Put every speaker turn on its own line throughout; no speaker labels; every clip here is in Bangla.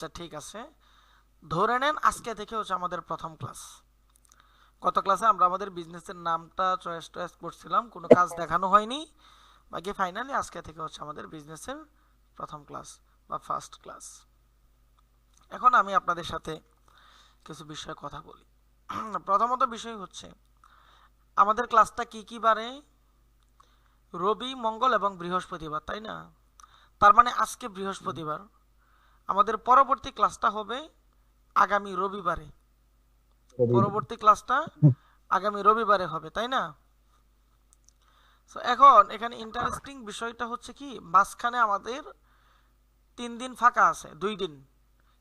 আচ্ছা ঠিক আছে, ধরে নেন আজকে থেকে হচ্ছে আমাদের প্রথম ক্লাস। গত ক্লাসে আমরা আমাদের বিজনেসের নামটা চয়েস করছিলাম, কোনো কাজ দেখানো হয়নি। বাকি ফাইনালি আজকে থেকে হচ্ছে আমাদের বিজনেসের প্রথম ক্লাস বা ফার্স্ট ক্লাস। এখন আমি আপনাদের সাথে কিছু বিষয়ে কথা বলি। প্রথমত বিষয় হচ্ছে আমাদের ক্লাসটা কি কি বারে? রবি, মঙ্গল এবং বৃহস্পতিবার, তাই না? তার মানে আজকে বৃহস্পতিবার, আমাদের পরবর্তী ক্লাসটা হবে আগামী রবিবারে। পরবর্তী ক্লাসটা আগামী রবিবারে হবে, তাই না? তো এখন এখানে ইন্টারেস্টিং বিষয়টা হচ্ছে কি, মাঝখানে আমাদের 3 দিন ফাঁকা আছে, 2 দিন।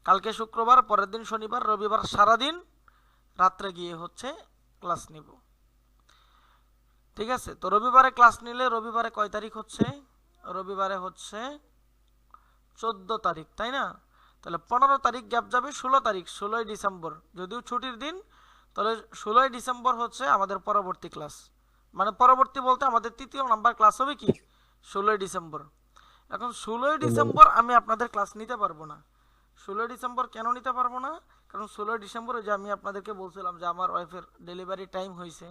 কালকে শুক্রবার, পরের দিন শনিবার, রবিবার সারাদিন রাত্রে গিয়ে হচ্ছে ক্লাস নিব। ঠিক আছে, তো রবিবারে ক্লাস নিলে রবিবারে কয় তারিখ হচ্ছে? রবিবারে হচ্ছে 14 তারিখ, তাই না? তাহলে 15 তারিখ গ্যাপ যাবে, 16 তারিখ, 16ই ডিসেম্বর, যদিও ছুটির দিন। তাহলে 16ই ডিসেম্বর হচ্ছে আমাদের পরবর্তী ক্লাস। মানে পরবর্তী বলতে আমাদের তৃতীয় নাম্বার ক্লাস হবে কি 16ই ডিসেম্বর। এখন 16ই ডিসেম্বর আমি আপনাদের ক্লাস নিতে পারবো না। 16ই ডিসেম্বর কেন নিতে পারবো না? কারণ 16ই ডিসেম্বর যে আমি আপনাদেরকে বলছিলাম যে আমার ওয়াইফের ডেলিভারি টাইম হয়েছে,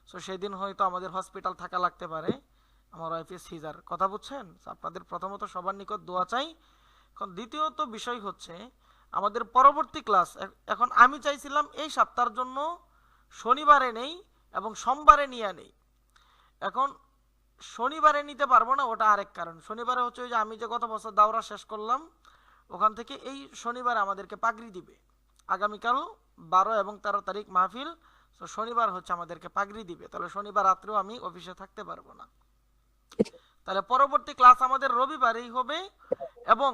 সো সেদিন হয়তো আমাদের হসপিটাল থাকা লাগতে পারে। আমার ওয়াইফের সিজার, কথা বুঝছেন? আপনাদের প্রথমত সবার নিকট দোয়া চাই। এখন দ্বিতীয়ত বিষয় হচ্ছে আমাদের পরবর্তী ক্লাস, এখন আমি চাইছিলাম এই সপ্তাহের জন্য শনিবারে নেই এবং সোমবারে নিয়ে নেই। এখন শনিবারে নিতে পারবো না, ওটা আরেক কারণ। শনিবারে হচ্ছে ওই যে আমি যে গত বছর দাওরা শেষ করলাম, ওখান থেকে এই শনিবারে আমাদেরকে পাগড়ি দিবে। আগামীকাল 12 এবং 13 তারিখ মাহফিল, তো শনিবার হচ্ছে আমাদেরকে পাগড়ি দিবে। তাহলে শনিবার রাত্রেও আমি অফিসে থাকতে পারবো না। তাহলে পরবর্তী ক্লাস আমাদের রবিবারেই হবে, এবং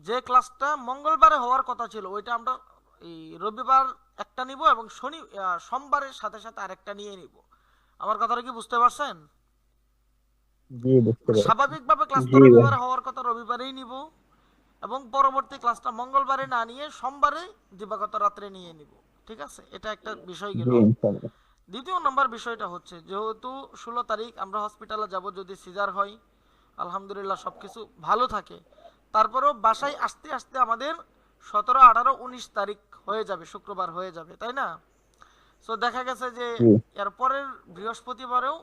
যে ক্লাসটা মঙ্গলবারে হওয়ার কথা ছিল ওইটা আমরা এই রবিবার একটা নিব এবং সোমবারের সাথে সাথে আরেকটা নিয়ে নিব। আমার কথাটা কি বুঝতে পারছেন? স্বাভাবিকভাবে ক্লাসটা রবিবারে হওয়ার কথা রবিবারেই নিব, এবং পরবর্তী ক্লাসটা মঙ্গলবারে না নিয়ে সোমবারে দিবাগত রাত্রে নিয়ে নিব। ঠিক আছে, এটা একটা বিষয় গেল। দ্বিতীয় নম্বর বিষয়টা হচ্ছে যেহেতু 16 তারিখ আমরা হসপিটালে যাব, যদি সিজার হয় আলহামদুলিল্লাহ সবকিছু ভালো থাকে, তারপরেও বাসায় আসতে আসতে আমাদের 17, 18, 19 তারিখ হয়ে যাবে, শুক্রবার হয়ে যাবে, তাই না? সো দেখা গেছে যে এরপরের বৃহস্পতিবারেও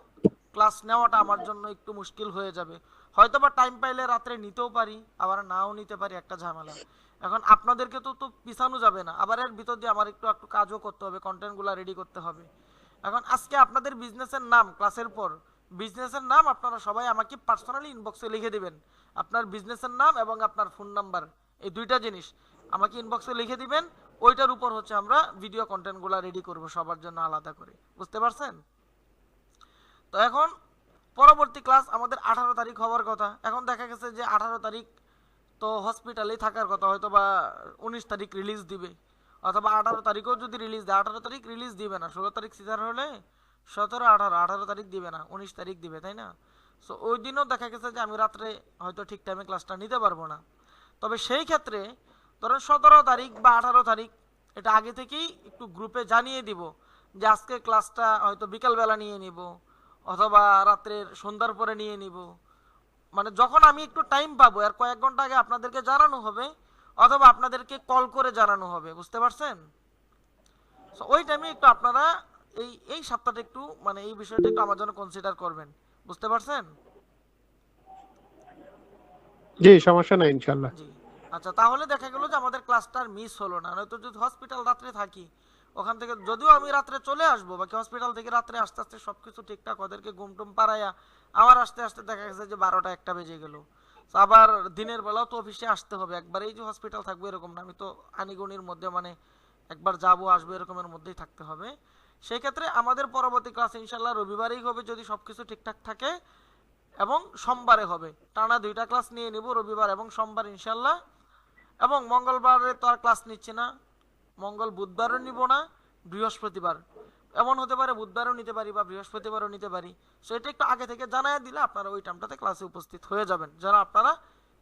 ক্লাস নেওয়াটা আমার জন্য একটু মুশকিল হয়ে যাবে। হয়তো বা টাইম পাইলে রাত্রে নিতেও পারি, আবার নাও নিতে পারি, একটা ঝামেলা। এখন আপনাদেরকে তো পিছানো যাবে না, আবার এর ভিতর দিয়ে আমার একটু একটু কাজও করতে হবে, কন্টেন্টগুলো রেডি করতে হবে। এখন আজকে আপনাদের বিজনেসের নাম, ক্লাসের পর বিজনেসের নাম আপনারা সবাই আমাকে পার্সোনালি ইনবক্সে লিখে দিবেন। আপনার বিজনেসের নাম এবং আপনার ফোন নাম্বার, এই দুইটা জিনিস আমাকে ইনবক্সে লিখে দিবেন। ওইটার উপর হচ্ছে আমরা ভিডিও কন্টেন্টগুলো রেডি করব সবার জন্য আলাদা করে, বুঝতে পারছেন? তো এখন পরবর্তী ক্লাস আমাদের 18 তারিখ হওয়ার কথা। এখন দেখা গেছে যে 18 তারিখ তো হসপিটালেই থাকার কথা, হয়তো বা 19 তারিখ রিলিজ দিবে, অথবা 18 তারিখও যদি রিলিজ দেয়, 18 তারিখ রিলিজ দিবে না। 16 তারিখ সিজার হলে 17, 18 তারিখ দিবে না, 19 তারিখ দিবে, তাই না? সো ওই দিনও দেখা গেছে যে আমি রাত্রে হয়তো ঠিক টাইমে ক্লাসটা নিতে পারবো না। তবে সেই ক্ষেত্রে ধরেন 17 তারিখ বা 18 তারিখ এটা আগে থেকেই একটু গ্রুপে জানিয়ে দিব যে আজকে ক্লাসটা হয়তো বিকালবেলা নিয়ে নিব, অথবা রাত্রের সন্ধ্যার পরে নিয়ে নিব। মানে যখন আমি একটু টাইম পাবো, আর কয়েক ঘন্টা আগে আপনাদেরকে জানানো হবে, অথবা আপনাদেরকে কল করে জানানো হবে, বুঝতে পারছেন? সো ওই টাইমে একটু আপনারা এই এই সপ্তাহটা একটু মানে এই বিষয়টা একটু আমার জন্য কনসিডার করবেন, বুঝতে পারছেন?
জি, সমস্যা নাই ইনশাল্লাহ।
জি। আচ্ছা, তাহলে দেখা গেল যে আমাদের ক্লাসটার মিস হলো না। নয়তো যদি হসপিটাল রাত্রে থাকি, ওখান থেকে যদিও আমি রাত্রে চলে আসবো, বাকি হসপিটাল থেকে রাত্রে আস্তে আস্তে সবকিছু ঠিকঠাক ওদেরকে ঘুম টুম পাড়াইয়া আমার আসতে আসতে দেখা গেছে যে 12টা 1টা বেজে গেল। আবার দিনের বেলাও তো অফিসে আসতে হবে, একবারেই যে হসপিটাল থাকবো এরকম না, আমি তো আনিগনির মধ্যে মানে একবার যাবো আসবো এরকমের মধ্যেই থাকতে হবে। সেই ক্ষেত্রে আমাদের পরবর্তী ক্লাস ইনশাল্লাহ রবিবারেই হবে যদি সবকিছু ঠিকঠাক থাকে, এবং সোমবারে হবে। টানা 2টা ক্লাস নিয়ে নিব, রবিবার এবং সোমবার ইনশাল্লাহ। এবং মঙ্গলবারে তো আর ক্লাস নিচ্ছে না, মঙ্গল বুধবারও নিব না, বৃহস্পতিবার। এমন হতে পারে বুধবারও নিতে পারি বা বৃহস্পতিবারও নিতে পারি। সো এটা একটু আগে থেকে জানাই দিলে আপনারা ওই টাইমটাতে ক্লাসে উপস্থিত হয়ে যাবেন, যেন আপনারা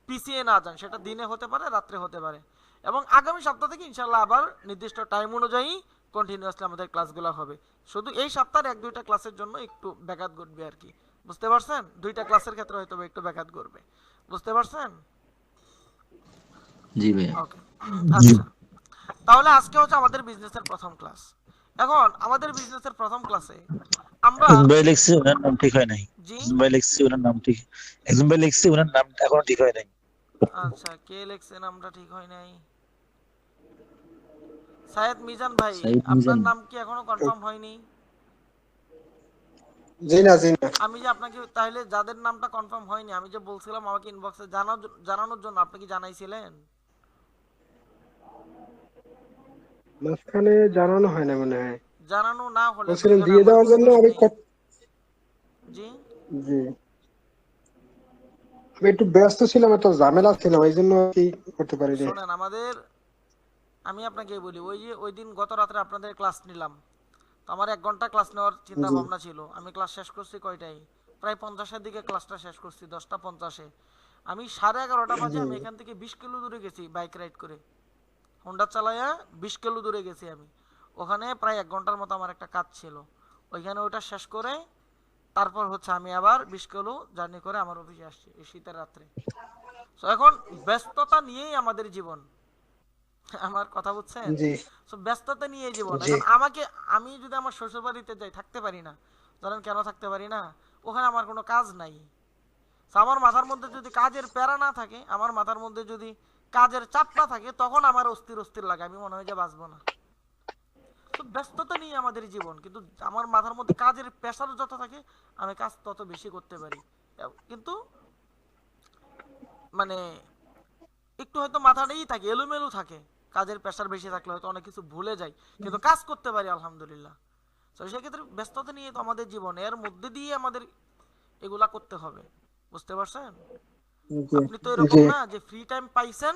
পিছিয়ে না যান। সেটা দিনে হতে পারে, রাত্রে হতে পারে। এবং আগামী সপ্তাহ থেকে ইনশাল্লাহ আবার নির্দিষ্ট টাইম অনুযায়ী কন্টিনিউয়াসলি আমাদের ক্লাসগুলো হবে। শুধু এই সপ্তাহের 1-2টা ক্লাসের জন্য একটু ব্যাঘাত ঘটবে আর কি, বুঝতে পারছেন? 2টা ক্লাসের ক্ষেত্রে হয়তো একটু ব্যাঘাত ঘটবে, বুঝতে পারছেন?
জি ভাইয়া।
ওকে, আচ্ছা, তাহলে আজকে হচ্ছে আমাদের বিজনেসের প্রথম ক্লাস। এখন আমাদের বিজনেসের প্রথম ক্লাসে আমরা,
একজন ভাই লিখছি ওনার নাম ঠিক হয় নাই।
জি,
একজন ভাই লিখছি ওনার নাম ঠিক, একজন ভাই লিখছি ওনার নাম এখনো ঠিক হয় নাই।
আচ্ছা, কে লিখছেন নামটা ঠিক হয় নাই? সায়েদ মিজান ভাই,
সাইদ
আপনার
মিজান।
নাম কি এখনো কনফার্ম হয়নি?
জি না, জি না।
আমি যে আপনাকে, তাহলে যাদের নামটা কনফার্ম হয়নি, আমি যে বলছিলাম আমাকে ইনবক্সে জানানোর জন্য, আপনি কি জানাইছিলেন?
মাঝখানে জানানো হয় না মনে হয়।
জানানো না হলে তো
বলছিলেন
এখানে
দিয়ে
আমার
দেওয়ার
কোনো
জন্য,
দোষ
আমি
নেই। জি,
জি, আমি একটু ব্যস্ত ছিলাম, এত ঝামেলা ছিলাম, এই জন্য কি করতে পারিনি।
শোনেন আমাদের, আমি আপনাকে বলি, ওই যে ওই দিন গত রাত্রে আপনাদের ক্লাস নিলাম, তো আমার 1 ঘন্টা ক্লাস নেওয়ার চিন্তা
জি,
ভাবনা ছিল। আমি ক্লাস শেষ করছি কয়টায়? প্রায় 50-এর দিকে ক্লাসটা শেষ করছি, 10টা 50-এ। আমি 11:30 বাজে
জি,
আমি এখান থেকে 20 কিলো দূরে গেছি বাইক রাইড করে, হোন্ডা চালায়া 20 কিলো দূরে গেছি আমি। ওখানে প্রায় 1 ঘন্টার মতো আমার একটা কাজ ছিল, ওইখানে ওটা শেষ করে তারপর হচ্ছে আমি আবার 20 কিলো জার্নি করে আমার অফিসে আসছি এই শীতের রাত্রে। তো এখন ব্যস্ততা নিয়েই আমাদের জীবন, আমার কথা বুঝছেন?
জি,
তো ব্যস্ততা নিয়ে জীবন।
জি,
এখন আমাকে, আমি যদি আমার শ্বশুর বাড়িতে যাই থাকতে পারি না, জানেন কেন থাকতে পারি না? ওখানে আমার কোনো কাজ নাই। তো আমার মাথার মধ্যে যদি কাজের প্যারা না থাকে, আমার মাথার মধ্যে যদি কাজের চাপ না থাকে, তখন আমার অস্থির অস্থির লাগে, আমি মনে হয় যে বাঁচবো না। তো ব্যস্ততা নিয়ে আমাদের জীবন, কিন্তু আমার মাথার মধ্যে কাজের প্রেশার যত থাকে, আমি কাজ তত বেশি করতে পারি। কিন্তু মানে একটু হয়তো মাথাটাই থাকে, এলোমেলো থাকে, কাজের প্রেশার বেশি থাকলে হয়তো অনেক কিছু ভুলে যাই, কিন্তু কাজ করতে পারি আলহামদুলিল্লাহ। তো সেক্ষেত্রে ব্যস্ততা নিয়ে তো আমাদের জীবন, এর মধ্যে দিয়ে আমাদের এগুলা করতে হবে, বুঝতে পারছেন?
জি,
আপনি তো এরকম
জি,
না যে ফ্রি টাইম পাইছেন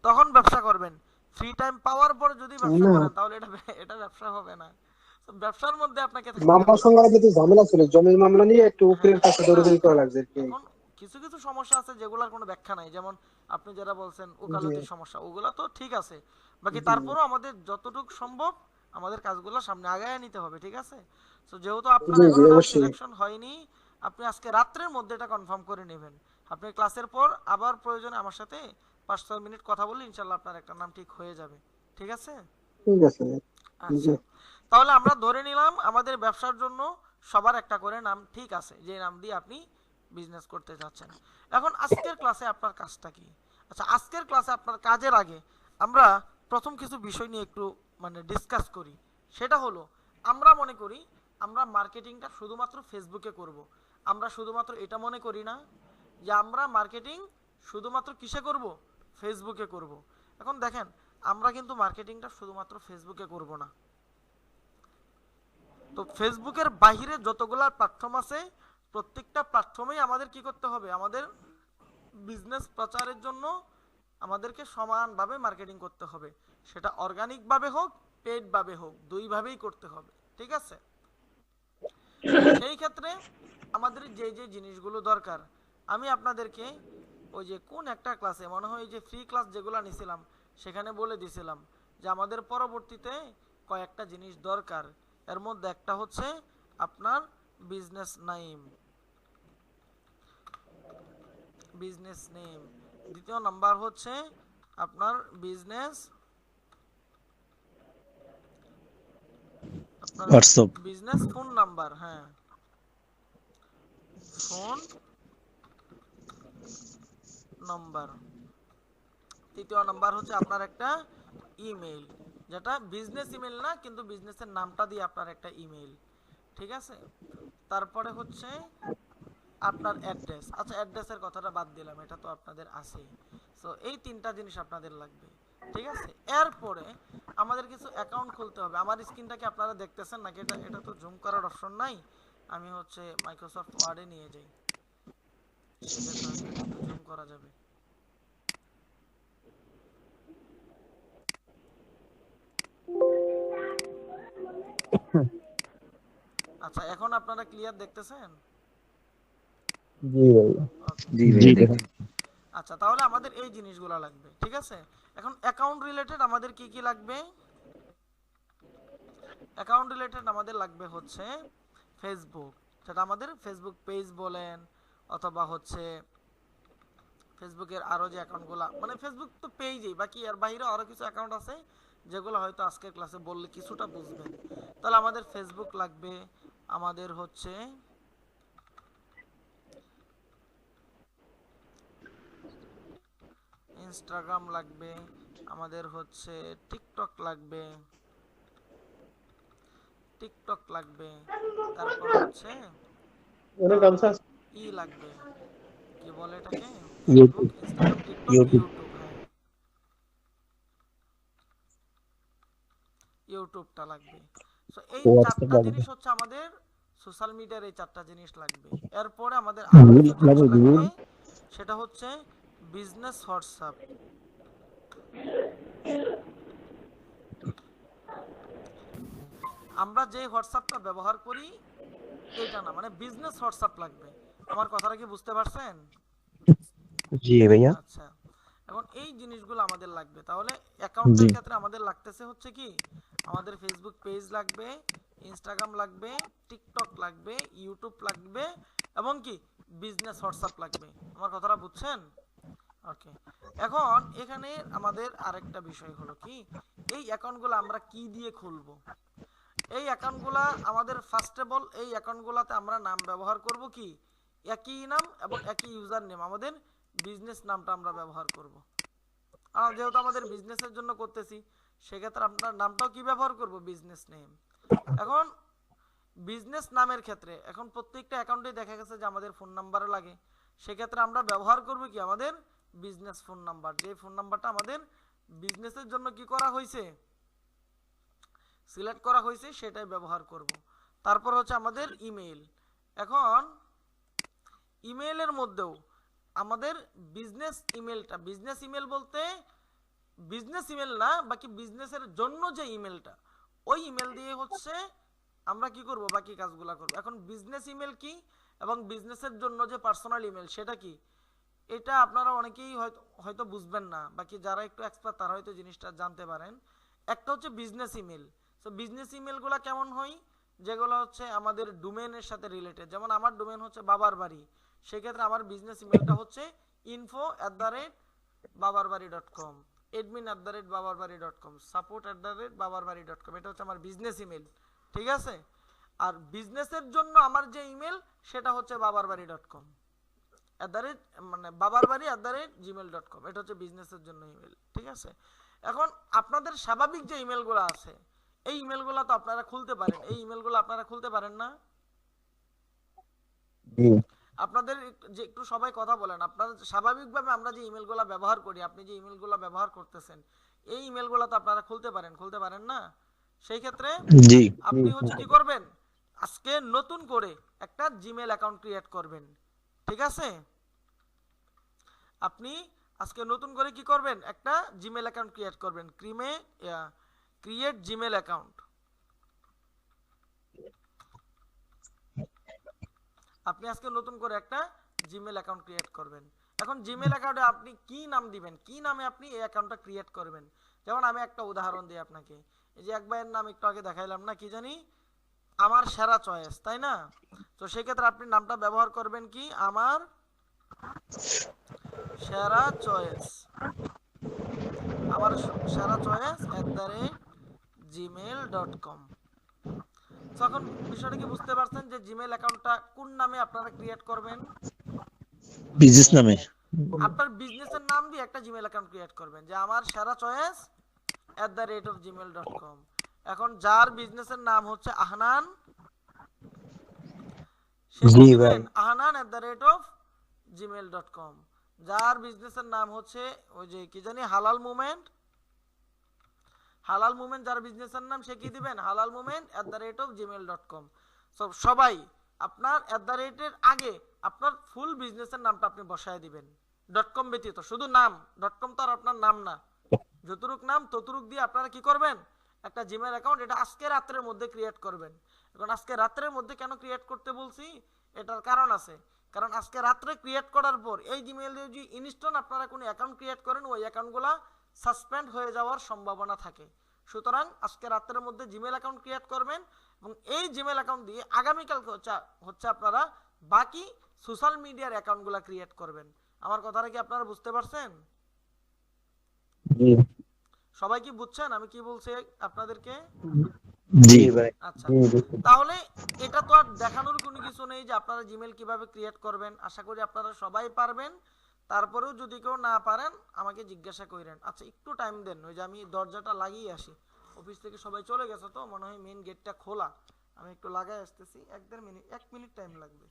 তখন ব্যবসা করবেন, ফ্রি টাইম পাওয়ার পর যদি ব্যবসা
না।
করেন তাহলে এটা এটা ব্যবসা হবে না। তো ব্যবসার মধ্যে আপনাকে থাকতে
মামলার
হবে।
সঙ্গে আগে একটু ঝামেলা ছিল, জমির মামলা নিয়ে একটু উকিলের
হ্যাঁ,
কাছে
না,
দৌড়াদৌড়ি করা লাগছে আর কি।
এখন কিছু কিছু সমস্যা আছে যেগুলোর কোনো ব্যাখ্যা নাই, যেমন আপনি যারা বলছেন
জি,
ওকালতির সমস্যা, ওগুলা তো ঠিক আছে, বাকি
জি,
তারপরেও আমাদের যতটুকু সম্ভব আমাদের কাজগুলো সামনে আগায় নিতে হবে, ঠিক আছে? তো যেহেতু আপনার
জি, জি,
এখনো নাম
অবশ্যই।
সিলেকশন হয়নি, আপনি আজকে রাত্রের মধ্যে এটা কনফার্ম করে নেবেন। আপনি ক্লাসের পর আবার প্রয়োজনে আমার সাথে 5-6 মিনিট কথা বললে ইনশাল্লাহ আপনার একটা নাম ঠিক হয়ে যাবে, ঠিক আছে?
ঠিক আছে। জি,
আচ্ছা, তাহলে আমরা ধরে নিলাম আমাদের ব্যবসার জন্য সবার একটা করে নাম ঠিক আছে, যে নাম দিয়ে আপনি বিজনেস করতে যাচ্ছেন। এখন আজকের ক্লাসে আপনার কাজটা কি? আচ্ছা, আজকের ক্লাসে আপনার কাজের আগে আমরা প্রথম কিছু বিষয় নিয়ে একটু ডিসকাস করি। সেটা হলো, আমরা মনে করি আমরা মার্কেটিংটা শুধুমাত্র ফেসবুকে করব। আমরা শুধুমাত্র এটা মনে করি না যে আমরা মার্কেটিং শুধুমাত্র কিসে করব? ফেসবুকে করব। এখন দেখেন, আমরা কিন্তু মার্কেটিংটা শুধুমাত্র ফেসবুকে করব না। তো ফেসবুকের বাইরে যতগুলা প্ল্যাটফর্ম আছে, প্রত্যেকটা প্ল্যাটফর্মেই আমাদের কি করতে হবে? আমাদের বিজনেস প্রচারের জন্য আমাদেরকে সমানভাবে মার্কেটিং করতে হবে। সেটা অর্গানিক ভাবে হোক, পেইড ভাবে হোক, দুই ভাবেই করতে হবে, ঠিক আছে? সেই ক্ষেত্রে আমাদের যে যে জিনিসগুলো দরকার, আমি আপনাদেরকে ওই যে কোন একটা ক্লাসে মনে হয় যে ফ্রি ক্লাস যেগুলো নিছিলাম সেখানে বলে দিছিলাম যে আমাদের পরবর্তীতে কয়েকটা জিনিস দরকার। এর মধ্যে একটা হচ্ছে আপনার বিজনেস নেম, বিজনেস নেম। দ্বিতীয় নাম্বার হচ্ছে আপনার বিজনেস, আপনার
হোয়াটসঅ্যাপ।
বিজনেস ফোন নাম্বার, হ্যাঁ, ফোন নাম্বার। তৃতীয় নাম্বার হচ্ছে আপনার একটা ইমেল, যেটা বিজনেস ইমেল না, কিন্তু বিজনেসের নামটা দিয়ে আপনার একটা ইমেল, ঠিক আছে? তারপরে হচ্ছে আপনার অ্যাড্রেস। আচ্ছা, অ্যাড্রেসের কথাটা বাদ দিলাম, এটা তো আপনাদের আছেই। সো এই তিনটা জিনিস আপনাদের লাগবে, ঠিক আছে? এরপরে আমাদের কিছু অ্যাকাউন্ট খুলতে হবে। আমার স্ক্রিনটা কি আপনারা দেখতেছেন নাকি? এটা এটা তো জুম করার অপশন নাই, আমি হচ্ছে মাইক্রোসফট ওয়ার্ডে নিয়ে যাই, সেক্ষেত্রে হয়তো এটা একটু জুম করা যাবে। আচ্ছা, এখন আপনারা ক্লিয়ার দেখতেছেন?
জি ভাই।
ওকে,
জি ভাইয়া দেখতে।
আচ্ছা, তাহলে আমাদের এই জিনিসগুলো লাগবে, ঠিক আছে? এখন অ্যাকাউন্ট রিলেটেড আমাদের কি কি লাগবে? অ্যাকাউন্ট রিলেটেড আমাদের লাগবে হচ্ছে ফেসবুক, সেটা আমাদের ফেসবুক পেজ বলেন, অথবা হচ্ছে ফেসবুকের আরো যে অ্যাকাউন্টগুলো, মানে ফেসবুক তো পেজেই, বাকি এর বাইরে আরো কিছু অ্যাকাউন্ট আছে যেগুলো হয়তো আজকের ক্লাসে বললে কিছুটা বুঝবেন। তাহলে আমাদের ফেসবুক লাগবে, আমাদের হচ্ছে ইনস্টাগ্রাম লাগবে, আমাদের হচ্ছে টিকটক লাগবে, তারপর হচ্ছে ই লাগবে, কি বলে এটাকে, Facebook,
YouTube
Instagram, TikTok,
YouTube
YouTube. হ্যাঁ, ইউটিউবটা লাগবে। সো এই
হোয়াটসঅ্যাপ
চারটা
লাগবে,
জিনিস হচ্ছে আমাদের সোশ্যাল মিডিয়ার, এই চারটা জিনিস লাগবে। এরপরে আমাদের আরো
গুগল
কিছু জিনিস
লাগবে, গুগল।
লাগবে, সেটা হচ্ছে বিজনেস হোয়াটসঅ্যাপ। আমরা যে হোয়াটসঅ্যাপটা ব্যবহার করি এইটা না, মানে বিজনেস হোয়াটসঅ্যাপ লাগবে। আমার কথাটা কি বুঝতে পারছেন?
জি ভাইয়া।
আচ্ছা, এখন এই জিনিসগুলো আমাদের লাগবে। তাহলে
জি
অ্যাকাউন্টের ক্ষেত্রে আমাদের লাগতেছে হচ্ছে কি, আমাদের ফেসবুক পেজ লাগবে, ইনস্টাগ্রাম লাগবে, টিকটক লাগবে, ইউটিউব লাগবে, এবং কি বিজনেস হোয়াটসঅ্যাপ লাগবে। আমার কথাটা বুঝছেন? ওকে। এখন এখানে আমাদের আরেকটা বিষয় হলো কি, এই অ্যাকাউন্টগুলো আমরা কি দিয়ে খুলবো? এই অ্যাকাউন্টগুলা আমাদের ফার্স্ট অফ অল, এই অ্যাকাউন্টগুলোতে আমরা নাম ব্যবহার করব কি, একই নাম এবং একই ইউজার নেম, আমাদের বিজনেস নামটা আমরা ব্যবহার করব। আর যেহেতু আমাদের বিজনেসের জন্য করতেছি, সেক্ষেত্রে আপনার নামটাও কি ব্যবহার করব, বিজনেস নেম। এখন বিজনেস নামের ক্ষেত্রে এখন প্রত্যেকটা অ্যাকাউন্টে দেখা গেছে যে আমাদের ফোন নাম্বার লাগে, সেক্ষেত্রে আমরা ব্যবহার করব কি, আমাদের বিজনেস ফোন নাম্বার, যে ফোন নাম্বারটা আমাদের বিজনেসের জন্য কি করা হয়েছে, সিলেক্ট করা হয়েছে, সেটাই ব্যবহার করব। তারপর হচ্ছে আমাদের ইমেইল। এখন ইমেইলের মধ্যেও আমাদের বিজনেস ইমেলটা, বিজনেস ইমেল বলতে বিজনেস ইমেল না, বাকি বিজনেসের জন্য যে ইমেলটা, ওই ইমেল দিয়ে হচ্ছে আমরা কি করব, বাকি কাজগুলো করব। এখন বিজনেস ইমেল কি এবং বিজনেসের জন্য যে পার্সোনাল ইমেল সেটা কি, এটা আপনারা অনেকেই হয়তো বুঝবেন না, বাকি যারা একটু এক্সপার্ট তারা হয়তো জিনিসটা জানতে পারেন। একটা হচ্ছে বিজনেস ইমেল। তো বিজনেস ইমেলগুলো কেমন হয়, যেগুলো হচ্ছে আমাদের ডোমেনের সাথে রিলেটেড। যেমন আমার ডোমেন হচ্ছে বাবার বাড়ি, সেক্ষেত্রে আমার বিজনেস ইমেলটা হচ্ছে info@babarbari.com, admin@babarbari.com, support@babarbari.com, এটা হচ্ছে আমার বিজনেস ইমেল। ঠিক আছে? আর বিজনেসের জন্য আমার যে ইমেল সেটা হচ্ছে babarbari.com, মানে babarbari@gmail.com, এটা হচ্ছে বিজনেসের জন্য ইমেল। ঠিক আছে? এখন আপনাদের স্বাভাবিক যে ইমেলগুলো আছে, এই ইমেলগুলো তো আপনারা খুলতে পারেন, এই ইমেলগুলো আপনারা খুলতে পারেন না?
জি
আপনাদের যে একটু সবাই কথা বলেন, আপনারা স্বাভাবিকভাবে আমরা যে ইমেলগুলো ব্যবহার করি, আপনি যে ইমেলগুলো ব্যবহার করতেছেন, এই ইমেলগুলো তো আপনারা খুলতে পারেন না? সেই ক্ষেত্রে
জি
আপনি হচ্ছে কি করবেন, আজকে নতুন করে একটা জিমেল অ্যাকাউন্ট ক্রিয়েট করবেন। ঠিক আছে? আপনি আজকে নতুন করে কি করবেন, একটা জিমেল অ্যাকাউন্ট ক্রিয়েট করবেন, ক্রিয়েট জিমেল অ্যাকাউন্ট। আপনি আজকে নতুন করে একটা জিমেল অ্যাকাউন্ট ক্রিয়েট করবেন। এখন জিমেল অ্যাকাউন্টে আপনি কি নাম দিবেন, কি নামে আপনি এই অ্যাকাউন্টটা ক্রিয়েট করবেন। যেমন আমি একটা উদাহরণ দিই আপনাকে, এই যে এক ভাইয়ের নাম একটু আগে দেখাইলাম না, কি জানি, আমার সেরা চয়েস, তাই না? তো সেক্ষেত্রে আপনি নামটা ব্যবহার করবেন কি, আমার সেরা চয়েস, আমার সেরা চয়েস @gmail.com। তখন বিষয়টা কি বুঝতে পারছেন যে জিমেল অ্যাকাউন্টটা কোন নামে আপনারা ক্রিয়েট করবেন?
বিজনেস নামে।
আপনার বিজনেসের নাম দিয়ে একটা জিমেল অ্যাকাউন্ট ক্রিয়েট করবেন, যে আমার সেরা চয়েস @gmail.com। এখন যার বিজনেসের নাম হচ্ছে আহনান, সে কি
জি ভাই।
দিবেন, ahnan@gmail.com। যার বিজনেসের নাম হচ্ছে ওই যে কি জানি হালাল মুভমেন্ট, যার বিজনেসের নাম, সে কি দিবেন, halalmovement@gmail.com। সবাই আপনার @এর আগে আপনার ফুল বিজনেসের নামটা আপনি বসায় দিবেন, .com ব্যতীত, শুধু নাম। .com তো আর আপনার নাম না, যতটুক নাম ততটুক দিয়ে আপনারা কি করবেন, একটা জিমেল অ্যাকাউন্ট, এটা আজকে রাত্রের মধ্যে ক্রিয়েট করবেন। এখন আজকে রাত্রের মধ্যে কেন ক্রিয়েট করতে বলছি, এটার কারণ আছে। কারণ আজকে রাত্রে ক্রিয়েট করার পর এই জিমেল দিয়ে যদি ইনস্ট্যান্ট আপনারা কোনো অ্যাকাউন্ট ক্রিয়েট করেন, ওই অ্যাকাউন্টগুলো সাসপেন্ড হয়ে যাওয়ার সম্ভাবনা থাকে। সুতরাং আজকে রাত্রের মধ্যে জিমেল অ্যাকাউন্ট ক্রিয়েট করবেন, এবং এই জিমেল অ্যাকাউন্ট দিয়ে আগামীকালকে হচ্ছে আপনারা বাকি সোশ্যাল মিডিয়ার অ্যাকাউন্টগুলো ক্রিয়েট করবেন। আমার কথাটা কি আপনারা বুঝতে পারছেন?
জি
সবাই কি বুঝছেন আমি কি বলছি আপনাদেরকে?
জি ভাই।
আচ্ছা,
জি বুঝছি।
তাহলে এটা তো আর দেখানোর কোনো কিছু নেই যে আপনারা জিমেল কিভাবে ক্রিয়েট করবেন। আশা করি আপনারা সবাই পারবেন। তারপরেও যদি কেউ না পারেন আমাকে জিজ্ঞাসা করেন। আচ্ছা, একটু টাইম দেন, ওই যে আমি দরজাটা লাগিয়ে আসি। অফিস থেকে সবাই চলে গেছে তো মনে হয় মেইন গেটটা খোলা। আমি একটু লাগাই আসতেছি, 1-1.5 মিনিট, 1 মিনিট টাইম লাগবে।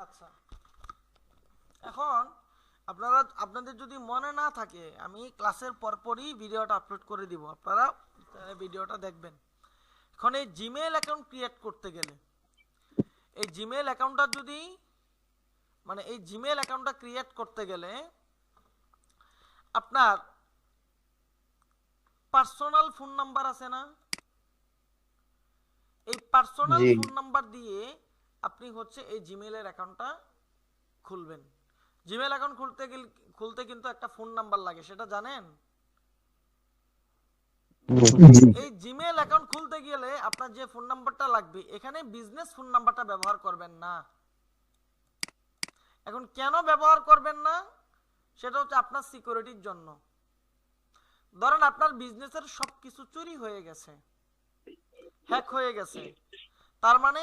আচ্ছা, এখন আপনাদের যদি মনে না থাকে আমি ক্লাসের পরপরই ভিডিওটা আপলোড করে দিব, আপনারা ভিডিওটা দেখবেন। এখন এই জিমেল অ্যাকাউন্ট ক্রিয়েট করতে গেলে এই জিমেল অ্যাকাউন্টটা যদি এই জিমেল অ্যাকাউন্টটা ক্রিয়েট করতে গেলে আপনার পার্সোনাল ফোন নাম্বার আছে না, এই পার্সোনাল
জি
ফোন নাম্বার দিয়ে আপনি হচ্ছে এই জিমেলের অ্যাকাউন্টটা খুলবেন। জিমেল অ্যাকাউন্ট খুলতে কিন্তু একটা ফোন নাম্বার লাগে, সেটা জানেন?
জি
এই জিমেল অ্যাকাউন্ট খুলতে গেলে আপনার যে ফোন নাম্বারটা লাগবে এখানে বিজনেস ফোন নাম্বারটা ব্যবহার করবেন না। এখন কেন ব্যবহার করবেন না সেটা হচ্ছে আপনার সিকিউরিটির জন্য। ধরেন আপনার বিজনেসের সবকিছু চুরি হয়ে গেছে, হ্যাক হয়ে গেছে, তার মানে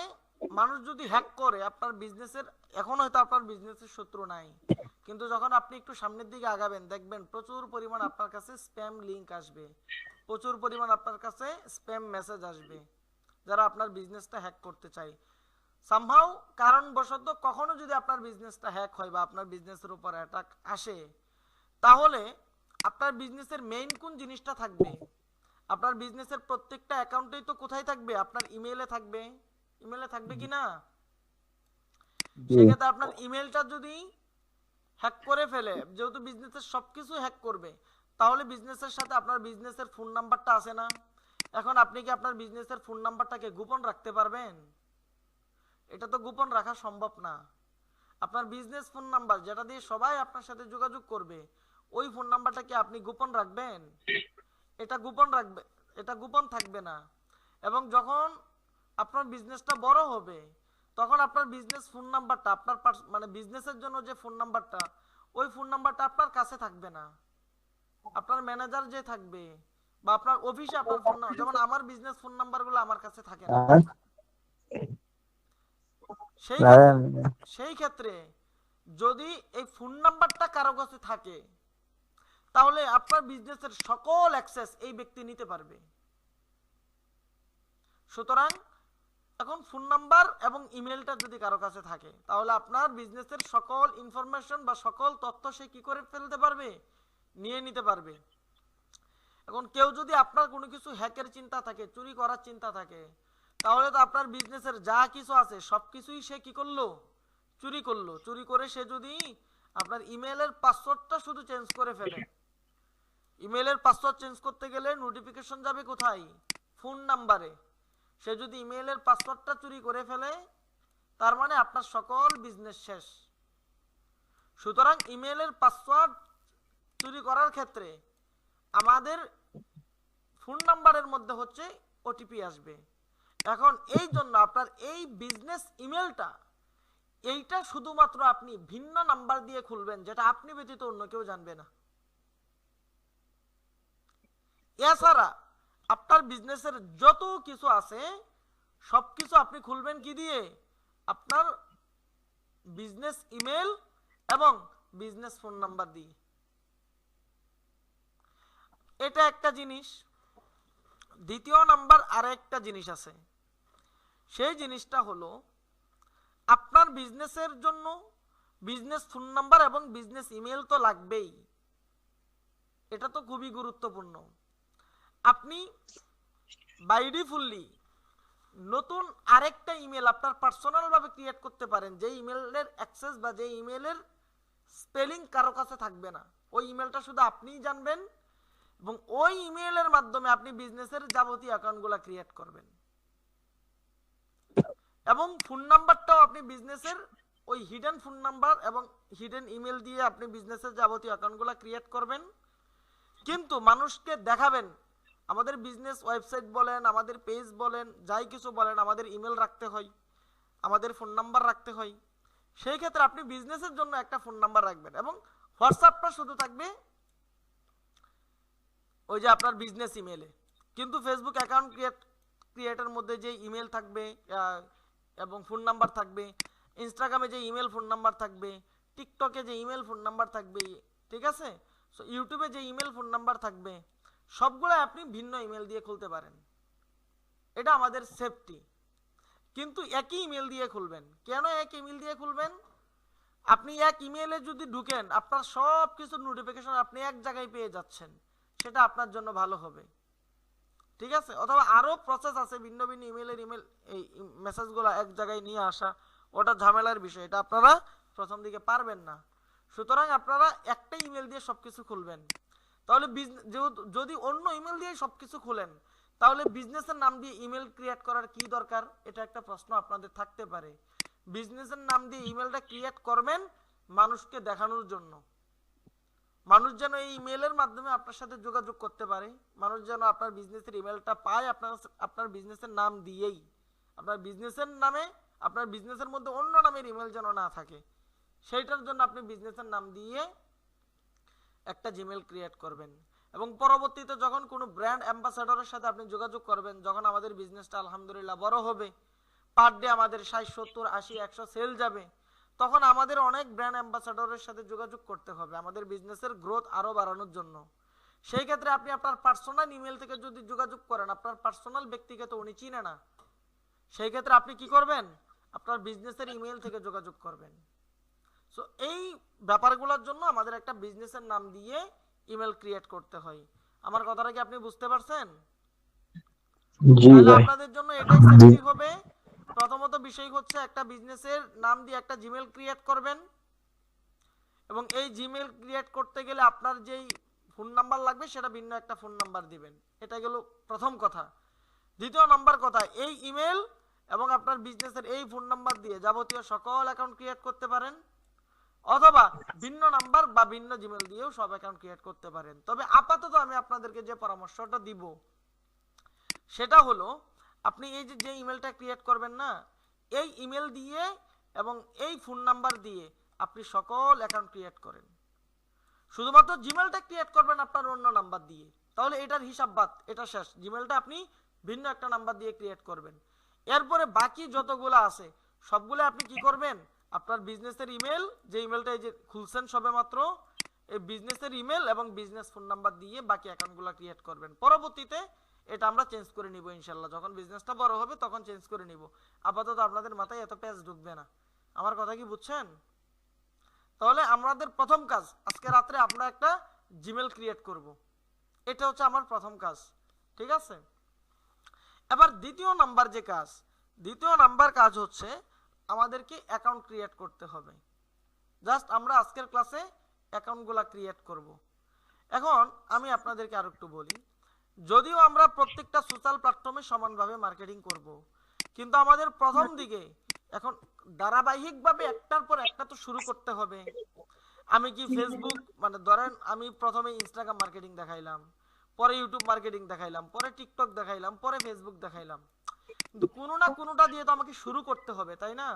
মানুষ যদি হ্যাক করে আপনার বিজনেসের, এখন হয়তো আপনার বিজনেসের শত্রু নাই, কিন্তু যখন আপনি একটু সামনের দিকে আগাবেন দেখবেন প্রচুর পরিমাণ আপনার কাছে স্প্যাম লিংক আসবে, প্রচুর পরিমাণ আপনার কাছে স্প্যাম মেসেজ আসবে যারা আপনার বিজনেসটা হ্যাক করতে চায়। সামহাউ কারণবশত কখনো যদি আপনার বিজনেসটা হ্যাক হয় বা আপনার বিজনেসের উপর অ্যাটাক আসে, তাহলে আপনার বিজনেসের মেইন কোন জিনিসটা থাকবে? আপনার বিজনেসের প্রত্যেকটা অ্যাকাউন্টেই তো কোথায় থাকবে? আপনার ইমেইলে থাকবে। ইমেইলে থাকবে কি না?
জি
সেক্ষেত্রে আপনার ইমেলটা যদি হ্যাক করে ফেলে, যেহেতু বিজনেসের সবকিছু হ্যাক করবে, তাহলে বিজনেসের সাথে আপনার বিজনেসের ফোন নাম্বারটা আছে না, এখন আপনি কি আপনার বিজনেসের ফোন নাম্বারটাকে গোপন রাখতে পারবেন? এটা তো গোপন রাখা সম্ভব না। আপনার বিজনেস ফোন নাম্বার যেটা দিয়ে সবাই আপনার সাথে যোগাযোগ করবে, ওই ফোন নাম্বারটাকে আপনি গোপন রাখবেন? এটা গোপন রাখবে, এটা গোপন থাকবে না। এবং যখন আপনার বিজনেসটা বড় হবে তখন আপনার বিজনেস ফোন নাম্বারটা আপনার বিজনেসের জন্য যে ফোন নাম্বারটা, ওই ফোন নাম্বারটা আপনার কাছে থাকবে না, আপনার ম্যানেজার যে থাকবে বা আপনার অফিসে আপনার ফোন নাম্বার, যেমন আমার বিজনেস ফোন নাম্বারগুলো আমার কাছে থাকে না। সেই ক্ষেত্রে সেই ক্ষেত্রে যদি এই ফোন নাম্বারটা কারো কাছে থাকে তাহলে আপনার বিজনেসের সকল অ্যাক্সেস এই ব্যক্তি নিতে পারবে। সুতরাং এখন ফোন নাম্বার এবং ইমেলটা যদি কারো কাছে থাকে তাহলে আপনার বিজনেসের সকল ইনফরমেশন বা সকল তথ্য সে কি করে ফেলতে পারবে? নিয়ে নিতে পারবে। এখন কেউ যদি আপনার কোনো কিছু হ্যাকের চিন্তা থাকে, চুরি করার চিন্তা থাকে, তাহলে তো আপনার বিজনেসের যা কিছু আছে সবকিছুই সে কি করলো? চুরি করলো। চুরি করে সে যদি আপনার ইমেলের পাসওয়ার্ডটা শুধু চেঞ্জ করে ফেলে, ইমেলের পাসওয়ার্ড চেঞ্জ করতে গেলে নোটিফিকেশন যাবে কোথায়? ফোন নাম্বারে। সে যদি ইমেলের পাসওয়ার্ডটা চুরি করে ফেলে তার মানে আপনার সকল বিজনেস শেষ। সুতরাং ইমেলের পাসওয়ার্ড চুরি করার ক্ষেত্রে আমাদের ফোন নাম্বারের মধ্যে হচ্ছে ওটিপি আসবে। এখন এই জন্য আপনার এই বিজনেস ইমেলটা, এইটা শুধুমাত্র আপনি ভিন্ন নাম্বার দিয়ে খুলবেন, যেটা আপনি ব্যতীত অন্য কেউ জানবে না। এছাড়া আপনার বিজনেসের যত কিছু আছে সবকিছু আপনি খুলবেন কি দিয়ে? আপনার বিজনেস ইমেল এবং বিজনেস ফোন নাম্বার দিয়ে। এটা একটা জিনিস। দ্বিতীয় নাম্বার আরেকটা জিনিস আছে, সেই জিনিসটা হলো আপনার বিজনেসের জন্য বিজনেস ফোন নাম্বার এবং বিজনেস ইমেল তো লাগবেই, এটা তো খুবই গুরুত্বপূর্ণ। আপনি বাই ডিফল্টলি নতুন আরেকটা ইমেল আপনার পার্সোনাল ভাবে ক্রিয়েট করতে পারেন, যে ইমেলের অ্যাক্সেস বা যে ইমেলের স্পেলিং কারো কাছে থাকবে না, ওই ইমেলটা শুধু আপনিই জানবেন, এবং ওই ইমেলের মাধ্যমে আপনি বিজনেসের যাবতীয় অ্যাকাউন্টগুলো ক্রিয়েট করবেন। এবং ফোন নাম্বারটাও আপনি বিজনেসের ওই হিডেন ফোন নাম্বার এবং হিডেন ইমেল দিয়ে আপনি বিজনেসের যাবতীয় অ্যাকাউন্টগুলো ক্রিয়েট করবেন। কিন্তু মানুষকে দেখাবেন আমাদের বিজনেস ওয়েবসাইট বলেন, আমাদের পেজ বলেন, যাই কিছু বলেন, আমাদের ইমেল রাখতে হয়, আমাদের ফোন নাম্বার রাখতে হয়। সেই ক্ষেত্রে আপনি বিজনেসের জন্য একটা ফোন নাম্বার রাখবেন, এবং হোয়াটসঅ্যাপটা শুধু থাকবে ওই যে আপনার বিজনেস ইমেলে। কিন্তু ফেসবুক অ্যাকাউন্ট ক্রিয়েটের মধ্যে যে ইমেল থাকবে এবং ফোন নাম্বার থাকবে, ইনস্টাগ্রামে যে ইমেল ফোন নাম্বার থাকবে, টিকটকে যে ইমেল ফোন নাম্বার থাকবে, ঠিক আছে, সো ইউটিউবে যে ইমেল ফোন নাম্বার থাকবে, সবগুলো আপনি ভিন্ন ইমেল দিয়ে খুলতে পারেন। এটা আমাদের সেফটি। কিন্তু একই ইমেল দিয়ে খুলবেন। কেন এক ইমেল দিয়ে খুলবেন? আপনি এক ইমেলে যদি ঢুকেন, আপনার সব কিছুর নোটিফিকেশন আপনি এক জায়গায় পেয়ে যাচ্ছেন, সেটা আপনার জন্য ভালো হবে, ঠিক আছে। অথবা আরো প্রসেস আছে, ভিন্ন ভিন্ন ইমেলের এই মেসেজগুলো এক জায়গায় নিয়ে আসা, ওটা ঝামেলার বিষয়, এটা আপনারা প্রথম দিকে পারবেন না। সুতরাং আপনারা একটা ইমেল দিয়ে সবকিছু খুলবেন। তাহলে যদি অন্য ইমেল দিয়ে সবকিছু খুলেন, তাহলে বিজনেসের নাম দিয়ে ইমেল ক্রিয়েট করার কি দরকার? এটা একটা প্রশ্ন আপনাদের থাকতে পারে। বিজনেসের নাম দিয়ে ইমেলটা ক্রিয়েট করবেন মানুষকে দেখানোর জন্য, মানুষ যেন এই ইমেলের মাধ্যমে আপনার সাথে যোগাযোগ করতে পারে, মানুষ যেন আপনার বিজনেসের ইমেলটা পায় আপনার বিজনেসের নাম দিয়েই। আপনার বিজনেসের নামে, আপনার বিজনেসের মধ্যে অন্য নামের ইমেল যেন না থাকে, সেইটার জন্য আপনি বিজনেসের নাম দিয়ে একটা জিমেল ক্রিয়েট করবেন। এবং পরবর্তীতে যখন কোনো ব্র্যান্ড অ্যাম্বাসাডরের সাথে আপনি যোগাযোগ করবেন, যখন আমাদের বিজনেসটা আলহামদুলিল্লাহ বড় হবে, পার ডে আমাদের 60, 70, 80, 100 সেল যাবে, তখন আমাদের অনেক ব্র্যান্ড অ্যাম্বাসাডরের সাথে যোগাযোগ করতে হবে আমাদের বিজনেসের গ্রোথ আরো বাড়ানোর জন্য। সেই ক্ষেত্রে আপনি আপনার পার্সোনাল ইমেল থেকে যদি যোগাযোগ করেন, আপনার পার্সোনাল ব্যক্তিকে তো উনি চিনে না, সেই ক্ষেত্রে আপনি কি করবেন? আপনার বিজনেসের ইমেল থেকে যোগাযোগ করবেন। সো এই ব্যাপারগুলোর জন্য আমাদের একটা বিজনেসের নাম দিয়ে ইমেল ক্রিয়েট করতে হয়। আমার কথাটা কি আপনি বুঝতে পারছেন? তাহলে আপনাদের জন্য এটাই সেফটি হবে। প্রথমত বিষয় হচ্ছে একটা বিজনেসের নাম দিয়ে একটা জিমেল ক্রিয়েট করবেন, এবং এই জিমেল ক্রিয়েট করতে গেলে আপনার যেই ফোন নাম্বার লাগবে সেটা ভিন্ন একটা ফোন নাম্বার দিবেন। এটা গেল প্রথম কথা। দ্বিতীয় নাম্বার কথা, এই ইমেল এবং আপনার বিজনেসের এই ফোন নাম্বার দিয়ে যাবতীয় সকল অ্যাকাউন্ট ক্রিয়েট করতে পারেন, অথবা ভিন্ন নাম্বার বা ভিন্ন জিমেল দিয়েও সব অ্যাকাউন্ট ক্রিয়েট করতে পারেন। তবে আপাতত আমি আপনাদেরকে যে পরামর্শটা দিব সেটা হলো, আপনি এই যে ইমেলটা ক্রিয়েট করবেন না, এই ইমেল দিয়ে এবং এই ফোন নাম্বার দিয়ে আপনি সকল অ্যাকাউন্ট ক্রিয়েট করেন। শুধুমাত্র জিমেলটা ক্রিয়েট করবেন আপনার অন্য নাম্বার দিয়ে, তাহলে এটার হিসাব বাদ, এটা শেষ। জিমেলটা আপনি ভিন্ন একটা নাম্বার দিয়ে ক্রিয়েট করবেন। এরপরে বাকি যতগুলো আছে সবগুলো আপনি কি করবেন? আপনার বিজনেসের ইমেল, যে ইমেলটা এই যে খুলছেন সবেমাত্র, এই বিজনেসের ইমেল এবং বিজনেস ফোন নাম্বার দিয়ে বাকি অ্যাকাউন্টগুলো ক্রিয়েট করবেন। পরবর্তীতে এটা আমরা চেঞ্জ করে নিব ইনশাআল্লাহ, যখন বিজনেসটা বড় হবে তখন চেঞ্জ করে নিব। আপাতত আপনাদের মাথায় এত পেজ ঢুকবে না। আমার কথা কি বুঝছেন? তাহলে আমাদের প্রথম কাজ, আজকে রাত্রে আমরা একটা জিমেল ক্রিয়েট করব, এটা হচ্ছে আমার প্রথম কাজ, ঠিক আছে। এবার দ্বিতীয় নাম্বার যে কাজ, দ্বিতীয় নাম্বার কাজ হচ্ছে আমাদেরকে অ্যাকাউন্ট ক্রিয়েট করতে হবে। জাস্ট আমরা আজকের ক্লাসে অ্যাকাউন্টগুলা ক্রিয়েট করব। এখন আমি আপনাদেরকে আর একটু বলি, যদিও আমরা প্রত্যেকটা সোশ্যাল প্ল্যাটফর্মে সমানভাবে মার্কেটিং করব, কিন্তু আমাদের প্রথম দিকে এখন ধারাবাহিকভাবে একটার পর একটা তো শুরু করতে হবে। আমি কি ফেসবুক, মানে ধরেন আমি প্রথমে ইনস্টাগ্রাম মার্কেটিং দেখাইলাম, পরে ইউটিউব মার্কেটিং দেখাইলাম, পরে টিকটক দেখাইলাম, পরে ফেসবুক দেখাইলাম, কিন্তু কোনো না কোনোটা দিয়ে তো আমাকে শুরু করতে হবে, তাই না?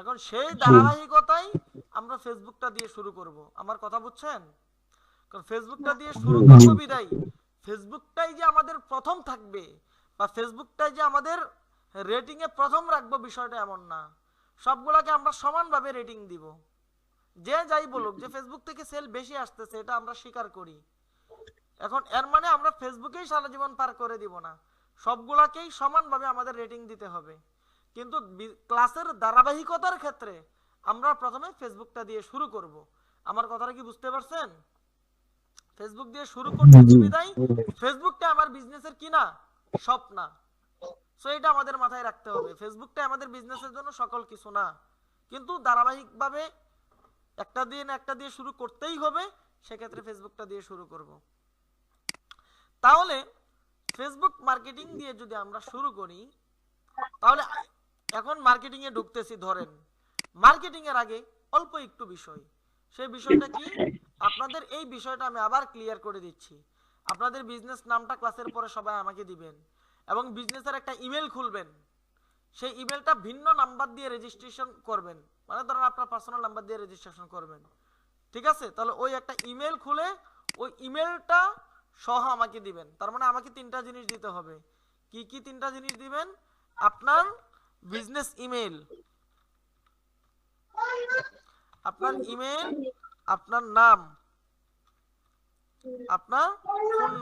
এখন সেই ধারাবাহিকতাই আমরা ফেসবুকটা দিয়ে শুরু করব। আমার কথা বুঝছেন? কারণ ফেসবুকটা দিয়ে শুরু করব বিদায় ফেসবুকটাই যে আমাদের প্রথম থাকবে বা ফেসবুকটাই যে আমাদের রেটিং এ প্রথম রাখবো, বিষয়টা এমন না। সবগুলাকে আমরা সমানভাবে রেটিং দিব। যে যাই বলুক যে ফেসবুক থেকে সেল বেশি আসতেছে, এটা আমরা স্বীকার করি। এখন এর মানে আমরা ফেসবুকেই সারা জীবন পার করে দিব না, সবগুলাকেই সমানভাবে আমাদের রেটিং দিতে হবে। কিন্তু ক্লাসের ধারাবাহিকতার ক্ষেত্রে আমরা প্রথমে ফেসবুকটা দিয়ে শুরু করব। আমার কথাটা কি বুঝতে পারছেন? ফেসবুক দিয়ে শুরু করতে বিদায় ফেসবুকটা আমার বিজনেসের কি না, সব না, সো এটা আমাদের মাথায় রাখতে হবে, ফেসবুকটা আমাদের বিজনেসের জন্য সকল কিছু না, কিন্তু ধারাবাহিকভাবে একটা দিয়ে শুরু করতেই হবে, সেক্ষেত্রে ফেসবুকটা দিয়ে শুরু করব। তাহলে ফেসবুক মার্কেটিং দিয়ে যদি আমরা শুরু করি, তাহলে এখন মার্কেটিং এ ঢুকতেছি। ধরেন মার্কেটিং এর আগে অল্প একটু বিষয়, সেই বিষয়টা কি, আপনাদের এই বিষয়টা আমি আবার ক্লিয়ার করে দিচ্ছি। আপনাদের বিজনেস নামটা ক্লাসের পরে সবাই আমাকে দিবেন এবং বিজনেসের একটা ইমেল খুলবেন, সেই ইমেলটা ভিন্ন নাম্বার দিয়ে রেজিস্ট্রেশন করবেন, মানে ধরেন আপনার পার্সোনাল নাম্বার দিয়ে রেজিস্ট্রেশন করবেন, ঠিক আছে? তাহলে ওই একটা ইমেল খুলে ওই ইমেলটা সহ আমাকে দিবেন। তার মানে আমাকে 3টা জিনিস দিতে হবে। কি কি 3টা জিনিস দিবেন? আপনার বিজনেস ইমেল, আপনার ইমেল, আপনার নাম, আপনার ফোন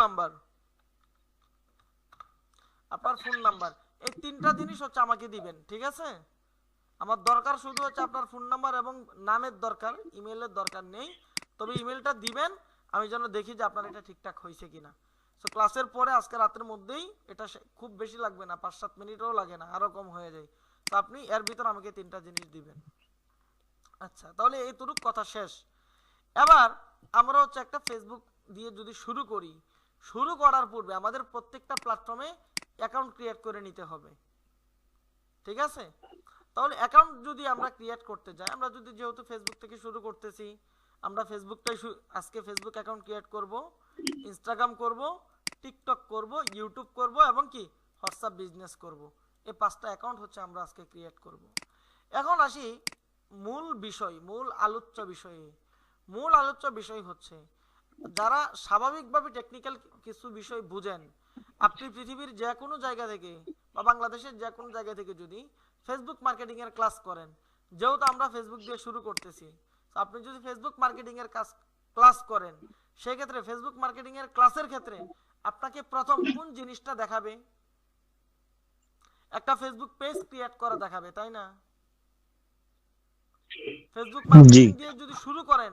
নাম্বার, এই 3টা জিনিস হচ্ছে আমাকে দিবেন, ঠিক আছে? আমার দরকার শুধু হচ্ছে আপনার ফোন নাম্বার এবং নামের দরকার, ইমেলের দরকার নেই। তবে ইমেলটা দিবেন, আমি যেন দেখি যে আপনার এটা ঠিকঠাক হয়েছে কিনা। সো ক্লাসের পরে আজকে রাতের মধ্যেই, এটা খুব বেশি লাগবে না, 5-7 মিনিটও লাগে না, আরো কম হয়ে যায়। তো আপনি এর ভিতর আমাকে 3টা জিনিস দিবেন। আচ্ছা, তাহলে এইটুকু কথা শেষ। এবার আমরা হচ্ছে একটা ফেসবুক দিয়ে যদি শুরু করি, শুরু করার পূর্বে আমাদের প্রত্যেকটা প্ল্যাটফর্মে অ্যাকাউন্ট ক্রিয়েট করে নিতে হবে, ঠিক আছে? তাহলে অ্যাকাউন্ট যদি আমরা ক্রিয়েট করতে যাই, আমরা যদি যেহেতু ফেসবুক থেকে শুরু করতেছি, আমরা ফেসবুকটাই আজকে ফেসবুক অ্যাকাউন্ট ক্রিয়েট করব, ইনস্টাগ্রাম করব, টিকটক করব, ইউটিউব করব এবং কি হোয়াটসঅ্যাপ বিজনেস করব। এই 5টা অ্যাকাউন্ট হচ্ছে আমরা আজকে ক্রিয়েট করব। এখন আসি মূল বিষয়, মূল আলোচ্য বিষয় হচ্ছে, যারা স্বাভাবিকভাবে টেকনিক্যাল কিছু বিষয় বুঝেন, আপনি পৃথিবীর যে কোনো জায়গা থেকে বা বাংলাদেশের যে কোনো জায়গা থেকে যদি ফেসবুক মার্কেটিং এর ক্লাস করেন, যেহেতু আমরা ফেসবুক দিয়ে শুরু করতেছি, আপনি যদি ফেসবুক মার্কেটিং এর ক্লাস করেন, সেই ক্ষেত্রে ফেসবুক মার্কেটিং এর ক্লাসের ক্ষেত্রে আপনাকে প্রথম কোন জিনিসটা দেখাবে? একটা ফেসবুক পেজ ক্রিয়েট করা দেখাবে, তাই না? ফেসবুক মার্কেটিং দিয়ে যদি শুরু করেন,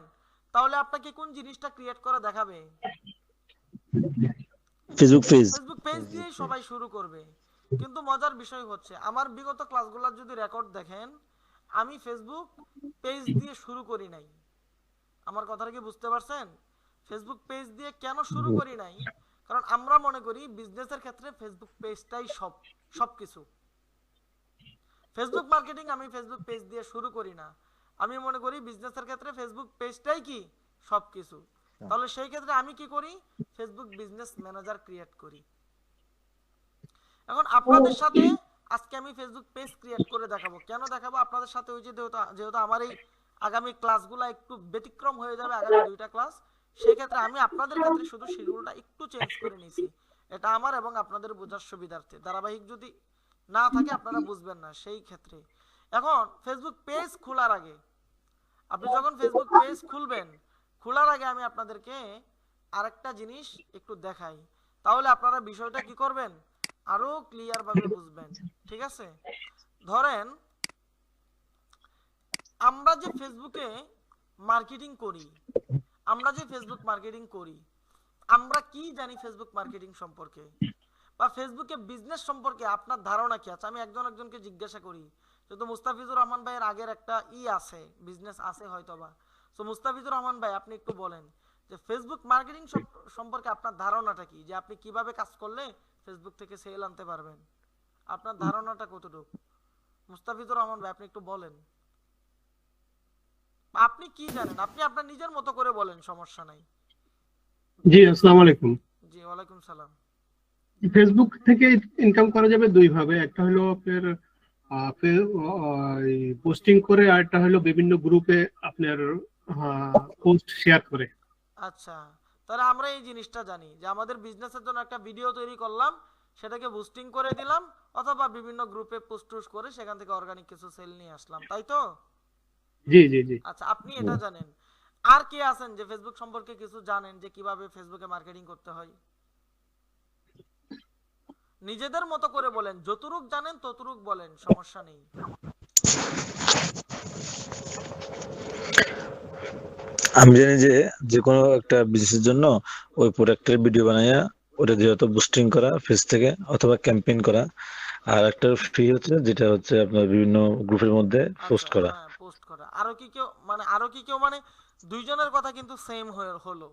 তাহলে আপনাকে কোন জিনিসটা ক্রিয়েট করা দেখাবে? ফেসবুক পেজ দিয়ে সবাই শুরু করবে। কিন্তু মজার বিষয় হচ্ছে, আমার বিগত ক্লাসগুলোর যদি রেকর্ড দেখেন, আমি ফেসবুক পেজ দিয়ে শুরু করি নাই। আমার কথাটা কি বুঝতে পারছেন? ফেসবুক পেজ দিয়ে কেন শুরু করি নাই? কারণ আমরা মনে করি বিজনেসের ক্ষেত্রে ফেসবুক পেজটাই সবকিছু। ফেসবুক মার্কেটিং আমি ফেসবুক পেজ দিয়ে শুরু করি না, আমি মনে করি বিজনেসের ক্ষেত্রে ফেসবুক পেজটাই কি সবকিছু। তাহলে সেই ক্ষেত্রে আমি কি করি? ফেসবুক বিজনেস ম্যানেজার ক্রিয়েট করি। এখন আপনাদের সাথে আজকে আমি ফেসবুক পেজ ক্রিয়েট করে দেখাবো। কেন দেখাবো আপনাদের সাথে? ওই যে যেহেতু আমার এই আগামী ক্লাসগুলো একটু ব্যতিক্রম হয়ে যাবে, আগামী 2টা ক্লাস, সেই ক্ষেত্রে আমি আপনাদের ক্ষেত্রে শুধু শিডিউলটা একটু চেঞ্জ করে নিয়েছি। এটা আমার এবং আপনাদের বোঝার সুবিধার্থে, ধারাবাহিক যদি না থাকে আপনারা বুঝবেন না সেই ক্ষেত্রে। এখন ফেসবুক পেজ খোলার আগে, আপনি যখন ফেসবুক পেজ খুলবেন, খোলার আগে আমি আপনাদেরকে আরেকটা জিনিস একটু দেখাই, তাহলে আপনারা বিষয়টা কি করবেন? আরো ক্লিয়ার ভাবে বুঝবেন, ঠিক আছে? ধরেন আমরা যে ফেসবুকে মার্কেটিং করি, আমরা কি জানি ফেসবুক মার্কেটিং সম্পর্কে বা ফেসবুকে বিজনেস সম্পর্কে আপনার ধারণা কি আছে? আমি একজনকে জিজ্ঞাসা করি, যেহেতু মুস্তাফিজুর রহমান ভাইয়ের আগের একটা আছে, বিজনেস আছে হয়তোবা। তো মুস্তাফিজুর রহমান ভাই, আপনি একটু বলেন যে ফেসবুক মার্কেটিং সম্পর্কে আপনার ধারণাটা কি, যে আপনি কিভাবে কাজ করলে ফেসবুক থেকে সেল আনতে পারবেন, আপনার ধারণাটা কতটুকু? মুস্তাফিজুর রহমান ভাই, আপনি একটু বলেন, আপনি কি জানেন, আপনি আপনার নিজের মতো করে বলেন, সমস্যা নাই।
জি, আসসালামু আলাইকুম।
জি, ওয়ালাইকুম সালাম।
ফেসবুক থেকে ইনকাম করা যাবে 2 ভাবে, একটা হলো আপনার পোস্টিং করে, আর একটা হলো বিভিন্ন গ্রুপে আপনার পোস্ট শেয়ার করে।
আচ্ছা, তাহলে আমরা এই জিনিসটা জানি যে আমাদের বিজনেসের জন্য একটা ভিডিও তৈরি করলাম, সেটাকে বুস্টিং করে দিলাম, অথবা বিভিন্ন গ্রুপে পোস্ট করে সেখান থেকে অর্গানিক কিছু সেল নিয়ে আসলাম, তাই তো?
জি জি জি।
আচ্ছা, আপনি এটা জানেন। আর কে আছেন যে ফেসবুক সম্পর্কে কিছু জানেন, যে কিভাবে ফেসবুকে মার্কেটিং করতে হয়? নিজেদের মতো করে বলেন, যতটুক জানেন ততটুক বলেন, সমস্যা নেই।
আমি জানি যে কোনো একটা বিজনেসের জন্য ওই প্রোডাক্টের ভিডিও বানাইয়া ওটা যেহেতু বুস্টিং করা ফেস থেকে অথবা ক্যাম্পেইন করা, আর একটা ফ্রি হচ্ছে যেটা হচ্ছে আপনার বিভিন্ন গ্রুপের মধ্যে পোস্ট
আচ্ছা,
করা।
হ্যাঁ, পোস্ট করা। আরো কি কেউ মানে দুইজনের কথা কিন্তু সেম হয়ে হলো,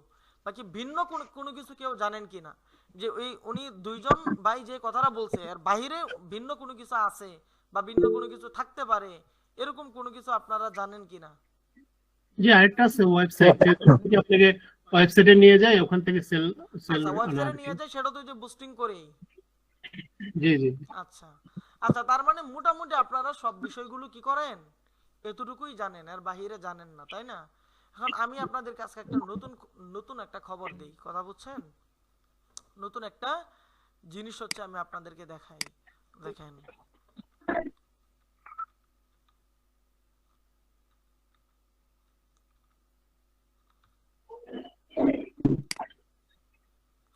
বাকি ভিন্ন কোনো কিছু কেউ জানেন কিনা, যে উনি দুইজন ভাই যে কথাটা বলছে এর বাইরে ভিন্ন কোনো কিছু আছে বা ভিন্ন কোনো কিছু থাকতে পারে, এরকম কোনো কিছু আপনারা জানেন কিনা?
যে আরেকটা আছে ওয়েবসাইট, থেকে আপনাকে ওয়েবসাইটে নিয়ে যায়, ওখান থেকে সেল সেল
আচ্ছা,
আনা
ওয়েবসাইটে
আর কি।
নিয়ে যায়, সেটা তো ওই যে বুস্টিং করেই।
জি জি।
আচ্ছা, আচ্ছা, তার মানে মোটামুটি আপনারা সব বিষয়গুলো কি করেন, এতটুকুই জানেন, এর বাহিরে জানেন না, তাই না? এখন আমি আপনাদের কাছে একটা নতুন নতুন একটা খবর দেই, কথা বুঝছেন? নতুন একটা জিনিস হচ্ছে আমি আপনাদেরকে দেখাই। দেখেন,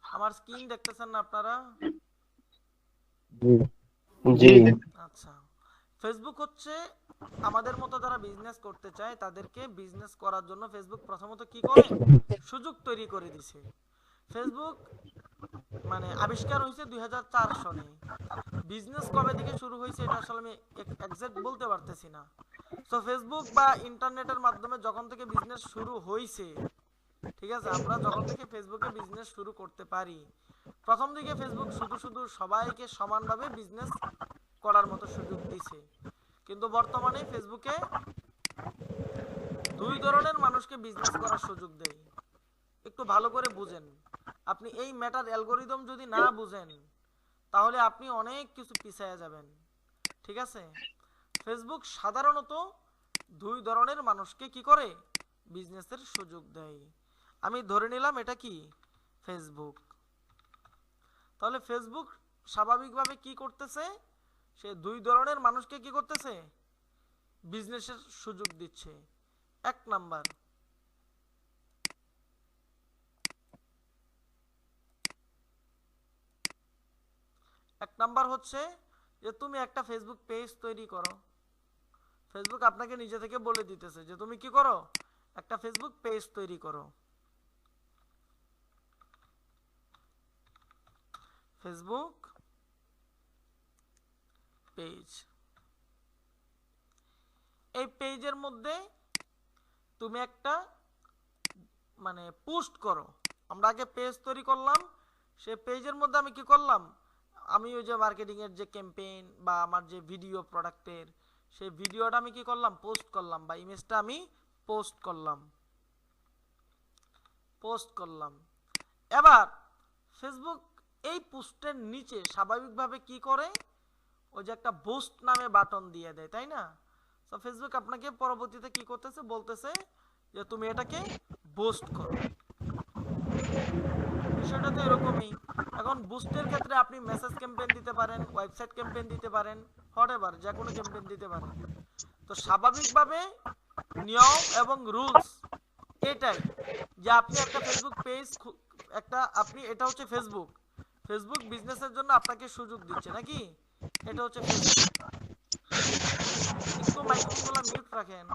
আমার স্ক্রিন দেখতেছেন না আপনারা?
জি
জি।
জি
আচ্ছা, ফেসবুক হচ্ছে আমাদের মতো যারা বিজনেস করতে চায় তাদেরকে বিজনেস করার জন্য ফেসবুক প্রথমত কি করে, সুযোগ তৈরি করে দিছে। ফেসবুক মানে আবিষ্কার হয়েছে 2004 সনে। বিজনেস কবে থেকে শুরু হয়েছে এটা আসলে আমি এক্সাক্ট বলতে পারতেছি না। তো ফেসবুক বা ইন্টারনেটের মাধ্যমে যখন থেকে বিজনেস শুরু হয়েছে, ঠিক আছে, আমরা যখন থেকে ফেসবুকে বিজনেস শুরু করতে পারি, প্রথম দিকে ফেসবুক শুধু শুধু সবাইকে সমানভাবে বিজনেস করার মতো সুযোগ দিছে, কিন্তু বর্তমানে ফেসবুকে দুই ধরনের মানুষকে বিজনেস করার সুযোগ দেয়। একটু ভালো করে বুঝেন। আপনি এই মেটার অ্যালগোরিদম যদি না বুঝেন তাহলে আপনি অনেক কিছু পিছায়া যাবেন, ঠিক আছে? ফেসবুক সাধারণত দুই ধরনের মানুষকে কি করে, বিজনেসের সুযোগ দেয়। আমি ধরে নিলাম এটা কি ফেসবুক। তাহলে ফেসবুক স্বাভাবিকভাবে কি করতেছে, সে দুই ধরনের মানুষকে কি করতেছে, বিজনেসের সুযোগ দিচ্ছে। এক নাম্বার, হচ্ছে যে তুমি একটা ফেসবুক পেজ তৈরি করো। ফেসবুক আপনাকে নিজে থেকে বলে দিতেছে যে তুমি কি করো, একটা ফেসবুক পেজ তৈরি করো। ফেসবুক পেজ, এই পেজের মধ্যে তুমি একটা মানে পোস্ট করো। আমরা আগে পেজ তৈরি করলাম, সেই পেজের মধ্যে আমি কি করলাম, আমি ওই যে মার্কেটিং এর যে ক্যাম্পেইন বা আমার যে ভিডিও প্রোডাক্টের, সেই ভিডিওটা আমি কি করলাম, পোস্ট করলাম, বা ইমেজটা আমি পোস্ট করলাম। এবার ফেসবুক এই পোস্টের নিচে স্বাভাবিকভাবে কি করে, ওই যে একটা বুস্ট নামে বাটন দিয়ে দেয়, তাই না? তো ফেসবুক আপনাকে পরবর্তীতে কি করতেছে, বলতেছে যে তুমি এটাকে বুস্ট করো। বিষয়টা তো এরকমই। এখন বুস্টের ক্ষেত্রে আপনি মেসেজ ক্যাম্পেইন দিতে পারেন, ওয়েবসাইট ক্যাম্পেইন দিতে পারেন, হোয়াটএভার যে কোনো ক্যাম্পেইন দিতে পারেন। তো স্বাভাবিকভাবে নিয়ম এবং রুলস এটাই, যে আপনি একটা ফেসবুক পেজ আপনি এটা হচ্ছে ফেসবুক, ফেসবুক বিজনেসের জন্য আপনাকে সুযোগ দিচ্ছে নাকি, এটা হচ্ছে ফেসবুক। একটু মাইক্রোফোনগুলো মিউট রাখেন,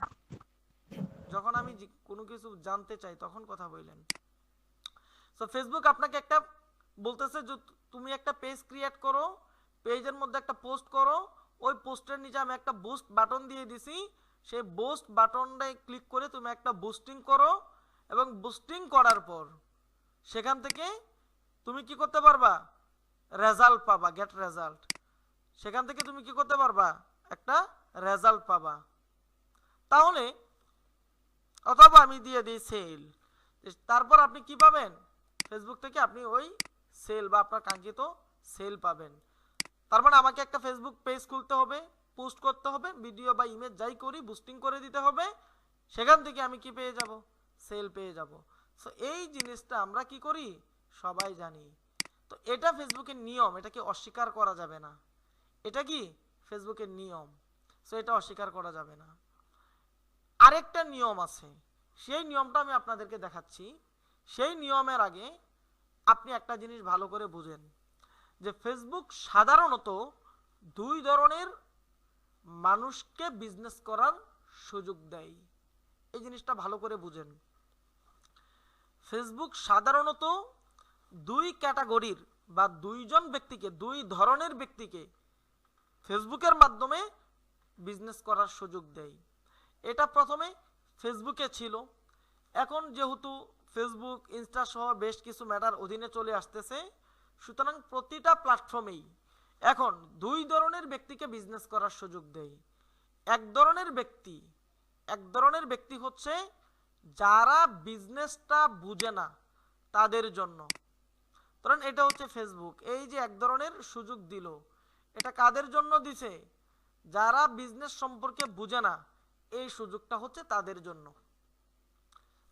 যখন আমি কোনো কিছু জানতে চাই তখন কথা বললেন। সো ফেসবুক আপনাকে একটা বলতেছে যে তুমি একটা পেজ ক্রিয়েট করো, পেজের মধ্যে একটা পোস্ট করো, ওই পোস্টের নিচে আমি একটা বুস্ট বাটন দিয়ে দিছি, সেই বুস্ট বাটনটায় ক্লিক করে তুমি একটা বুস্টিং করো, এবং বুস্টিং করার পর সেখান থেকে তুমি কি করতে পারবা, রেজাল্ট পাবা, গেট রেজাল্ট। সেখান থেকে তুমি কি করতে পারবা, একটা রেজাল্ট পাবা। তাহলে অথবা আমি দিয়ে দিই সেল, তারপর আপনি কি পাবেন, ফেসবুক থেকে আপনি ওই সেল বা আপনার কাঙ্ক্ষিত সেল পাবেন। তার মানে আমাকে একটা ফেসবুক পেজ খুলতে হবে, পোস্ট করতে হবে, ভিডিও বা ইমেজ যাই করি বুস্টিং করে দিতে হবে, সেখান থেকে আমি কি পেয়ে যাব, সেল পেয়ে যাব। সো এই জিনিসটা আমরা কি করি, সবাই জানি। তো এটা ফেসবুকের নিয়ম, এটাকে অস্বীকার করা যাবে না। এটা কি ফেসবুকের নিয়ম, সো এটা অস্বীকার করা যাবে না। আরেকটা নিয়ম আছে, সেই নিয়মটা আমি আপনাদেরকে দেখাচ্ছি। সেই নিয়মের আগে আপনি একটা জিনিস ভালো করে বুঝেন, যে ফেসবুক সাধারণত দুই ধরনের মানুষকে বিজনেস করার সুযোগ দেয়। এই জিনিসটা ভালো করে বুঝেন। ফেসবুক সাধারণত দুই ক্যাটাগরির বা দুইজন ব্যক্তিকে, দুই ধরনের ব্যক্তিকে ফেসবুকের মাধ্যমে বিজনেস করার সুযোগ দেয়। এটা প্রথমে ফেসবুকে ছিল, এখন যেহেতু ফেসবুক ইনস্টা সহ বেশ কিছু ম্যাটার অধীনে চলে আসতেছে, সুতরাং প্রতিটা প্ল্যাটফর্মেই এখন দুই ধরনের ব্যক্তিকে বিজনেস করার সুযোগ দেয়। এক ধরনের ব্যক্তি হচ্ছে যারা বিজনেসটা বুঝে না তাদের জন্য। ধরেন এটা হচ্ছে ফেসবুক, এই যে এক ধরনের সুযোগ দিল, এটা কাদের জন্য দিছে? যারা বিজনেস সম্পর্কে বুঝে না, এই সুযোগটা হচ্ছে তাদের জন্য।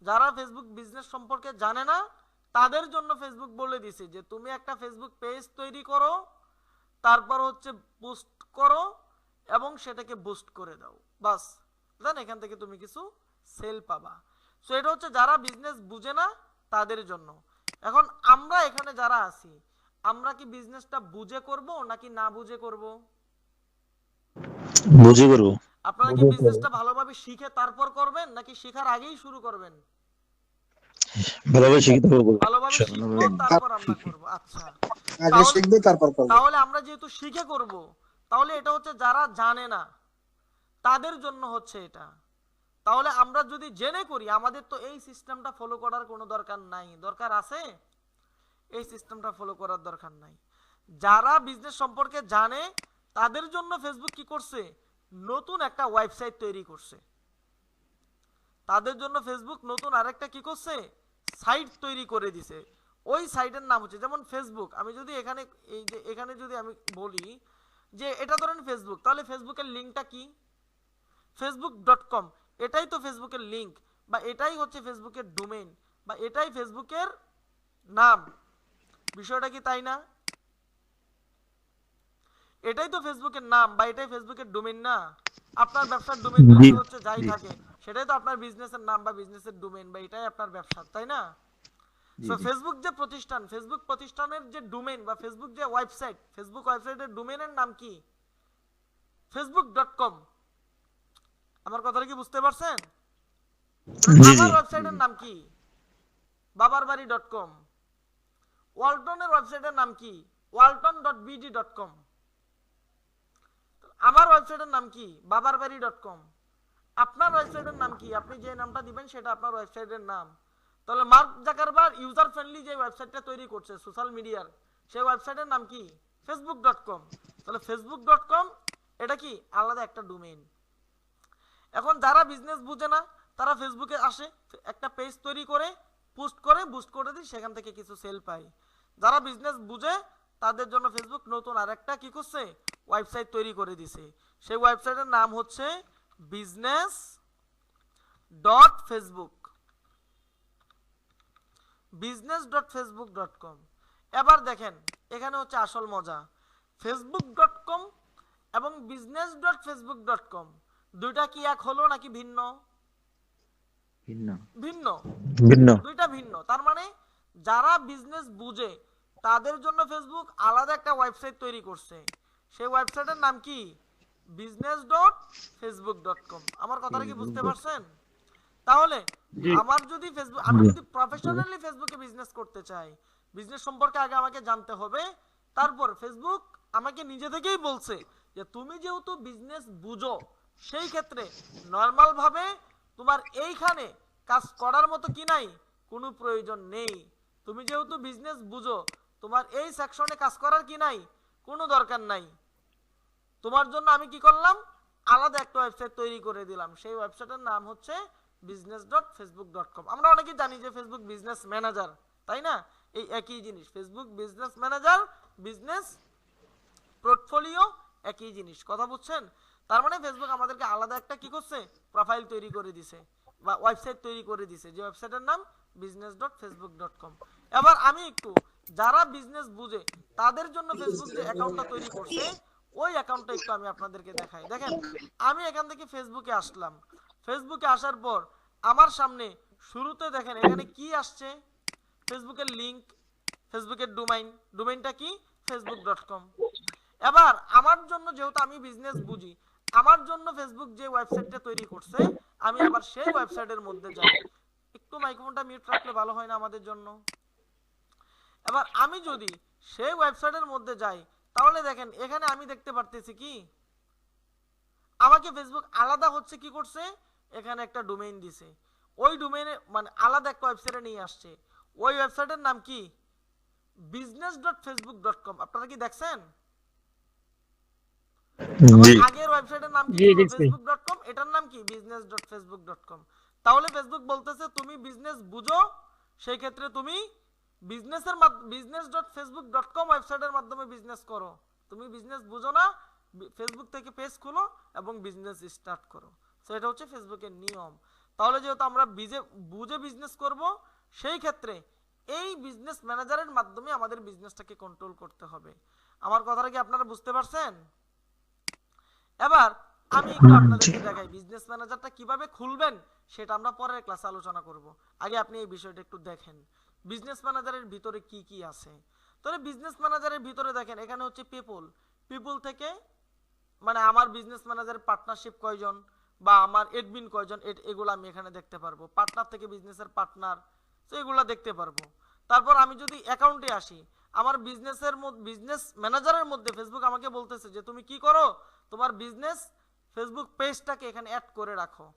যারা ফেসবুক বিজনেস সম্পর্কে জানে না তাদের জন্য ফেসবুক বলে দিছে যে তুমি একটা ফেসবুক পেজ তৈরি করো, তারপর হচ্ছে পোস্ট করো এবং সেটাকে বুস্ট করে দাও, বাস দেন এখান থেকে তুমি কিছু সেল পাবা। সো এটা হচ্ছে যারা বিজনেস বুঝে না তাদের জন্য। এখন আমরা এখানে যারা আছি, আমরা কি বিজনেসটা বুঝে করব নাকি না বুঝে করব?
বুঝে করবো।
আপনারা কি বিজনেসটা ভালোভাবে শিখে তারপর করবেন নাকি শেখার আগেই শুরু করবেন?
ভালোভাবে শিখতে পারবো।
ভালোভাবে শিখবো তারপর আমরা করব। আচ্ছা,
আগে শিখবে তারপর করবে।
তাহলে আমরা যেহেতু শিখে করব, তাহলে এটা হচ্ছে যারা জানে না তাদের জন্য হচ্ছে এটা। তাহলে আমরা যদি জেনে করি, আমাদের তো এই সিস্টেমটা ফলো করার কোনো দরকার নাই। দরকার আছে? এই সিস্টেমটা ফলো করার দরকার নাই। যারা বিজনেস সম্পর্কে জানে তাদের জন্য ফেসবুক কি করছে? নতুন একটা ওয়েবসাইট তৈরি করছে। তাদের জন্য ফেসবুক নতুন আরেকটা কি করছে? সাইট তৈরি করে দিছে। ওই সাইটের নাম হচ্ছে, যেমন ফেসবুক, আমি যদি এখানে এই যে এখানে যদি আমি বলি যে এটা ধরেন ফেসবুক, তাহলে ফেসবুকের লিঙ্কটা কি? facebook.com, এটাই তো ফেসবুকের লিঙ্ক, বা এটাই হচ্ছে ফেসবুকের ডোমেইন, বা এটাই ফেসবুকের নাম। বিষয়টা কি তাই না? এটাই তো ফেসবুকের নাম বা এটাই ফেসবুকের ডোমেইন না? আপনার ব্যবসার ডোমেইন হচ্ছে যাই থাকে সেটাই তো আপনার বিজনেসের নাম বা বিজনেসের ডোমেইন, বা এটাই আপনার ব্যবসা, তাই না? সো ফেসবুক যে প্রতিষ্ঠান, ফেসবুক প্রতিষ্ঠানের যে ডোমেইন বা ফেসবুক যে ওয়েবসাইট, ফেসবুক ওয়েবসাইটের ডোমেইনের নাম কি? facebook.com। আমার কথাটা কি বুঝতে পারছেন? আমার ওয়েবসাইটের নাম কি? babarbari.com। ওয়ালটনের ওয়েবসাইটের নাম কি? walton.bd.com। আমার ওয়েবসাইটের নাম কি? babarbari.com। আপনার ওয়েবসাইটের নাম কি? আপনি যে নামটা দিবেন সেটা আপনার ওয়েবসাইটের নাম। তাহলে মার্ক জাকারবার্গ ইউজার ফ্রেন্ডলি যে ওয়েবসাইটটা তৈরি করছে সোশ্যাল মিডিয়ার, সেই ওয়েবসাইটের নাম কি? facebook.com। তাহলে facebook.com এটা কি আলাদা একটা ডোমেইন। এখন যারা বিজনেস বুঝে না তারা ফেসবুকে আসে, একটা পেজ তৈরি করে পোস্ট করে বুস্ট করে দিই, সেখান থেকে কিছু সেল পায়। যারা বিজনেস বুঝে তাদের জন্য ফেসবুক নতুন আরেকটা কি করছে? ওয়েবসাইট তৈরি করে দিছে। সেই ওয়েবসাইটের নাম হচ্ছে business.facebook। business.facebook.com। এবার দেখেন এখানে হচ্ছে আসল মজা। facebook.com এবং business.facebook.com দুইটা কি এক হলো নাকি ভিন্ন? ভিন্ন। দুইটা ভিন্ন। তার মানে যারা বিজনেস বুঝে তাদের জন্য ফেসবুক আলাদা একটা ওয়েবসাইট তৈরি করছে। সেই ওয়েবসাইটের নাম কি? business.facebook.com। আমার কথাটা কি বুঝতে পারছেন? তাহলে আমার যদি ফেসবুক, আমি যদি প্রফেশনালি ফেসবুকে বিজনেস করতে চাই, বিজনেস সম্পর্কে আগে আমাকে জানতে হবে। তারপর ফেসবুক আমাকে নিজে থেকেই বলছে যে তুমি যেহেতু বিজনেস বুঝো, সেই ক্ষেত্রে নর্মাল ভাবে তোমার এইখানে কাজ করার মতো কি নাই? কোনো প্রয়োজন নেই। তুমি যেহেতু বিজনেস বুঝো, তোমার এই সেকশনে কাজ করার কি নাই? কোনো দরকার নাই। তোমার জন্য আমি কি করলাম? আলাদা একটা ওয়েবসাইট তৈরি করে দিলাম। সেই ওয়েবসাইটের নাম হচ্ছে business.facebook.com। আমরা অনেকেই জানি যে ফেসবুক বিজনেস ম্যানেজার, তাই না? এই একই জিনিস, Facebook business manager, business portfolio একই জিনিস। কথা বুঝছেন? তার মানে ফেসবুক আমাদেরকে আলাদা একটা কি করছে? প্রোফাইল তৈরি করে দিছে বা ওয়েবসাইট তৈরি করে দিছে, যে ওয়েবসাইটের নাম business.facebook.com। এবার আমি একটু যারা বিজনেস বুঝে তাদের জন্য ফেসবুক যে অ্যাকাউন্টটা তৈরি করছে, ওই অ্যাকাউন্টটা একটু আমি আপনাদেরকে দেখাই। দেখেন আমি এখান থেকে ফেসবুকে আসলাম। ফেসবুকে আসার পর আমার সামনে শুরুতে দেখেন এখানে কি আসছে? ফেসবুকের লিংক, ফেসবুকের ডোমেইনটা কি? facebook.com। এবার আমার জন্য যেহেতু আমি বিজনেস বুঝি, আমার জন্য ফেসবুক যে ওয়েবসাইটটা তৈরি করছে, আমি আবার সেই ওয়েবসাইটের মধ্যে যাই। একটু মাইক্রোফোনটা মিউট রাখলে ভালো হয় না আমাদের জন্য? এবার আমি যদি সেই ওয়েবসাইটের মধ্যে যাই, তাহলে দেখেন এখানে আমি দেখতে পারতেছি কি আমাকে ফেসবুক আলাদা হচ্ছে কি করছে, এখানে একটা ডোমেইন দিছে, ওই ডোমেইনে মানে আলাদা একটা ওয়েবসাইটে নিয়ে আসছে। ওই ওয়েবসাইটের নাম কি business.facebook.com। আপনারা কি দেখছেন?
জি
আগের ওয়েবসাইটের নাম কি
জি
ছিল
দেখছি।
facebook.com, এটার নাম কি business.facebook.com। তাহলে ফেসবুক বলতেছে তুমি বিজনেস বুঝো, সেই ক্ষেত্রে তুমি business.facebook.com ওয়েবসাইটের মাধ্যমে বিজনেস করো। তুমি বিজনেস বুঝো না, ফেসবুক থেকে পেজ খুলো এবং বিজনেস স্টার্ট করো। সো এটা হচ্ছে ফেসবুকের নিয়ম। তাহলে যেহেতু আমরা বুঝে বিজনেস করব, সেই ক্ষেত্রে এই বিজনেস ম্যানেজারের মাধ্যমে আমাদের বিজনেসটাকে কন্ট্রোল করতে হবে। আমার কথাটা কি আপনারা বুঝতে পারছেন? এবার আমি একটু আপনাদেরকে দেখাই বিজনেস ম্যানেজারটা কিভাবে খুলবেন, সেটা আমরা পরের ক্লাসে আলোচনা করব। আগে আপনি এই বিষয়টা একটু দেখেন বিজনেস ম্যানেজারের ভিতরে কি কি আছে। তাহলে বিজনেস ম্যানেজারের ভিতরে দেখেন এখানে হচ্ছে পিপল থেকে মানে আমার বিজনেস ম্যানেজারের পার্টনারশিপ কয়জন বা আমার এডমিন কয়জন, এগুলো আমি এখানে দেখতে পারবো। পার্টনার থেকে বিজনেসের পার্টনার, তো এগুলো দেখতে পারবো। তারপর আমি যদি অ্যাকাউন্টে আসি, আমার বিজনেস ম্যানেজারের মধ্যে ফেসবুক আমাকে বলতেছে যে তুমি কি করো, তোমার বিজনেস ফেসবুক পেজটাকে এখানে অ্যাড করে রাখো।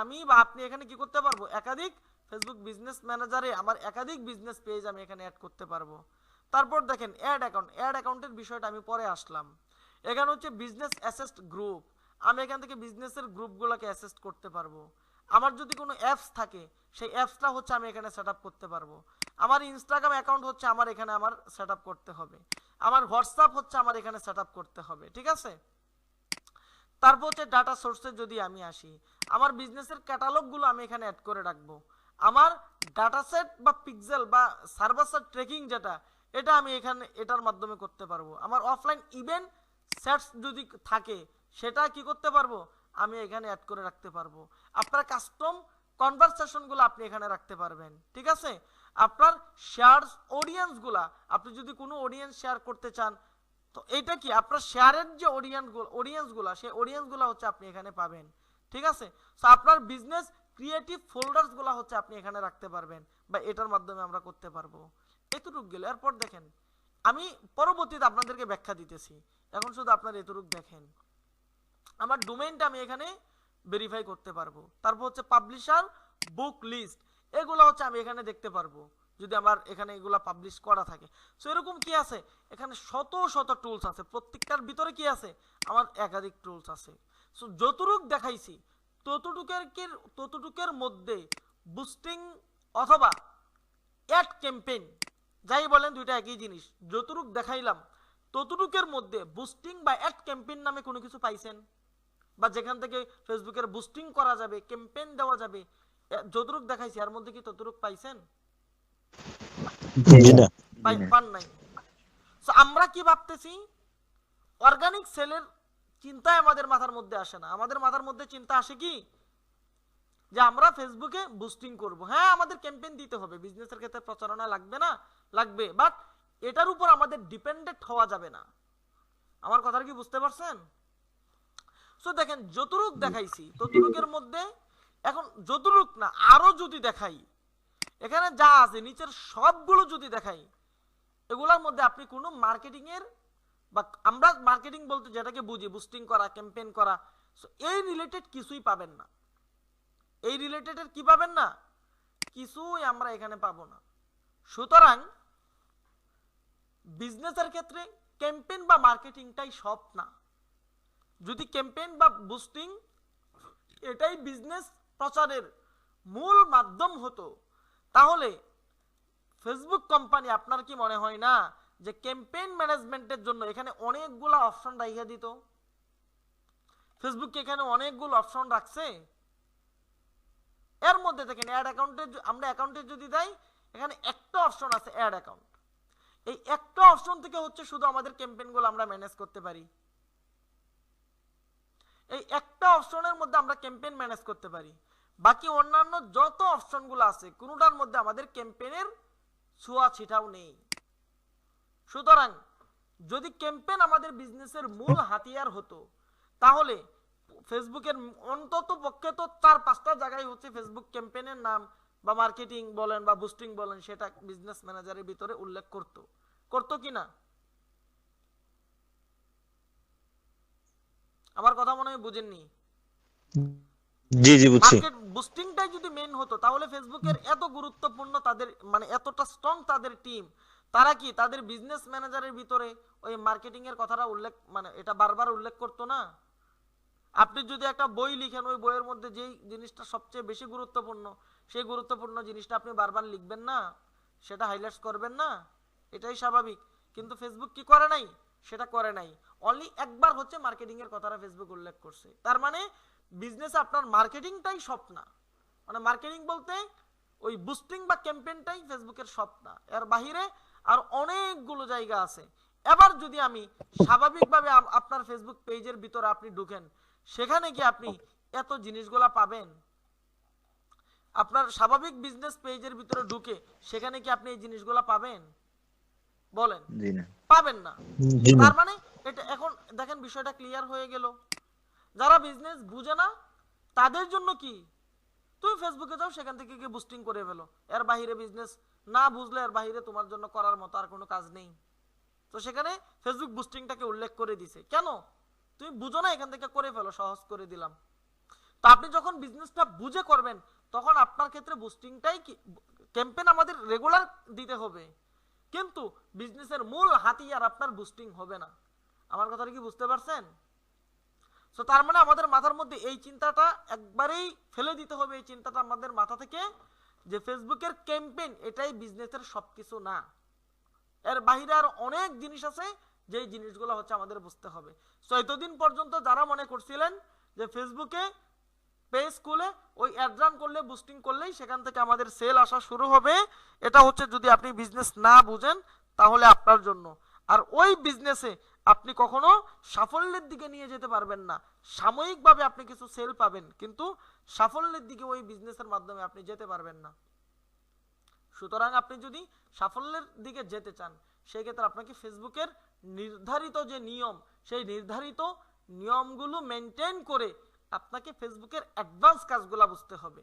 আমি বা আপনি এখানে কি করতে পারবো, একাধিক ফেসবুক বিজনেস ম্যানেজারে আমার একাধিক বিজনেস পেজ আমি এখানে অ্যাড করতে পারবো। তারপর দেখেন অ্যাড অ্যাকাউন্টের বিষয়টা আমি পরে আসলাম। এখানে হচ্ছে বিজনেস অ্যাসেস্ট গ্রুপ, আমি এখান থেকে বিজনেসের গ্রুপগুলোকে অ্যাসেস্ট করতে পারবো। আমার যদি কোনো অ্যাপস থাকে, সেই অ্যাপসটা হচ্ছে আমি এখানে সেট আপ করতে পারবো। আমার ইনস্টাগ্রাম অ্যাকাউন্ট হচ্ছে আমার এখানে আমার সেট আপ করতে হবে। আমার হোয়াটসঅ্যাপ হচ্ছে আমার এখানে সেট আপ করতে হবে, ঠিক আছে। তারপর হচ্ছে ডাটা সোর্সে যদি আমি আসি, আমার বিজনেসের ক্যাটালগগুলো আমি এখানে অ্যাড করে রাখবো। আমার ডাটা সেট বা পিক্সেল বা সার্ভার সাইড ট্র্যাকিং যেটা, এটা আমি এখানে এটার মাধ্যমে করতে পারবো। আমার অফলাইন ইভেন্ট সেটস যদি থাকে, সেটা কি করতে পারবো, আমি এখানে অ্যাড করে রাখতে পারবো। আপনার কাস্টম কনভারসেশনগুলো আপনি এখানে রাখতে পারবেন, ঠিক আছে। আপনার শেয়ারস অডিয়েন্সগুলা, আপনি যদি কোনো অডিয়েন্স শেয়ার করতে চান, তো এটা কি আপনার শেয়ারের যে অডিয়েন্সগুলো সেই অডিয়েন্সগুলো হচ্ছে আপনি এখানে পাবেন, ঠিক আছে। সো আপনার বিজনেস ক্রিয়েটিভ ফোল্ডার্সগুলো হচ্ছে আপনি এখানে রাখতে পারবেন বা এটার মাধ্যমে আমরা করতে পারবো। এতটুকু গেল। এরপর দেখেন আমি পরবর্তীতে আপনাদেরকে ব্যাখ্যা দিতেছি, এখন শুধু আপনার এতটুকু দেখেন। আমার ডোমেইনটা আমি এখানে ভেরিফাই করতে পারবো। তারপর হচ্ছে পাবলিশার, বুক লিস্ট, এগুলো হচ্ছে আমি এখানে দেখতে পারবো যদি আমার এখানে এগুলা পাবলিশ করা থাকে। সো এরকম কি আছে, এখানে শত শত টুলস আছে, প্রত্যেকটার ভিতরে কি আছে, আমার একাধিক টুলস আছে। সো যতটুক দেখাইছি ততটুকের মধ্যে বুস্টিং অথবা অ্যাড ক্যাম্পেইন যাই বলেন, দুইটা একই জিনিস। যতটুক দেখাইলাম ততটুকের মধ্যে বুস্টিং বা অ্যাড ক্যাম্পেইন নামে কোনো কিছু পাইছেন, বা যেখান থেকে ফেসবুকের বুস্টিং করা যাবে, ক্যাম্পেইন দেওয়া যাবে, যতটুক দেখাইছি এর মধ্যে কি ততটুক পাইছেন?
জি না।
পান নাই। সো আমরা কি ভাবতেছি, অর্গানিক সেলের চিন্তায় আমাদের মাথার মধ্যে আসে না। আমাদের মাথার মধ্যে চিন্তা আসে কি, যে আমরা ফেসবুকে বুস্টিং করব। হ্যাঁ, আমাদের ক্যাম্পেইন দিতে হবে, বিজনেসের ক্ষেত্রে প্রচারণা লাগবে না, লাগবে, বাট এটার উপর আমাদের ডিপেন্ডেন্ট হওয়া যাবে না। আমার কথাটা কি বুঝতে পারছেন? সো দেখেন যতটুক দেখাইছি ততটুকের মধ্যে, এখন যতটুক না আরো যদি দেখাই, এখানে যা আছে নিচের সবগুলো যদি দেখাই, এগুলোর মধ্যে আপনি কোনো মার্কেটিং এর বা আমরা মার্কেটিং বলতে যেটাকে বুঝি বুস্টিং করা, ক্যাম্পেইন করা, সো এই রিলেটেড কিছুই পাবেন না। এই রিলেটেড কি পাবেন না, কিছুই আমরা এখানে পাবো না। সুতরাং বিজনেসের ক্ষেত্রে ক্যাম্পেইন বা মার্কেটিংটাই সব না। যদি ক্যাম্পেইন বা বুস্টিং এটাই বিজনেস প্রচারের মূল মাধ্যম হতো, তাহলে ফেসবুক কোম্পানি আপনার কি মনে হয় না যে ক্যাম্পেইন ম্যানেজমেন্টের জন্য এখানে অনেকগুলো অপশন রাখিয়ে দিত? ফেসবুক কি এখানে অনেকগুলো অপশন রাখছে? এর মধ্যে দেখেন অ্যাড অ্যাকাউন্টে, আমরা অ্যাকাউন্টে যদি দেই, এখানে একটা অপশন আছে অ্যাড অ্যাকাউন্ট। এই একটা অপশন থেকে হচ্ছে শুধু আমাদের ক্যাম্পেইনগুলো আমরা ম্যানেজ করতে পারি। এই একটা অপশনের মধ্যে আমরা ক্যাম্পেইন ম্যানেজ করতে পারি, বাকি অন্যান্য যত অপশনগুলো আছে কোনোটার মধ্যে আমাদের ক্যাম্পেইনের ছোঁয়া ছিটাও নেই। সুতরাং যদি ক্যাম্পেইন আমাদের বিজনেসের মূল হাতিয়ার হতো, তাহলে ফেসবুকের অন্তত পক্ষে তো 4-5টা জায়গায় হচ্ছে ফেসবুক ক্যাম্পেইনের নাম বা মার্কেটিং বলেন বা বুস্টিং বলেন, সেটা বিজনেস ম্যানেজারের ভিতরে উল্লেখ করতো কি না? আমার কথা মনে হয় বুঝেননি।
জি জি বুঝছি।
মার্কেট বুস্টিংটাই যদি মেইন হতো তাহলে ফেসবুকের এত গুরুত্বপূর্ণ তাদের মানে এতটা স্ট্রং তাদের টিম, তারা কি তাদের বিজনেস ম্যানেজারের ভিতরে ওই মার্কেটিং এর কথাটা উল্লেখ মানে এটা বারবার উল্লেখ করতো না? আপনি যদি একটা বই লিখেন ওই বইয়ের মধ্যে যেই জিনিসটা সবচেয়ে বেশি গুরুত্বপূর্ণ সেই গুরুত্বপূর্ণ জিনিসটা আপনি বারবার লিখবেন না, সেটা হাইলাইটস করবেন না, এটাই স্বাভাবিক। কিন্তু ফেসবুক কি করে নাই? সেটা করে নাই। অনলি একবার হচ্ছে মার্কেটিং এর কথাটা ফেসবুক উল্লেখ করছে। তার মানে বিজনেসে আপনার মার্কেটিংটাই সব না, মানে মার্কেটিং বলতে ওই বুস্টিং বা ক্যাম্পেইনটাই ফেসবুকের সব না, এর বাহিরে আর অনেকগুলো জায়গা আছে। এবার যদি আমি স্বাভাবিকভাবে আপনার ফেসবুক পেজের ভিতরে আপনি ঢুকেন, সেখানে কি আপনি এত জিনিসগুলা পাবেন? আপনার স্বাভাবিক বিজনেস পেজের ভিতরে ঢুকে সেখানে কি আপনি এই জিনিসগুলা পাবেন? বলেন।
জি না।
পাবেন না।
জি না।
তার মানে এটা এখন দেখেন বিষয়টা ক্লিয়ার হয়ে গেল। যারা বিজনেস বুঝে না তাদের জন্য কি, তুমি ফেসবুকে যাও সেখান থেকে কি বুস্টিং করে ফেলো, এর বাইরে বিজনেস না বুঝলে এর বাইরে তোমার জন্য করার মতো আর কোনো কাজ নেই। তো সেখানে ফেসবুক বুস্টিংটাকে উল্লেখ করে দিছে কেন? তুমি বুঝো না, এখান থেকে করে ফেলো, সহজ করে দিলাম। তো আপনি যখন বিজনেসটা বুঝে করবেন তখন আপনার ক্ষেত্রে বুস্টিংটাই কি ক্যাম্পেইন আমাদের রেগুলার দিতে হবে, কিন্তু বিজনেসের মূল হাতিয়ার আপনার বুস্টিং হবে না। আমার কথাটা কি বুঝতে পারছেন? সো তার মানে আমাদের মাথার মধ্যে এই চিন্তাটা একবারেই ফেলে দিতে হবে, এই চিন্তাটা আমাদের মাথা থেকে, যে ফেসবুকের ক্যাম্পেইন এটাই বিজনেসের সবকিছু না, এর বাইরে আর অনেক জিনিস আছে যেই জিনিসগুলো হচ্ছে আমাদের বুঝতে হবে। সো এতদিন পর্যন্ত যারা মনে করছিলেন যে ফেসবুকে পেজ খুলে ওই অ্যাড রান করলে বুস্টিং করলেই সেখান থেকে আমাদের সেল আসা শুরু হবে, এটা হচ্ছে যদি আপনি বিজনেস না বুঝেন তাহলে আপনার জন্য। আর ওই বিজনেসে আপনি কখনো সাফল্যের দিকে নিয়ে যেতে পারবেন না। সাময়িকভাবে আপনি কিছু সেল পাবেন কিন্তু সাফল্যের দিকে ওই বিজনেসের মাধ্যমে আপনি যেতে পারবেন না। সুতরাং আপনি যদি সাফল্যের দিকে যেতে চান সেই ক্ষেত্রে আপনাকে ফেসবুকের নির্ধারিত যে নিয়ম সেই নির্ধারিত নিয়মগুলো মেনটেন করে আপনাকে ফেসবুকের অ্যাডভান্স কাজগুলো বুঝতে হবে।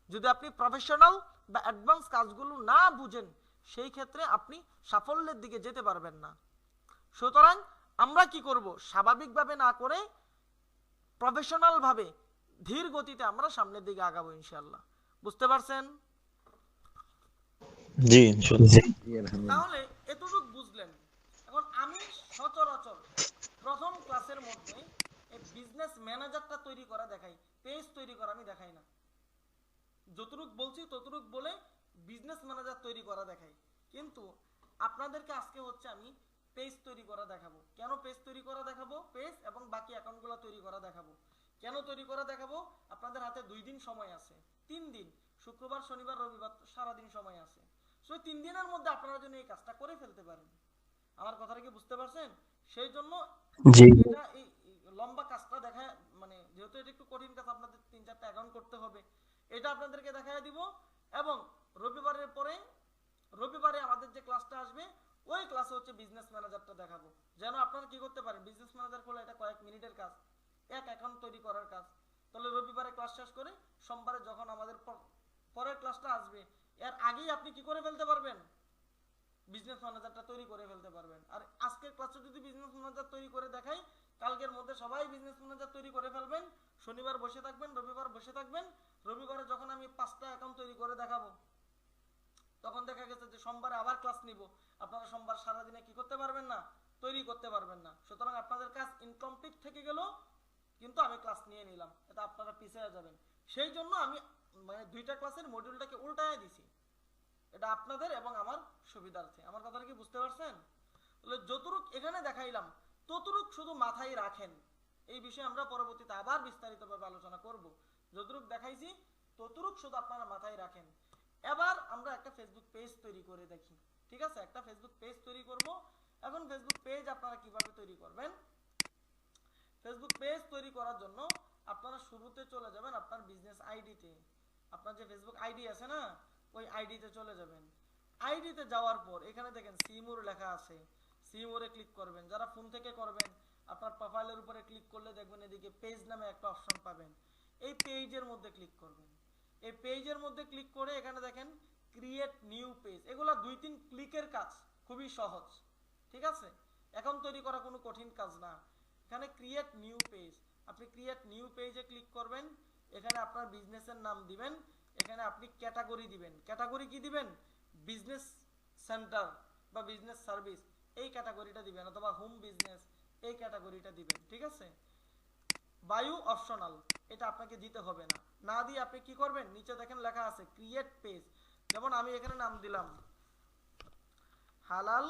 যদি আপনি প্রফেশনাল বা অ্যাডভান্স কাজগুলো না বুঝেন সেই ক্ষেত্রে আপনি সাফল্যের দিকে যেতে পারবেন না। সুতরাং আমরা কি করব, স্বাভাবিকভাবে না করে প্রফেশনাল ভাবে ধীর গতিতে আমরা সামনের দিকে আগাবো ইনশাআল্লাহ। বুঝতে পারছেন?
জি ইনশাআল্লাহ।
তাহলে এতটুকু বুঝলেন। এখন আমি সচরাচর প্রথম ক্লাসের মধ্যে এই বিজনেস ম্যানেজারটা তৈরি করা দেখাই, পেজ তৈরি করা আমি দেখাই না। যতটুক বলছি ততটুক বলে বিজনেস ম্যানেজার তৈরি করা দেখাই, কিন্তু আপনাদেরকে আজকে হচ্ছে আমি পেজ তৈরি করা দেখাবো। কেন পেজ তৈরি করা দেখাবো? পেজ এবং বাকি অ্যাকাউন্টগুলো তৈরি করা দেখাবো। কেন তৈরি করা দেখাবো? আপনাদের হাতে 2 দিন সময় আছে, 3 দিন, শুক্রবার শনিবার রবিবার সারা দিন সময় আছে। সো 3 দিনের মধ্যে আপনারা যেন এই কাজটা করে ফেলতে পারেন। আমার কথাটা কি বুঝতে পারছেন? সেই জন্য
জি
এটা এই লম্বা কাজটা দেখা, মানে যেহেতু এটা একটু কঠিন কাজ, আপনাদের 3-4টা অ্যাকাউন্ট করতে হবে, এটা আপনাদেরকে দেখায় দিব। এবং রবিবারের পরে রবিবারে আমাদের যে ক্লাসটা আসবে ওই ক্লাসে হচ্ছে বিজনেস ম্যানেজারটা দেখাবো, যেন আপনারা কি করতে পারেন। বিজনেস ম্যানেজার খোলা এটা কয়েক মিনিটের কাজ, এক অ্যাকাউন্ট তৈরি করার কাজ। তাহলে রবিবারে ক্লাস শেষ করে সোমবারে যখন আমাদের পরের ক্লাসটা আসবে এর আগেই আপনি কি করে ফেলতে পারবেন, বিজনেস ম্যানেজারটা তৈরি করে ফেলতে পারবেন। আর আজকের ক্লাসে যদি বিজনেস ম্যানেজার তৈরি করে দেখাই, কালকের মধ্যে সবাই বিজনেস ম্যানেজার তৈরি করে ফেলবেন, শনিবার বসে থাকবেন, রবিবার বসে থাকবেন। রবিবারে যখন আমি 5টা অ্যাকাউন্ট তৈরি করে দেখাবো তখন দেখা গেছে যে সোমবারে আবার ক্লাস নিব, আপনারা সোমবার সারাদিনে কি করতে পারবেন না, তৈরি করতে পারবেন না। সুতরাং আপনাদের কাজ ইনকমপ্লিট থেকে গেল, কিন্তু আমি ক্লাস নিয়ে নিলাম, এটা আপনারা পিছিয়ে যাবেন। সেই জন্য আমি মানে 2টা ক্লাসের মডিউলটাকে উল্টায় দিছি, এটা আপনাদের এবং আমার সুবিধার্থে। আমার কথাটা কি বুঝতে পারছেন? তাহলে যতটুক এখানে দেখাইলাম ততটুক শুধু মাথায় রাখেন, এই বিষয়ে আমরা পরবর্তীতে আবার বিস্তারিতভাবে আলোচনা করব। যতটুক দেখাইছি ততটুক শুধু আপনারা মাথায় রাখেন। এবার আমরা একটা ফেসবুক পেজ তৈরি করে দেখি, ঠিক আছে? একটা ফেসবুক পেজ তৈরি করব। এখন ফেসবুক পেজ আপনারা কিভাবে তৈরি করবেন? ফেসবুক পেজ তৈরি করার জন্য আপনারা শুরুতে চলে যাবেন আপনার বিজনেস আইডিতে। আপনার যে ফেসবুক আইডি আছে না, ওই আইডিতে চলে যাবেন। আইডিতে যাওয়ার পর এখানে দেখেন সিমোর লেখা আছে, সিমোরে ক্লিক করবেন। যারা ফোন থেকে করবেন আপনার প্রোফাইলের উপরে ক্লিক করলে দেখবেন এদিকে পেজ নামে একটা অপশন পাবেন, এই পেজের মধ্যে ক্লিক করবেন। এই পেজের মধ্যে ক্লিক করে এখানে দেখেন ক্রিয়েট নিউ পেজ, এগুলা 2-3 ক্লিকের কাজ, খুবই সহজ, ঠিক আছে? এখন তৈরি করা কোনো কঠিন কাজ না। এখানে ক্রিয়েট নিউ পেজ, আপনি ক্রিয়েট নিউ পেজে ক্লিক করবেন, এখানে আপনার বিজনেসের নাম দিবেন, এখানে আপনি ক্যাটাগরি দিবেন, ক্যাটাগরি কি দিবেন, বিজনেস সেন্টার বা বিজনেস সার্ভিস এই ক্যাটাগরিটা দিবেন, অথবা হোম বিজনেস এই ক্যাটাগরিটা দিবেন, ঠিক আছে। বায়ু অপশনাল, এটা আপনাকে দিতে হবে না, না দিয়ে আপনি কি করবেন, নিচে দেখেন লেখা আছে ক্রিয়েট পেজ, যেমন আমি এখানে নাম দিলাম হালাল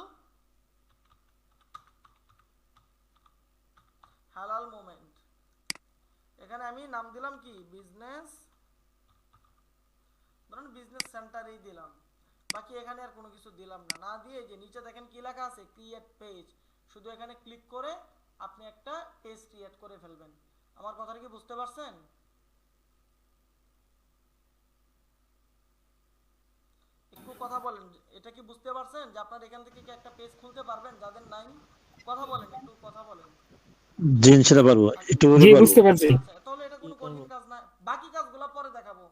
হালাল মোমেন্ট, এখানে আমি নাম দিলাম কি বিজনেস, ধরুন বিজনেস সেন্টারই দিলাম, বাকি এখানে আর কোনো কিছু দিলাম না, না দিয়ে যে নিচে দেখেন কি লেখা আছে ক্রিয়েট পেজ, শুধু এখানে ক্লিক করে আপনি একটা পেজ ক্রিয়েট করে ফেলবেন। আমার কথাটা কি বুঝতে পারছেন? একটু কথা বলেন, এটা কি বুঝতে পারছেন যে আপনার এখান থেকে কি একটা পেজ খুলতে পারবেন যাদের নাই? কথা বলেন, একটু কথা বলেন।
জি ইনশাআল্লাহ পারবো, একটু বলে
জি
পারবো।
বুঝতে পারছি।
আচ্ছা, তাহলে এটা কোনো কঠিন কাজ না, বাকি কাজগুলো পরে দেখাবো,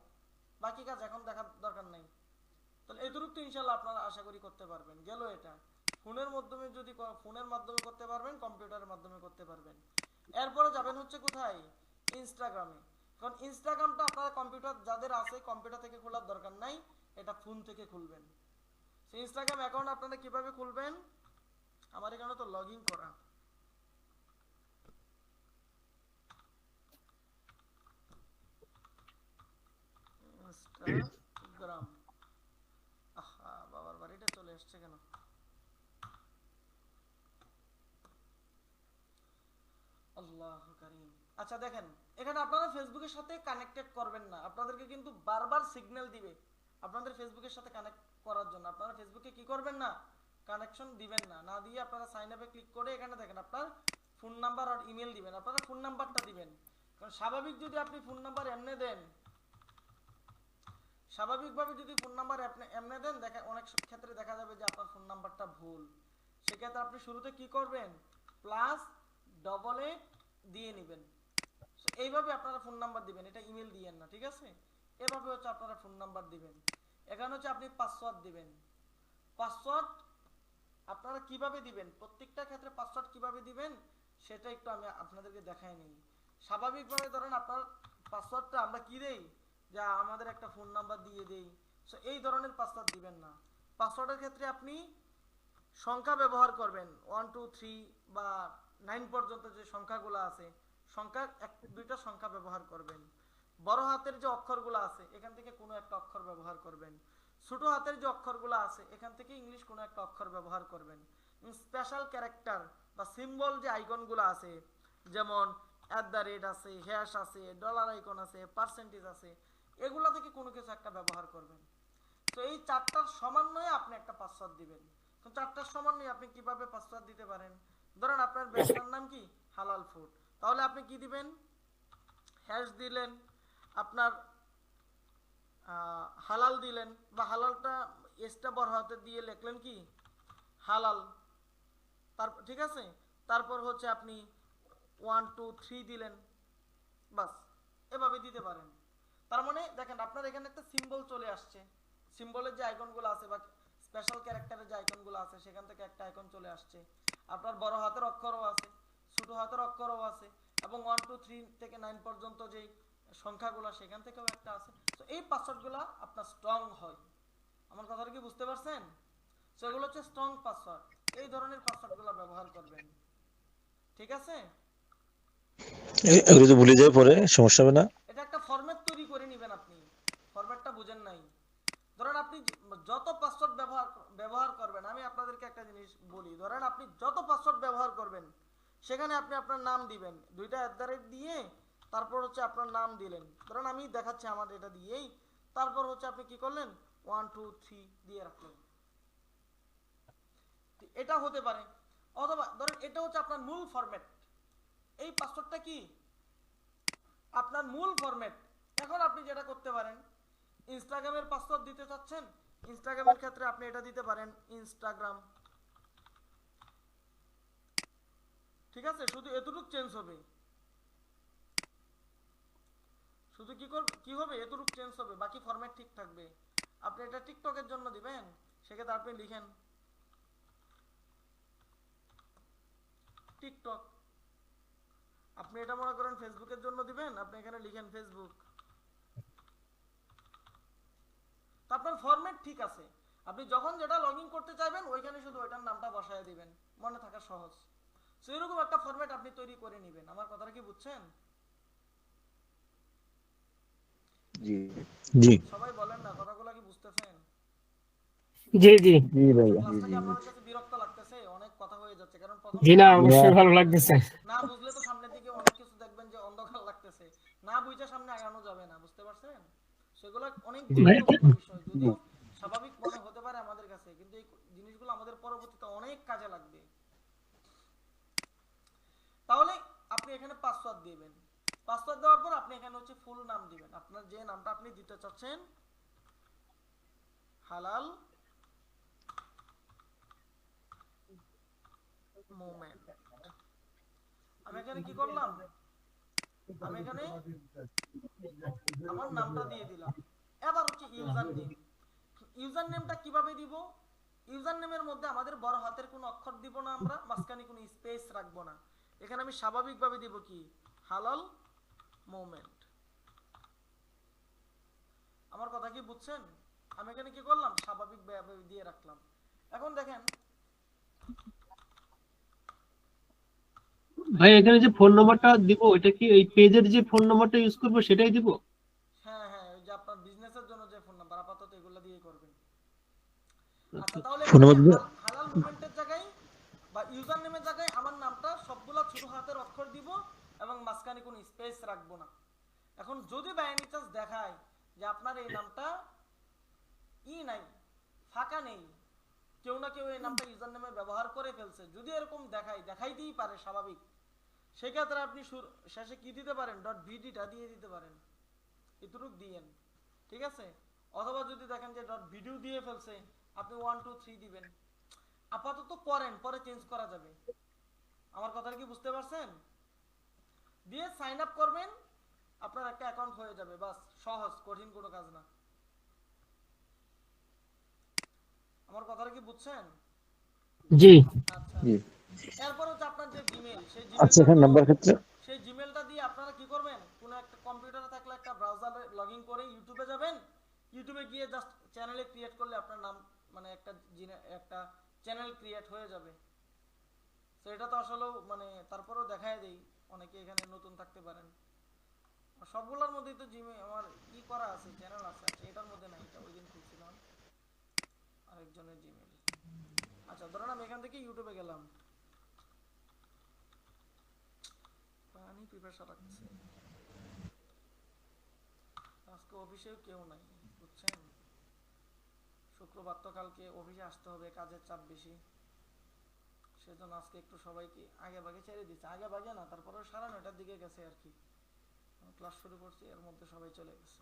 বাকি কাজ এখন দেখার দরকার নাই। তাহলে এতটুকু তো ইনশাআল্লাহ আপনারা আশা করি করতে পারবেন। গেল এটা ফোনের মাধ্যমে, যদি ফোনের মাধ্যমে করতে পারবেন, কম্পিউটারের মাধ্যমে করতে পারবেন। এরপরে যাবেন হচ্ছে কোথায়, ইনস্টাগ্রামে। কারণ ইনস্টাগ্রামটা আপনারা কম্পিউটার যাদের আছে কম্পিউটার থেকে খোলার দরকার নাই, এটা ফোন থেকে খুলবেন। সেই ইনস্টাগ্রাম অ্যাকাউন্ট আপনারা কিভাবে খুলবেন, আমার এখানে তো লগ ইন করা, ইনস্টাগ্রাম, আহা বাবার বাড়িটা চলে এসছে কেন, আল্লাহু কারীম। আচ্ছা দেখেন, এখানে আপনারা ফেসবুকের সাথে কানেক্টেড করবেন না, আপনাদেরকে কিন্তু বারবার সিগন্যাল দিবে আপনাদের ফেসবুকের সাথে কানেক্ট করার জন্য, আপনারা ফেসবুকে কি করবেন না, কানেকশন দিবেন না, না দিয়ে আপনারা সাইন আপে ক্লিক করে এখানে দেখেন আপনার ফোন নাম্বার আর ইমেল দিবেন, আপনারা ফোন নাম্বারটা দিবেন। কারণ স্বাভাবিক যদি আপনি ফোন নাম্বার এমনি দেন, স্বাভাবিকভাবে যদি ফোন নাম্বার এমনি দেন, দেখা অনেক ক্ষেত্রে দেখা যাবে যে আপনার ফোন নাম্বারটা ভুল, সেক্ষেত্রে আপনি শুরুতে কি করবেন, +8 দিয়ে নেবেন, এইভাবে আপনারা ফোন নাম্বার দিবেন, এটা ইমেল দিয়েন না, ঠিক আছে। এভাবে হচ্ছে আপনারা ফোন নাম্বার দিবেন। এখানে হচ্ছে আপনি পাসওয়ার্ড দিবেন, পাসওয়ার্ড আপনারা কিভাবে দিবেন, প্রত্যেকটা ক্ষেত্রে পাসওয়ার্ড কিভাবে দিবেন সেটা একটু আমি আপনাদেরকে দেখাই নিই। স্বাভাবিকভাবে ধরেন আপনার পাসওয়ার্ডটা আমরা কি দেই, যা আমাদের একটা ফোন নাম্বার দিয়ে দেই, সো এই ধরনের পাসওয়ার্ড দিবেন না। পাসওয়ার্ডের ক্ষেত্রে আপনি সংখ্যা ব্যবহার করবেন, 1 2 3 বা 9 পর্যন্ত যে সংখ্যাগুলো আছে, সংখ্যা দুইটা সংখ্যা ব্যবহার করবেন। বড় হাতের যে অক্ষরগুলো আছে এখান থেকে কোনো একটা অক্ষর ব্যবহার করবেন, ছোট হাতের যে অক্ষরগুলো আছে এখান থেকে ইংলিশ কোনো একটা অক্ষর ব্যবহার করবেন। স্পেশাল ক্যারেক্টার বা সিম্বল যে আইকনগুলো আছে, যেমন @ আছে, হ্যাশ আছে, ডলার আইকন আছে, পার্সেন্টেজ আছে, এগুলা থেকে কোনো কিছু একটা ব্যবহার করবেন। তো এই চারটার সমন্বয়ে আপনি একটা পাসওয়ার্ড দিবেন। তো চারটার সমন্বয়ে আপনি কিভাবে পাসওয়ার্ড দিতে পারেন, ধরেন আপনার ব্যবসার নাম কি হালাল ফুড, তাহলে আপনি কি দিবেন, হ্যাশ দিলেন, আপনার হালাল দিলেন, বা হালালটা এসটা বড় হাতে দিয়ে লিখলেন কি হালাল, তারপর ঠিক আছে, তারপর হচ্ছে আপনি 1 2 3 দিলেন, বাস এভাবে দিতে পারেন। তার মানে দেখেন আপনার এখানে একটা সিম্বল চলে আসছে, সিম্বলের যে আইকনগুলো আছে বা স্পেশাল ক্যারেক্টারের যে আইকনগুলো আছে সেখান থেকে একটা আইকন চলে আসছে, আপনার বড় হাতের অক্ষরও আছে, ছোট হাতের অক্ষরও আছে, এবং 1 2 3 থেকে 9 পর্যন্ত যেই সংখ্যাগুলো সেখান থেকেও একটা আছে। তো এই পাসওয়ার্ডগুলো আপনার স্ট্রং হয়, আমার কথাটা কি বুঝতে পারছেন? সো এগুলো হচ্ছে স্ট্রং পাসওয়ার্ড, এই ধরনের পাসওয়ার্ডগুলো ব্যবহার করবেন, ঠিক আছে।
এগুলো তো ভুলে যাওয়ার পরে সমস্যা হবে না?
এটা একটা ফরম্যাট তৈরি করে নেবেন, আপনি ফরম্যাটটা বুঝেন নাই। ধরেন আপনি যত পাসওয়ার্ড ব্যবহার করবেন, আমি আপনাদেরকে একটা জিনিস বলি, ধরেন আপনি যত পাসওয়ার্ড ব্যবহার করবেন সেখানে আপনি আপনার নাম দিবেন, দুইটা @ দিয়ে তারপর হচ্ছে আপনার নাম দিলেন, ধরেন আমি দেখাচ্ছি আমার এটা দিয়েই, তারপর হচ্ছে আপনি কি করলেন 1 2 3 দিয়ে রাখলেন, এটা হতে পারে। অথবা ধরেন এটা হচ্ছে আপনার মূল ফরম্যাট, এই পাসওয়ার্ডটা কি আপনার মূল ফরম্যাট। এখন আপনি যেটা করতে পারেন, ইনস্টাগ্রামের পাসওয়ার্ড দিতে চাচ্ছেন, ইনস্টাগ্রামের ক্ষেত্রে আপনি এটা দিতে পারেন ইনস্টাগ্রাম, ঠিক আছে, শুধু এতটুকু চেঞ্জ হবে, শুধু কি হবে এতটুকু চেঞ্জ হবে, বাকি ফরম্যাট ঠিক থাকবে। আপনি এটা টিকটকের জন্য দিবেন, সেক্ষেত্রে আপনি লিখেন টিকটক, আপনি এটা মনে করেন ফেসবুকের জন্য দিবেন, আপনি এখানে লিখেন ফেসবুক, তো আপনার ফরম্যাট ঠিক আছে। আপনি যখন যেটা লগ ইন করতে চাইবেন ওইখানে শুধু ওইটার নামটা বসায় দিবেন, মনে থাকা সহজ। সো এরকম একটা ফরম্যাট আপনি তৈরি করে নেবেন। আমার কথাটা কি বুঝছেন?
জি জি
সবাই বলেন না, কথাগুলো কি বুঝতেছেন?
জি জি
জি ভাইয়া
ক্লাসটা কি আপনাদের কাছে বিরক্ত লাগতেছে? অনেক কথা হয়ে যাচ্ছে, কারণ প্রথম
জি না,
ক্লাস
অবশ্যই ভালো লাগতেছে।
না বুঝলে তো সামনের দিকে অনেক কিছু দেখবেন যে অন্ধকার লাগতেছে, না বুঝে সামনে আগানো যাবে না, বুঝতে পারছেন? সেগুলো অনেক
জি
গুরুত্বপূর্ণ বিষয়, যদিও স্বাভাবিক মনে হতে পারে আমাদের কাছে, কিন্তু এই জিনিসগুলো আমাদের পরবর্তীতে অনেক কাজে লাগবে। তাহলে আপনি এখানে পাসওয়ার্ড দিবেন। পাসওয়ার্ড দেওয়ার পর আপনি এখানে হচ্ছে ফুল নাম দিবেন, আপনার যে নামটা আপনি দিতে চাচ্ছেন, হালাল মোমেন্ট। আমি এখানে কি করলাম, আমি এখানে আমার নামটা দিয়ে দিলাম। এবার হচ্ছে ইউজার নেম। ইউজার নেমটা কিভাবে দিব? ইউজার নেমের মধ্যে আমাদের বড় হাতের কোনো অক্ষর দিব না, আমরা মাঝখানে কোনো স্পেস রাখবো না। এখানে আমি স্বাভাবিকভাবে দিব কি, হালাল মোমেন্ট। আমার কথা কি বুঝছেন? আমি এখানে কি করলাম, স্বাভাবিকভাবে দিয়ে রাখলাম। এখন দেখেন,
ভাই এখানে যে ফোন নাম্বারটা দিব ওইটা কি এই পেজের যে ফোন নাম্বারটা ইউজ করবো সেটাই দিব?
হ্যাঁ হ্যাঁ, ওই যে আপনার বিজনেসের জন্য যে ফোন নাম্বার, আপাতত এগুলো দিয়েই করবেন।
আচ্ছা
আচ্ছা, তাহলে
ফোন
এখানে
নাম্বার
হালাল মুভমেন্টের জায়গায় বা ইউজার নেমের জায়গায় আমার নামটা সবগুলা ছোট হাতের অক্ষর দিব এবং মাঝখানে কোনো স্পেস রাখবো না। এখন যদি বাই এনি চান্স দেখায় যে আপনার এই নামটা নাই, ফাঁকা নেই, কেউ না কেউ এই নামটা ইউজার নেমে ব্যবহার করে ফেলছে, যদি এরকম দেখাইতেই পারে স্বাভাবিক, সেক্ষেত্রে আপনি শেষে কি দিতে পারেন, ডট ভিডিটা দিয়ে দিতে পারেন, এতটুক দিয়েন, ঠিক আছে? অথবা যদি দেখেন যে ডট ভিডিও দিয়ে ফেলছে, আপনি 1 2 3 দিবেন। আপাতত করেন, পরে চেঞ্জ করা যাবে। আমার কথা কি বুঝতে পারছেন? দিয়ে সাইন আপ করবেন, আপনার একটা অ্যাকাউন্ট হয়ে যাবে, বাস। সহজ, কঠিন কোনো কাজ না। আমার কথাটা কি বুঝছেন?
জি
আচ্ছা,
জি
এরপর হচ্ছে আপনার যে জিমেল, সেই
আচ্ছা
জিমেলটা
এখানে
তো,
নাম্বার ক্ষেত্রে
সেই জিমেলটা দিয়ে আপনারা কি করবেন, কোনো একটা কম্পিউটারে থাকলে একটা ব্রাউজারে লগ ইন করে ইউটিউবে যাবেন। ইউটিউবে গিয়ে জাস্ট চ্যানেলে ক্রিয়েট করলে আপনার নাম, মানে একটা চ্যানেল ক্রিয়েট হয়ে যাবে। তো এটা তো আসলে মানে তারপরেও দেখায় দেই, অনেকে এখানে নতুন থাকতে পারেন। সবগুলোর মধ্যেই তো জিমে আমার করা আছে, চ্যানেল আছে। আচ্ছা, এটার মধ্যে নাই, এটা ওই দিন খুলছিলাম আরেকজনের জিমেল। আচ্ছা, ধরেন আমি এখান থেকে ইউটিউবে গেলাম, পানি পিপাসা লাগছে, আজকে অফিসেও কেউ নাই, বুঝছেন? শুক্রবার তো, কালকে অফিসে আসতে হবে, কাজের চাপ বেশি, সেজন্য আজকে একটু সবাইকে আগে ভাগে ছেড়ে দিচ্ছে। আগে ভাগে না, তারপরে 9:30টার দিকে গেছে আর কি, ক্লাস শুরু করছি, এর মধ্যে সবাই চলে গেছে।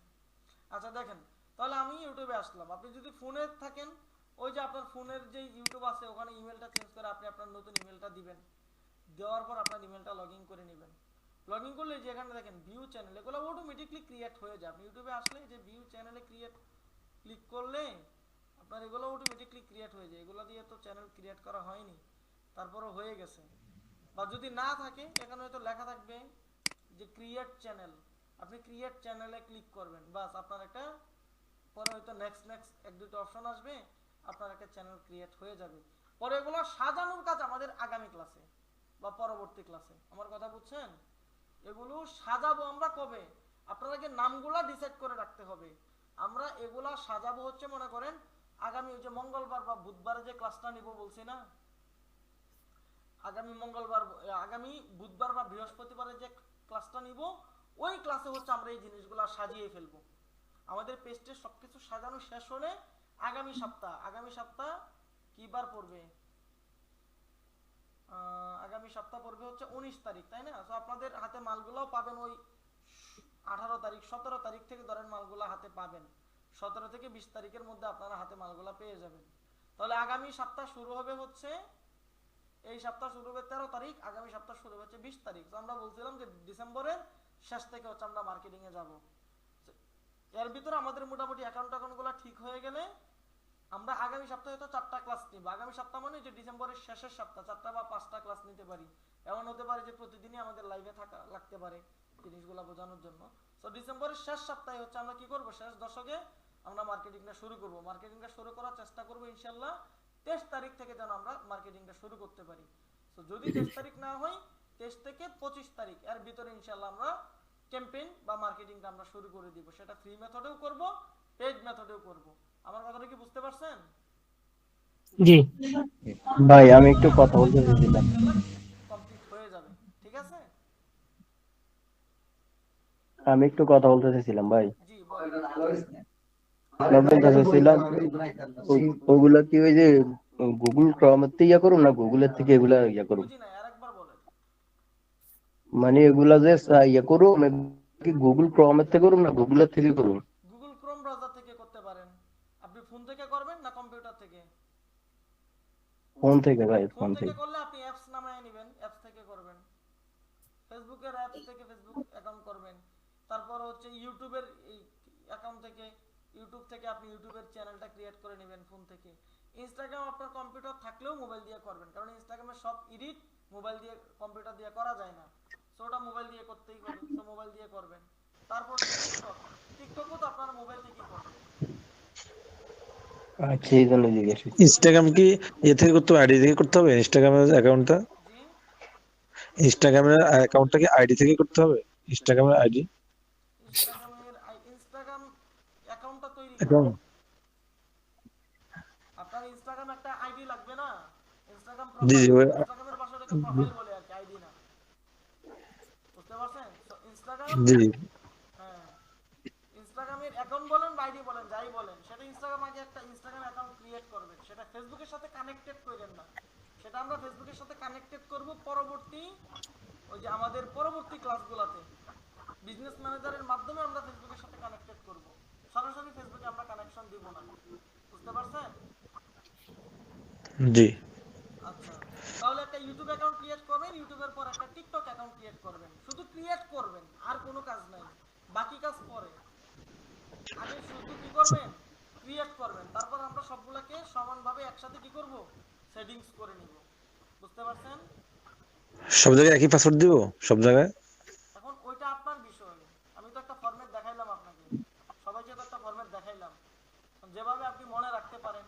আচ্ছা দেখেন, তাহলে আমি ইউটিউবে আসলাম। আপনি যদি ফোনে থাকেন, ওই যে আপনার ফোনের যে ইউটিউব আছে, ওখানে ইমেলটা চেঞ্জ করে আপনি আপনার নতুন ইমেলটা দিবেন। দেওয়ার পর আপনার ইমেলটা লগ ইন করে নেবেন। লগ ইন করলে যে এখানে দেখেন ভিউ চ্যানেল, এগুলো অটোমেটিকলি ক্রিয়েট হয়ে যায়। আপনি ইউটিউবে আসলে যে ভিউ চ্যানেলে ক্লিক করলে আপনার এগুলো অটোমেটিকলি ক্রিয়েট হয়ে যায়। এগুলো দিয়ে তো চ্যানেল ক্রিয়েট করা হয়নি, তারপরও হয়ে গেছে। বা যদি না থাকে, এখানে হয়তো লেখা থাকবে যে ক্রিয়েট চ্যানেল, আপনি ক্রিয়েট চ্যানেলে ক্লিক করবেন, বাস আপনার একটা, পরে হয়তো নেক্সট এক দুটো অপশন আসবে, আপনার একটা চ্যানেল ক্রিয়েট হয়ে যাবে। পরে এগুলো সাজানোর কাজ আমাদের আগামী ক্লাসে বা পরবর্তী ক্লাসে। আমার কথা বুঝছেন? এগুলো সাজাবো আমরা কবে, আপনাদেরকে নামগুলা ডিসাইড করে রাখতে হবে। আমরা এগুলা সাজাবো হচ্ছে মনে করেন আগামী ওই যে মঙ্গলবার বা বুধবারে যে ক্লাসটা নিব বলছি না, আগামী বুধবার বা বৃহস্পতিবারে যে ক্লাসটা নিব, ওই ক্লাসে হচ্ছে আমরা এই জিনিসগুলো সাজিয়ে ফেলবো। আমাদের পেজে সবকিছু সাজানো শেষ হলে আগামী সপ্তাহ কি বার পড়বে, আগামী সপ্তাহ পড়বে হচ্ছে 19 তারিখ, তাই না? তো আপনাদের হাতে মালগুলোও পাবেন ওই 18 তারিখ 17 তারিখ থেকে, ধরেন মালগুলা হাতে পাবেন 17 থেকে 20 তারিখের মধ্যে আপনারা হাতে মালগুলা পেয়ে যাবেন। তাহলে আগামী সপ্তাহ শুরু হবে হচ্ছে, এই সপ্তাহ শুরু হবে 13 তারিখ, আগামী সপ্তাহ শুরু হচ্ছে 20 তারিখ। তো আমরা বলছিলাম যে ডিসেম্বরের শেষ থেকে হচ্ছে আমরা মার্কেটিং এ যাব। এর ভিতরে আমাদের মোটামুটি অ্যাকাউন্টগুলো ঠিক হয়ে গেলে আমরা আগামী সপ্তাহে তো 4টা ক্লাস নিব। আগামী সপ্তাহ মানে যে ডিসেম্বরের শেষের সপ্তাহ 4টা বা 5টা ক্লাস নিতে পারি। এমন হতে পারে যে প্রতিদিনই আমাদের লাইভে থাকা লাগতে পারে জিনিসগুলো বোঝানোর জন্য। তো ডিসেম্বরের শেষ সপ্তাহে হচ্ছে আমরা কি করব, শেষ দশকে আমরা মার্কেটিংটা শুরু করব। মার্কেটিংটা শুরু করার চেষ্টা করব ইনশাল্লাহ 23 তারিখ থেকে যেন আমরা মার্কেটিংটা শুরু করতে পারি। তো যদি 23 তারিখ না হয় 23 থেকে 25 তারিখ এর ভিতরে ইনশাল্লাহ আমরা ক্যাম্পেইন বা মার্কেটিংটা আমরা শুরু করে দিব। সেটা ফ্রি মেথডেও করব, পেইড মেথডেও করব। আমার কথাটা কি বুঝতে পারছেন?
জি
ভাই আমি একটু কথা বলতে চাইছিলাম।
কমপ্লিট হয়ে যাবে, ঠিক আছে?
আমি একটু কথা বলতে চাইছিলাম ভাই।
জি বলেন।
আমি বলতে চাইছিলাম ওগুলা কি ওই যে গুগল ক্রোমের থেকে ইয়া করুন না গুগলের থেকে এগুলা ইয়া করুন?
বুঝি না, আরেকবার বলেন।
মানে এগুলা যে ইয়া করুন কি গুগল ক্রোমের থেকে করুন না গুগলের থেকে করুন?
গুগল ক্রোম ব্রাউজার থেকে করতে পারেন। আপনি ফোন থেকে করবেন না কম্পিউটার থেকে?
ফোন থেকে ভাই,
ফোন
ফোন
থেকে
থেকে।
করলে আপনি অ্যাপস নামায় নেবেন, অ্যাপস থেকে করবেন। ফেসবুকের অ্যাপস থেকে ফেসবুক অ্যাকাউন্ট করবেন। তারপর হচ্ছে ইউটিউবের অ্যাকাউন্ট থেকে, ইউটিউব থেকে আপনি ইউটিউবের চ্যানেলটা ক্রিয়েট করে নেবেন ফোন থেকে। ইনস্টাগ্রাম আপনার কম্পিউটার থাকলেও মোবাইল দিয়ে করবেন, কারণ ইনস্টাগ্রামে সব এডিট মোবাইল দিয়ে কম্পিউটার দিয়ে করা যায় না। সো ওটা মোবাইল দিয়ে করতেই হবে, সো মোবাইল দিয়ে করবেন। তারপর টিকটক, টিকটকও তো আপনার মোবাইল থেকেই করবেন।
আচ্ছা এই জন্য জিজ্ঞেস করছি।
ইনস্টাগ্রাম কি এ থেকে করতে হবে, আইডি থেকে করতে হবে? ইনস্টাগ্রামের অ্যাকাউন্টটা,
জি
ইনস্টাগ্রামের অ্যাকাউন্টটা কি আইডি থেকে করতে হবে? ইনস্টাগ্রামের আইডি
ইনস্টাগ্রাম অ্যাকাউন্টটা তৈরি করবেন।
অ্যাকাউন্ট?
আপনার ইনস্টাগ্রাম একটা আইডি লাগবে না? ইনস্টাগ্রাম
জি
প্রোফাইল,
জি
ইনস্টাগ্রামের পাশে একটা প্রোফাইল বলে আর কি, আইডি না। বুঝতে পারছেন? তো ইনস্টাগ্রাম,
জি
হ্যাঁ, ইনস্টাগ্রামের অ্যাকাউন্ট বলেন বা আইডি বলেন, যাই বলেন, সেটা ইনস্টাগ্রাম আগে একটা ইনস্টাগ্রাম অ্যাকাউন্ট ক্রিয়েট করবেন। সেটা ফেসবুকের সাথে কানেক্টেড করেন না, সেটা আমরা ফেসবুকের সাথে কানেক্টেড করব পরবর্তী, ওই যে আমাদের পরবর্তী ক্লাসগুলোতে বিজনেস ম্যানেজারের মাধ্যমে আমরা ফেসবুকের সাথে কানেক্টেড করব। সরাসরি ফেসবুকে আমরা কানেকশন দিব না। বুঝতে পারছেন?
জি
আচ্ছা, তাহলে একটা ইউটিউব অ্যাকাউন্ট ক্রিয়েট করবেন, ইউটিউবের পর একটা টিকটক অ্যাকাউন্ট ক্রিয়েট করবেন। শুধু ক্রিয়েট করবেন, আর কোনো কাজ নাই, বাকি কাজ পরে। আগে শুধু কি করবেন, ক্রিয়েট করবেন, তারপর আমরা সবগুলোকে সমানভাবে একসাথে কি করব, সেটিংস করে নিব। বুঝতে পারছেন?
সব জায়গায় একই পাসওয়ার্ড দিব সব জায়গায়?
এখন ওইটা আপনার বিষয়। আমি তো একটা ফরম্যাট দেখাইলাম আপনাকে, সবাইকে তো একটা ফরম্যাট দেখাইলাম। যেভাবে আপনি মনে রাখতে পারেন,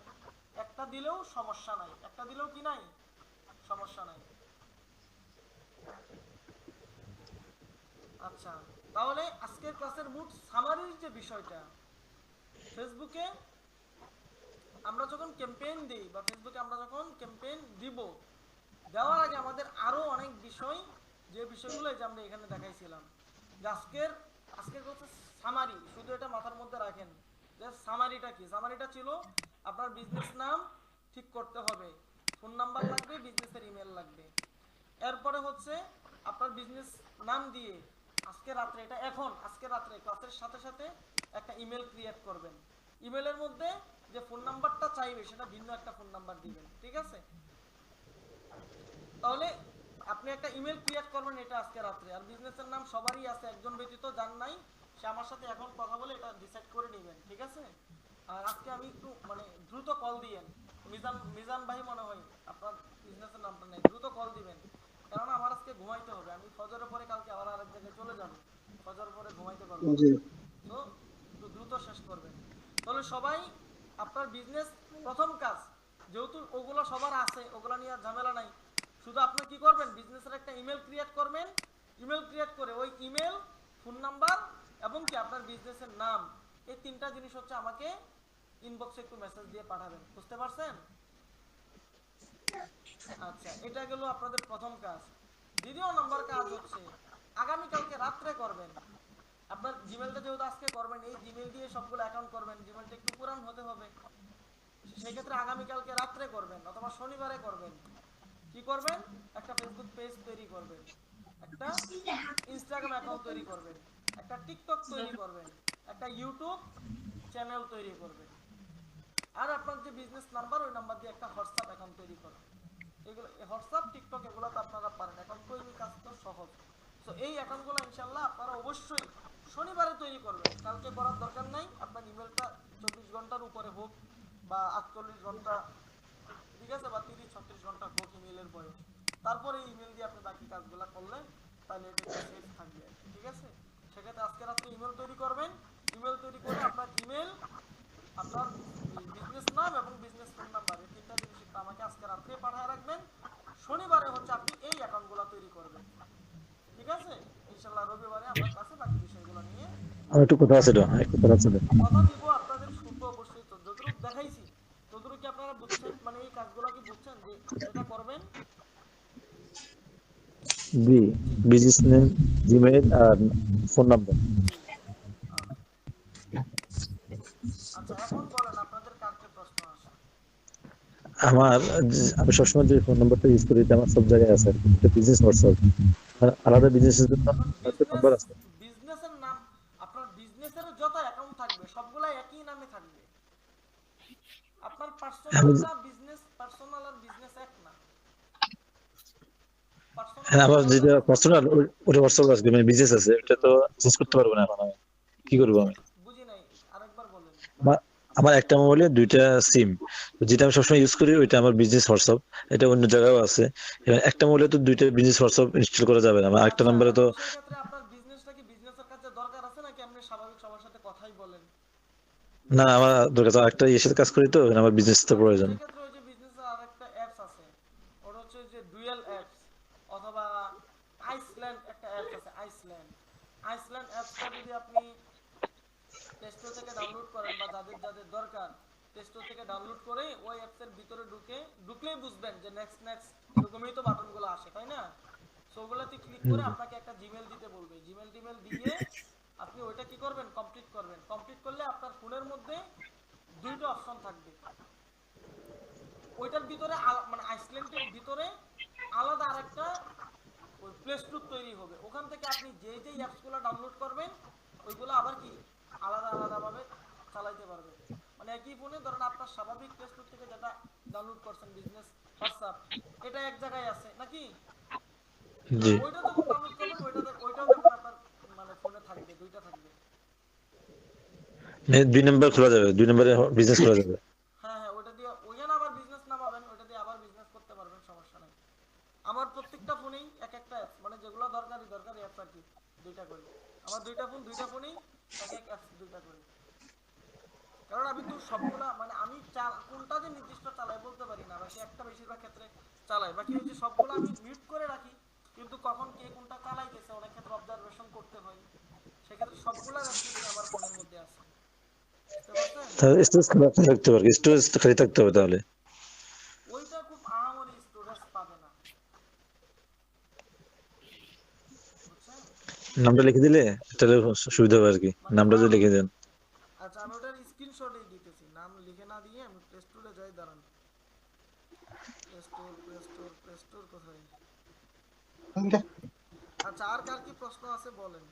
একটা দিলেও সমস্যা নাই, একটা দিলেও কি নাই, সমস্যা নাই। আচ্ছা, তাহলে আজকের ক্লাসের মোট সামারির যে বিষয়টা, ফেসবুকে আমরা যখন ক্যাম্পেইন দিই বা ফেসবুকে আমরা যখন ক্যাম্পেইন দিব, দেওয়ার আগে আমাদের আরো অনেক বিষয়, যে বিষয়গুলো যে আমরা এখানে দেখাইছিলাম, যে আজকের হচ্ছে সামারি। শুধু এটা মাথার মধ্যে রাখেন যে সামারিটা কি। সামারিটা ছিল আপনার বিজনেস নাম ঠিক করতে হবে, ফোন নাম্বার লাগবে, বিজনেসের ইমেল লাগবে। এরপরে হচ্ছে আপনার বিজনেস নাম দিয়ে আজকে রাত্রে, এটা এখন আজকে রাত্রে ক্লাসের সাথে সাথে একটা ইমেল ক্রিয়েট করবেন। ইমেলের মধ্যে যে ফোন নাম্বারটা চাইবে সেটা ভিন্ন একটা ফোন নাম্বার দিবেন, ঠিক আছে? তাহলে আপনি একটা ইমেল ক্রিয়েট করবেন এটা আজকে রাত্রে। আর বিজনেসের নাম সবারই আছে, একজন ব্যতীত যার নাই সে আমার সাথে এখন কথা বলে এটা ডিসাইড করে নেবেন, ঠিক আছে? আর আজকে আমি একটু মানে দ্রুত কল দিয়েন। মিজান ভাই মনে হয় আপনার বিজনেসের নামটা নেই, দ্রুত কল দিবেন, কারণ আমার আজকে ঘুমাইতে হবে। আমি ফজরের পরে কালকে আবার আরেক জায়গায় চলে যাব, ফজরের পরে ঘুমাইতে পারবো না।
জি
তো একটু দ্রুত শেষ করবেন। তাহলে সবাই আপনার বিজনেস প্রথম কাজ, যেহেতু ওগুলো সবার আছে, ওগুলো নিয়ে আর ঝামেলা নাই। শুধু আপনি কি করবেন, বিজনেসের একটা ইমেল ক্রিয়েট করবেন। ইমেল ক্রিয়েট করে ওই ইমেল, ফোন নাম্বার এবং কি আপনার বিজনেসের নাম, এই তিনটা জিনিস হচ্ছে আমাকে ইনবক্সে একটু মেসেজ দিয়ে পাঠাবেন। বুঝতে পারছেন? আচ্ছা, এটা গেল আপনাদের প্রথম কাজ। দ্বিতীয় নম্বর কাজ হচ্ছে আগামীকালকে রাত্রে করবেন। আপনার জিমেলটা যেহেতু আজকে করবেন, এই জিমেল দিয়ে সবগুলো অ্যাকাউন্ট করবেন, জিমেলটা একটু পুরান হতে হবে, সেক্ষেত্রে আগামীকালকে রাত্রে করবেন অথবা শনিবারে করবেন। কি করবেন, একটা ফেসবুক পেজ তৈরি করবেন, একটা ইনস্টাগ্রাম অ্যাকাউন্ট তৈরি করবেন, একটা টিকটক তৈরি করবেন, একটা ইউটিউব চ্যানেল তৈরি করবেন, আর আপনার যে বিজনেস নাম্বার ওই নাম্বার দিয়ে একটা হোয়াটসঅ্যাপ অ্যাকাউন্ট তৈরি করবেন। এগুলো হোয়াটসঅ্যাপ, টিকটক এগুলো তো আপনারা পারেন, অ্যাকাউন্ট তৈরির কাজ তো সহজ। তো এই অ্যাকাউন্টগুলো ইনশাল্লাহ আপনারা অবশ্যই শনিবারে তৈরি করবেন, কালকে করার দরকার নাই। আপনার ইমেলটা 24 ঘন্টার উপরে হোক বা 48 ঘন্টা, ঠিক আছে, বা 30-36 ঘন্টা হোক ইমেলের বয়স, তারপরে ইমেল দিয়ে আপনি বাকি কাজগুলো করলে তাহলে এটা একটু সেফ থাকবে আর কি, ঠিক আছে। সেক্ষেত্রে আজকে রাত্রে ইমেল তৈরি করবেন, ইমেল তৈরি করে আপনার ইমেল, আপনার বিজনেস নাম এবং বিজনেস ফোন নাম্বার, এই তিনটা জিনিস একটু আমাকে আজকে রাত্রে পাঠিয়ে রাখবেন। শনিবারে হচ্ছে আপনি এই অ্যাকাউন্টগুলো তৈরি করবেন, ঠিক আছে। ইনশাআল্লাহ রবিবারে আমরা ক্লাসে বাকি বিষয়গুলো নিয়ে
আমার একটু কথা আছে তো, একটু কথা আছে তো।
কথা দিব। আপনাদের শুনবো অবশ্যই, তো যতটুকু দেখাইছি ততটুকু কি আপনারা বুঝছেন, মানে এই কাজগুলো কি বুঝছেন যে এটা করবেন?
জি, বিজনেস নেম, জিমেইল আর ফোন নাম্বার।
আচ্ছা এখন বলেন আপনাদের কার কি প্রশ্ন আসে?
আমার আমি সবসময় যে ফোন নাম্বারটা ইউজ করি এটা আমার সব জায়গায় আছে, এটা বিজনেস হোয়াটসঅ্যাপ। আলাদা বিজনেসের জন্য
এখন
একটা নাম্বার আছে।
বিজনেসের নাম, আপনার বিজনেসের যত অ্যাকাউন্ট থাকবে সবগুলা একই নামে থাকবে। আপনার পার্সোনালটা বিজনেস, পার্সোনাল আর বিজনেস এক না।
হ্যাঁ, আমার
পার্সোনাল
যেটা পার্সোনাল ওটা হোয়াটসঅ্যাপ আছে, মানে বিজনেস আছে, এটা তো চেঞ্জ করতে পারবো না এখন আমি। কি করবো আমি?
বুঝি নাই, আরেকবার বলেন।
আমার একটা মোবাইলে দুইটা সিম, যেটা আমি সবসময় ইউজ করি ওইটা আমার বিজনেস হোয়াটসঅ্যাপ, এটা অন্য জায়গায়ও আছে। এবার একটা মোবাইলে তো দুইটা বিজনেস হোয়াটসঅ্যাপ ইনস্টল করা যাবে না, আমার আরেকটা
আচ্ছা
নাম্বারে তো।
এখন সেই ক্ষেত্রে আপনার বিজনেসটা কি বিজনেসের কাছে দরকার আছে নাকি আপনি স্বাভাবিক সবার সাথে কথাই বলেন?
না, আমার দরকার আরেকটা ইয়ের সাথে কাজ করি তো, আমার বিজনেস তো
আচ্ছা
প্রয়োজন।
সেই ক্ষেত্রে ওই যে বিজনেসের আরেকটা অ্যাপস আছে, ওটা হচ্ছে যে ডুয়েল অ্যাপস, অথবা আইসল্যান্ড একটা অ্যাপস আছে, আইসল্যান্ড। আইসল্যান্ড অ্যাপসটা যদি আপনি প্লে স্টোর থেকে ডাউনলোড করেন, বা যাদের যাদের দরকার প্লে স্টোর থেকে ডাউনলোড করে ওই অ্যাপসের ভিতরে ঢুকলেই বুঝবেন যে নেক্সট নেক্সট এরকমই তো বাটনগুলো আসে, তাই না? সো ওগুলাতে ক্লিক করে আপনাকে একটা জিমেল দিতে বলবে, জিমেল টিমেল দিয়ে আপনি ওইটা কি করবেন, কমপ্লিট করবেন। কমপ্লিট করলে আপনার ফোনের মধ্যে দুইটা অপশন থাকবে। ওইটার ভিতরে মানে আইসল্যান্ডের ভিতরে আলাদা আরেকটা ওই প্লে স্টোর তৈরি হবে, ওখান থেকে আপনি যেই যেই অ্যাপসগুলো ডাউনলোড করবেন ওইগুলো আবার কি আলাদা আলাদাভাবে চালাইতে পারবেন। মানে একই ফোনে ধরেন আপনার স্বাভাবিক প্লে স্টোর থেকে যেটা ডাউনলোড করছেন বিজনেস হোয়াটসঅ্যাপ, এটা এক জায়গায় আছে নাকি,
জি,
ওইটা যখন ডাউনলোড করবেন ওইটাও দেখবেন আপনার মানে ফোনে থাকবে, দুইটা থাকবে।
দুই নাম্বার খোলা যাবে, দুই নাম্বারে বিজনেস খোলা যাবে।
হ্যাঁ হ্যাঁ, ওইটা দিয়ে ওইখানে আবার বিজনেস নামাবেন, ওইটা দিয়ে আবার বিজনেস করতে পারবেন, সমস্যা নাই। আমার প্রত্যেকটা ফোনেই এক একটা অ্যাপস, মানে যেগুলো দরকারি দরকারি অ্যাপস আর কি, দুইটা করি। আমার দুইটা ফোনেই এক এক অ্যাপস দুইটা করি। কারণ আমি তো সবগুলা মানে আমি কোনটা যে নির্দিষ্ট চালাই বলতে পারি না, বাকি একটা বেশিরভাগ ক্ষেত্রে চালাই, বাকি হচ্ছে সবগুলো আমি মিউট করে রাখি, কিন্তু কখন কে কোনটা চালাইতেছে অনেক ক্ষেত্রে অবজারভেশন করতে হয়, সেক্ষেত্রে সবগুলা অ্যাপসই আমার ফোনের মধ্যে আছে, বুঝতে পারছেন?
তাহলে স্টোরেজ খালি থাকতে পারবে, স্টোরেজ খালি থাকতে হবে তাহলে।
ওইটা খুব আহামরি স্টোরেজ পাবে না, বুঝছেন?
নামটা লিখে দিলে তাহলে সুবিধা হবে আর কি,
মানে
নামটা
নাম,
যদি লিখে দেন।
আচ্ছা আমি ওটার স্ক্রিনশটই দিতেছি, নাম লিখে না দিয়ে আমি প্লে স্টোরে যাই, দাঁড়ান। প্লে স্টোর কোথায়? আচ্ছা আর কার কি প্রশ্ন আছে বলেন।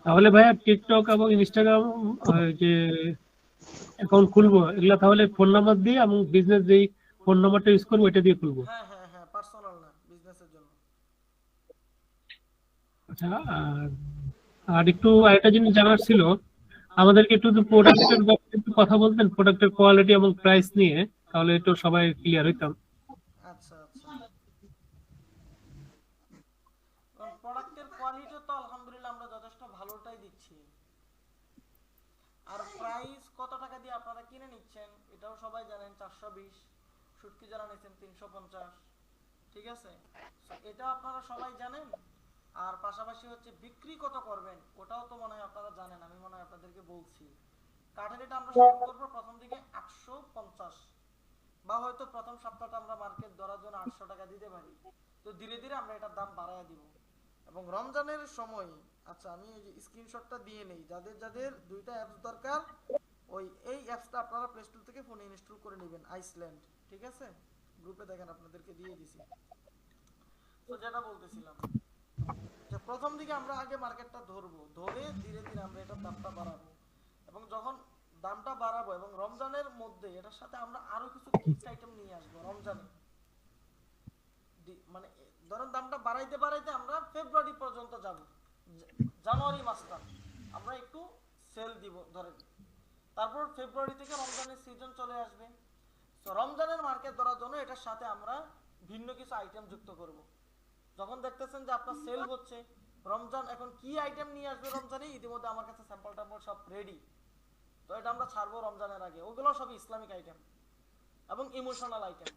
তাহলে ভাইয়া টিকটক এবং ইনস্টাগ্রাম যে অ্যাকাউন্ট খুলবো, এগুলা তাহলে ফোন নাম্বার দিয়ে এবং বিজনেস যেই ফোন নাম্বারটা ইউজ করবো এটা দিয়ে খুলবো।
হ্যাঁ হ্যাঁ হ্যাঁ, পার্সোনাল না, বিজনেসের জন্য।
আচ্ছা, আর একটু আরেকটা জিনিস জানার ছিল, আমাদেরকে একটু প্রোডাক্টের ব্যাপারে একটু কথা বলতেন, প্রোডাক্টের কোয়ালিটি এবং প্রাইস নিয়ে, তাহলে একটু সবাই ক্লিয়ার হইতাম।
আচ্ছা আচ্ছা, প্রোডাক্টের কোয়ালিটি তো আলহামদুলিল্লাহ আমরা যথেষ্ট ভালোটাই দিচ্ছি। আর প্রাইস কত টাকা দিয়ে আপনারা কিনে নিচ্ছেন এটাও সবাই জানেন, 420, শুটকি যারা নিচ্ছেন 350, ঠিক আছে। এটা আপনারা সবাই জানেন। আর পাশাপাশি হচ্ছে বিক্রি কত করবেন ওটাও তো মনে হয় আপনারা জানেন, আমি মনে হয় আপনাদেরকে বলছি। কাঠের এটা আমরা শুরু করবো প্রথম দিকে 850, বা হয়তো প্রথম সপ্তাহটা আমরা মার্কেট ধরার জন্য 800 টাকা দিতে পারি, তো ধীরে ধীরে আমরা এটার দাম বাড়ায় দিব। এবং রমজানের সময়, আচ্ছা আমি এই যে স্ক্রিনশটটা দিয়ে নেই, যাদের যাদের দুইটা অ্যাপস দরকার এই অ্যাপসটা আপনারা প্লে স্টোর থেকে ফোনে ইনস্টল করে নেবেন, আইসল্যান্ড, ঠিক আছে। গ্রুপে দেখেন আপনাদেরকে দিয়ে দিছি। তো যেটা বলতেছিলাম যে প্রথম দিকে আমরা আগে মার্কেটটা ধরবো, ধরে ধীরে ধীরে আমরা এটার দামটা বাড়াবো, এবং যখন দামটা বাড়াবো এবং রমজানের মধ্যে এটার সাথে আমরা আরো কিছু গিফট আইটেম নিয়ে আসবো রমজানে। মানে ধরেন দামটা বাড়াইতে বাড়াইতে আমরা ফেব্রুয়ারি পর্যন্ত যাব, জানুয়ারি মাসটা আমরা একটু সেল দিব ধরেন, তারপর ফেব্রুয়ারি থেকে রমজানের সিজন চলে আসবে। তো রমজানের মার্কেট ধরার জন্য এটার সাথে আমরা ভিন্ন কিছু আইটেম যুক্ত করব। যখন দেখতেছেন যে আপনার সেল হচ্ছে, রমজান এখন কি আইটেম নিয়ে আসবে রমজানে, ইতিমধ্যে আমার কাছে স্যাম্পল ট্যাম্পল সব রেডি, তো এটা আমরা ছাড়বো রমজানের আগে। ওগুলো সব ইসলামিক আইটেম এবং ইমোশনাল আইটেম।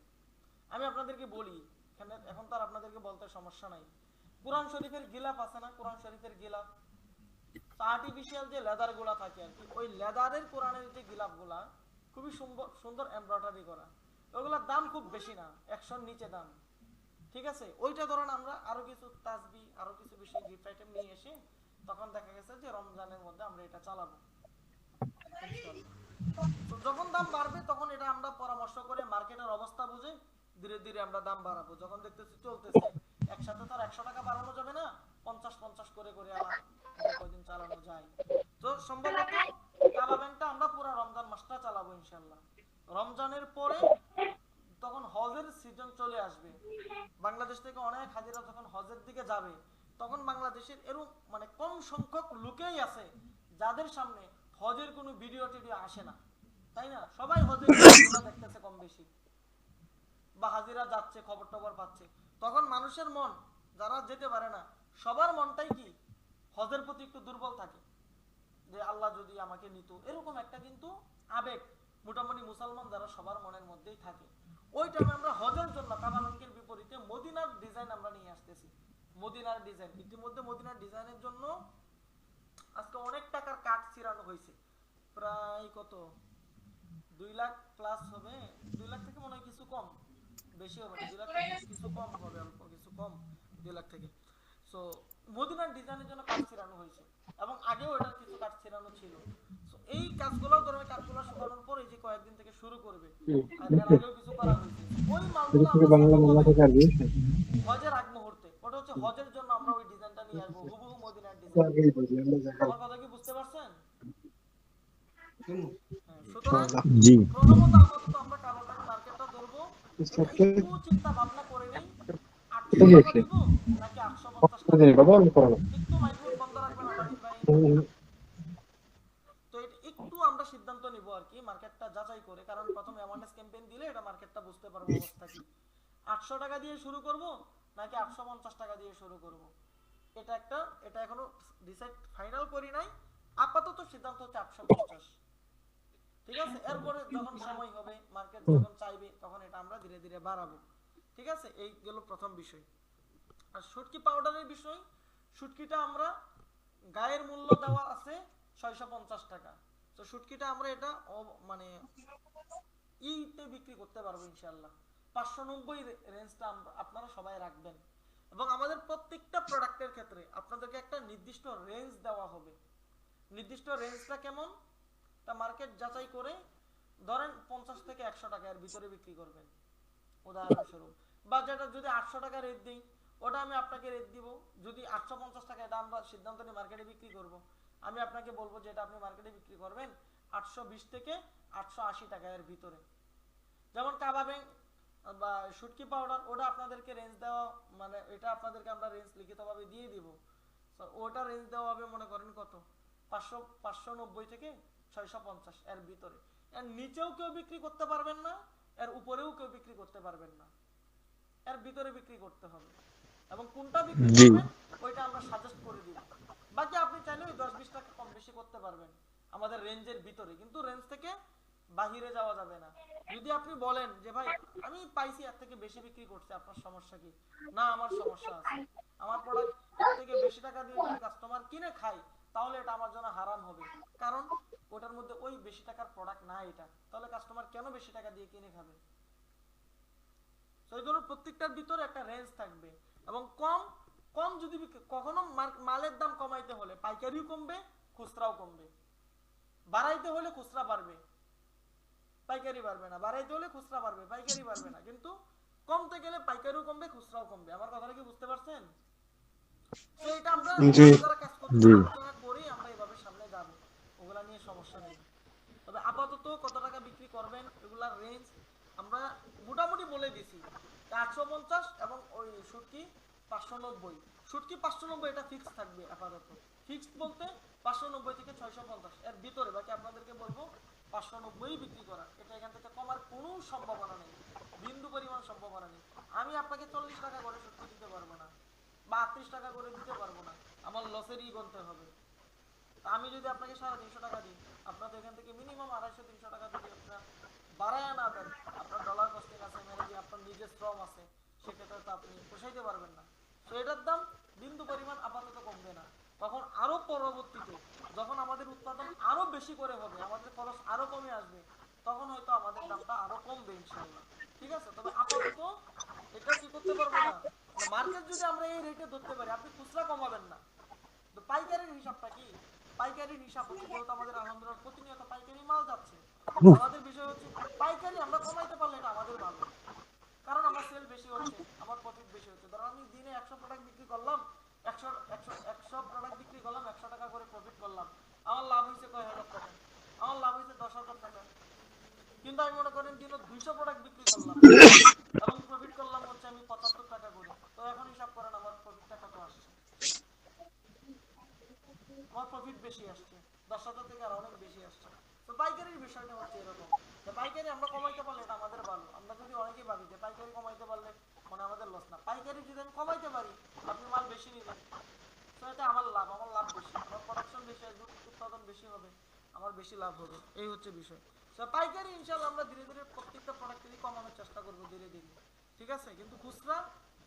আমি আপনাদেরকে বলি, এখানে এখন তো আর আপনাদেরকে বলতে সমস্যা নাই, কোরআন শরীফের গিলাফ আছে না, কোরআন শরীফের গিলাফ, আর্টিফিশিয়াল যে লেদার গুলা থাকে আর কি, ওই লেদারের কোরআনের যে গিলাফ গুলা খুবই সুন্দর এমব্রয়ডারি করা, ওগুলোর দাম খুব বেশি না, 100-র নিচে দাম, ঠিক আছে। ওইটা ধরেন আমরা আরো কিছু তাসবি, আরো কিছু বিষয় গিফট আইটেম নিয়ে এসে তখন দেখা গেছে যে রমজানের মধ্যে আমরা এটা চালাবো ইনশাআল্লাহ। তো যখন দাম বাড়বে তখন এটা আমরা পরামর্শ করে মার্কেটের অবস্থা বুঝে ধীরে ধীরে আমরা দাম বাড়াবো। যখন দেখতেছি চলতেছে, একসাথে তো আর 100 টাকা বাড়ানো যাবে না, 50-50 করে করে আবার কয়দিন চালানো যায়। তো সম্ভবত কালা ব্যাংকটা আমরা পুরো রমজান মাসটা চালাবো ইনশাআল্লাহ। রমজানের পরে তখন হজের সিজন চলে আসবে, বাংলাদেশ থেকে অনেক হাজিরা যখন হজের দিকে যাবে, তখন বাংলাদেশের এরকম মানে কম সংখ্যক লোকেই আছে যাদের সামনে হজের কোনো ভিডিও টিডিও আসে না, তাই না? সবাই হজের ভিডিওগুলো দেখতেছে কম বেশি, বা হাজিরা যাচ্ছে, খবর টবর পাচ্ছে। তখন মানুষের মন, যারা যেতে পারে না, সবার মনটাই কি হজের প্রতি একটু দুর্বল থাকে, যে আল্লাহ যদি আমাকে নিত, এরকম একটা কিন্তু আবেগ মোটামুটি মুসলমান যারা সবার মনের মধ্যেই থাকে। ওই টাইমে আমরা হজের জন্য কাবা ব্যাংকের বিপরীতে মদিনার ডিজাইন আমরা নিয়ে আসতেছি। মদিনার ডিজাইন, ইতিমধ্যে মদিনার ডিজাইনের জন্য আজকে অনেক টাকার কাঠ ছিড়ানো হয়েছে, প্রায় কত 2 লাখ প্লাস হবে, 2 লাখ থেকে মনে হয় কিছু কম, বেশি হবে না, 2 লাখ থেকে কিছু কম হবে, অল্প কিছু কম 2 লাখ থেকে। সো মদিনার ডিজাইনের জন্য কাঠ ছিড়ানো হয়েছে, এবং আগেও এটার কিছু কাঠ ছিড়ানো ছিল। সো এই কাজগুলো ধরনের কাঠগুলো শুকানোর পর এই যে কয়েকদিন থেকে শুরু করবে, আর এর আগেও কিছু করা হয়েছে। ওই মালগুলো আমরা হজের আগ মুহূর্তে, ওটা হচ্ছে হজের জন্য আমরা ওই ডিজাইনটা নিয়ে আসবো, হুবহু মদিনার ডিজাইন। আমার কথা কি বুঝতে পারছেন? সুতরাং
জি
প্রথমত আপাতত আমরা কালো টাকা মার্কেটটা ধরবো, একটু চিন্তা ভাবনা করে নেই 800 টাকা দিব নাকি 850 টাকা দিব। একটু মাইক্রোফোন বন্ধ রাখবেন আমাদের ভাই। তো এটা একটু আমরা সিদ্ধান্ত নিব আর কি, মার্কেটটা যাচাই করে, কারণ প্রথম অ্যাওয়ারনেস ক্যাম্পেইন দিলে এটা মার্কেটটা বুঝতে পারবো অবস্থা কি। 800 টাকা দিয়ে শুরু করব নাকি 850 টাকা দিয়ে শুরু করব, এটা এখনো ডিসাইড ফাইনাল করি নাই। আপাতত সিদ্ধান্ত হচ্ছে 850, ঠিক আছে। এরপরে যখন সময় হবে, মার্কেট যখন চাইবে, তখন এটা আমরা ধীরে ধীরে বাড়াবো, ঠিক আছে। এই গেল প্রথম বিষয়। আর শুটকি পাউডারের বিষয়, শুটকিটা আমরা গায়ের মূল্য দেওয়া আছে 650 টাকা। তো শুটকিটা আমরা এটা মানে ইতে বিক্রি করতে পারবো ইনশাআল্লাহ। 590 রেঞ্জটা আপনারা সবাই রাখবেন, এবং আমাদের প্রত্যেকটা প্রোডাক্টের ক্ষেত্রে আপনাদেরকে একটা নির্দিষ্ট রেঞ্জ দেওয়া হবে। নির্দিষ্ট রেঞ্জটা কেমন, তা মার্কেট যাচাই করে ধরেন 50 থেকে 100 টাকার ভিতরে বিক্রি করবেন উদাহরণস্বরূপ। বা যেটা যদি 800 টাকা রেট দিই, ওটা আমি আপনাকে রেট দিব। যদি 850 টাকা এটা আমরা সিদ্ধান্ত নিয়ে মার্কেটে বিক্রি করব, আমি আপনাকে বলবো যে এটা আপনি মার্কেটে বিক্রি করবেন 820 থেকে 880 টাকার ভিতরে। যেমন কাবা ব্যাংক বা শুটকি পাউডার, ওটা আপনাদেরকে রেঞ্জ দেওয়া, মানে এটা আপনাদেরকে আমরা রেঞ্জ লিখিতভাবে দিয়ে দিব। তো ওটা রেঞ্জ দেওয়া হবে মনে করেন কত, 590 থেকে 650 এর ভিতরে। এর নিচেও কেউ বিক্রি করতে পারবেন না, এর উপরেও কেউ বিক্রি করতে পারবেন না, এর ভিতরে বিক্রি করতে হবে। এবং কোনটা বিক্রি করবেন ওইটা আমরা সাজেস্ট করে দিব। বাকি আপনি চাইলে ওই 10-20 টাকা কম বেশি করতে পারবেন আমাদের রেঞ্জের ভিতরে, কিন্তু রেঞ্জ থেকে বাহিরে যাওয়া যাবে না। যদি আপনি বলেন যে ভাই আমি পাইছি এর থেকে বেশি বিক্রি করছি, আপনার সমস্যা কি? না, আমার সমস্যা আছে, আমার প্রোডাক্ট এর থেকে বেশি টাকা দিয়ে যদি কাস্টমার কিনে খায়, তাহলে এটা আমার জন্য হারাম হবে, কারণ ওটার মধ্যে ওই বেশি টাকার প্রোডাক্ট না এটা, তাহলে কাস্টমার কেন বেশি টাকা দিয়ে কিনে খাবে? তো এই জন্য প্রত্যেকটার ভিতরে একটা রেঞ্জ থাকবে। এবং কম কম যদি কখনো মালের দাম কমাইতে হলে পাইকারিও কমবে, খুচরাও কমবে। বাড়াইতে হলে খুচরা বাড়বে, পাইকারি বাড়বে না। বাড়াইতে হলে খুচরা বাড়বে, পাইকারি বাড়বে না। কিন্তু কমতে গেলে পাইকারিও কমবে, খুচরাও কমবে। আমার কথাটা কি বুঝতে পারছেন? তো এটা আমরা যারা কাজ করতে আলোচনা করি, আমরা এইভাবে সামনে যাব, ওগুলা নিয়ে সমস্যা নেই। তবে আপাতত কত টাকা বিক্রি করবেন এগুলার রেঞ্জ আমরা মোটামুটি বলে দিছি, 850 এবং ওই শুটকি 590। শুটকি 590 এটা ফিক্স থাকবে আপাতত। ফিক্সড বলতে 590 থেকে 650 এর ভিতরে, বাকি আপনাদেরকে বলবো 590 বিক্রি করা, এটা এখান থেকে কমার কোনো সম্ভাবনা নেই, বিন্দু পরিমাণ সম্ভাবনা নেই। আমি আপনাকে 40 টাকা করে সত্যি দিতে পারবো না, বা 38 টাকা করে দিতে পারবো না, আমার লসেরই গুনতে হবে। আমি যদি আপনাকে 350 টাকা দিই, আপনার তো এখান থেকে মিনিমাম 250-300 টাকা যদি আপনার বাড়ায় না দেন, আপনার ডলার কস্টিং আছে, ম্যানেজিং আপনার নিজের শ্রম আছে, সেক্ষেত্রে তো আপনি পোষাইতে পারবেন না। তো এটার দাম বিন্দু পরিমাণ আপাতত কমবে না, তখন আরো পরবর্তীতে যখন আমাদের উৎপাদন আরো বেশি করে হবে, আমাদের খরচ আরো কমে আসবে, তখন হয়তো আমাদের দামটা আরো কমবে ইনশাআল্লাহ। ঠিক আছে, তবে আপাতত এটা কি করতে পারবো না, মার্কেট যদি আমরা এই রেটে ধরতে পারি, আপনি খুচরা কমাবেন না। তো পাইকারির হিসাবটা কি? পাইকারির হিসাব হচ্ছে, যেহেতু আমাদের আলহামদুলিল্লাহ প্রতিনিয়ত পাইকারি মাল যাচ্ছে, আমাদের বিষয় হচ্ছে পাইকারি আমরা কমাইতে পারলে এটা আমাদের ভালো, কারণ আমার সেল বেশি হচ্ছে, আমার প্রফিট বেশি হচ্ছে। ধরো আমি দিনে 100 প্রোডাক্ট বিক্রি করলাম, 100 প্রোডাক্ট বিক্রি করলাম, 100 টাকা করে প্রফিট করলাম, আমার লাভ হয়েছে কয় হাজার টাকা, আমার লাভ হয়েছে 10,000 টাকা। কিন্তু আমি মনে করেন দিনে 200 প্রোডাক্ট বিক্রি করলাম এবং প্রফিট করলাম হচ্ছে আমি 75 টাকা করে, তো এখন হিসাব করেন আমার প্রফিটটা কত আসছে? আমার প্রফিট বেশি আসছে, 10,000 থেকে আর অনেক বেশি আসছে। তো পাইকারির বিষয়টা হচ্ছে এরকম, যে পাইকারি আমরা কমাইতে পারলে এটা আমাদের ভালো। আমরা যদি অনেকেই ভাবি যে পাইকারি কমাইতে পারলে মানে আমাদের লস, না, পাইকারি যদি আমি কমাইতে পারি, আপনি মাল বেশি নেবেন, তো এটা আমার লাভ বেশি, আমার প্রোডাকশন বেশি আসবে, উৎপাদন বেশি হবে, আমার বেশি লাভ হবে, এই হচ্ছে বিষয়। তো পাইকারি ইনশাআল্লাহ আমরা ধীরে ধীরে প্রত্যেকটা প্রোডাক্টেরই কমানোর চেষ্টা করবো ধীরে ধীরে, ঠিক আছে। কিন্তু খুচরা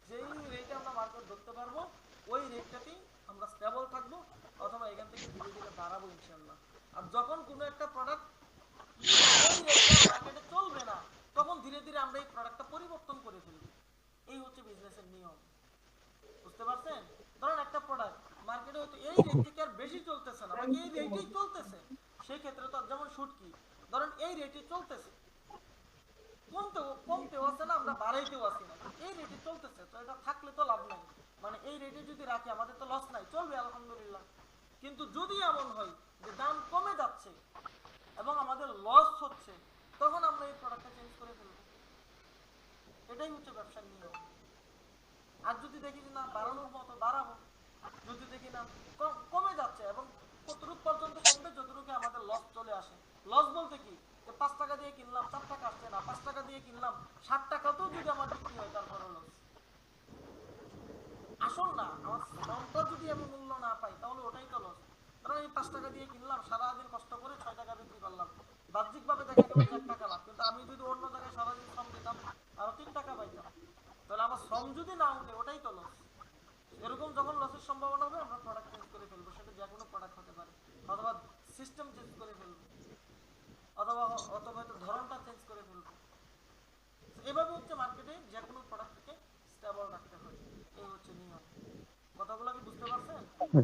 যেই রেটে আমরা মার্কেট ধরতে পারবো, ওই রেটটাতেই আমরা স্টেবল থাকবো, অথবা এখান থেকে ধীরে ধীরে বাড়াবো ইনশাআল্লাহ। আর যখন কোনো একটা প্রোডাক্ট ওই রেটে মার্কেটে চলবে না, তখন ধীরে ধীরে আমরা এই প্রোডাক্টটা পরিবর্তন করে ফেলবো। এই হচ্ছে বিজনেসের নিয়ম, বুঝতে পারছেন? ধরেন একটা প্রোডাক্ট মার্কেটে হয়তো এই রেট থেকে আর বেশি চলতেছে না, বাকি এই রেটেই চলতেছে, সেই ক্ষেত্রে তো যেমন শুটকি ধরেন এই রেটে চলতেছে, কমতেও আছে না, আমরা বাড়াইতেও আছি না, এই রেটে চলতেছে, তো এটা থাকলে তো লাভ নাই, মানে এই রেটে যদি রাখি আমাদের তো লস নাই, চলবে আলহামদুলিল্লাহ। কিন্তু যদি এমন হয় যে দাম কমে যাচ্ছে এবং আমাদের লস হচ্ছে, তখন আমরা এই প্রোডাক্টটা চেঞ্জ করে ফেলবো, এটাই হচ্ছে ব্যবসার নিয়ম। আর যদি দেখি যে না বাড়ানোর মতো বাড়াবো, যদি দেখি না কমে যাচ্ছে এবং কতটুক পর্যন্ত কমবে যতটুকু আমাদের লস চলে আসে। লস বলতে কি, যে 5 টাকা দিয়ে কিনলাম 4 টাকা আসছে না, 5 টাকা দিয়ে কিনলাম 60 টাকাতেও যদি আমার বিক্রি হয়, তারপরে লস। আসল না, আমার শ্রমটা যদি আমি মূল্য না পাই, তাহলে ওটাই তো লস। কারণ আমি 5 টাকা দিয়ে কিনলাম, সারাদিন কষ্ট করে 6 টাকা বিক্রি করলাম, বাহ্যিক ভাবে দেখা গেল 1 টাকা লাভ, কিন্তু আমি যদি অন্য জায়গায় সারাদিন শ্রম দিতাম আরো 3 টাকা পাইতাম, তাহলে আমার শ্রম যদি না উঠে ওটাই তো লস। এরকম যখন লসের সম্ভাবনা হবে, আমরা প্রোডাক্ট চেঞ্জ করে ফেলবো, সেটা যে কোনো প্রোডাক্ট হতে পারে, অথবা সিস্টেম চেঞ্জ করে ফেলবো, অথবা হয়তো ধরনটা চেঞ্জ করে ফেলবো। এভাবে হচ্ছে মার্কেটে যে কোনো প্রোডাক্টকে স্টেবল রাখতে হয়, এই হচ্ছে নিয়ম। কথাগুলো কি বুঝতে পারছেন?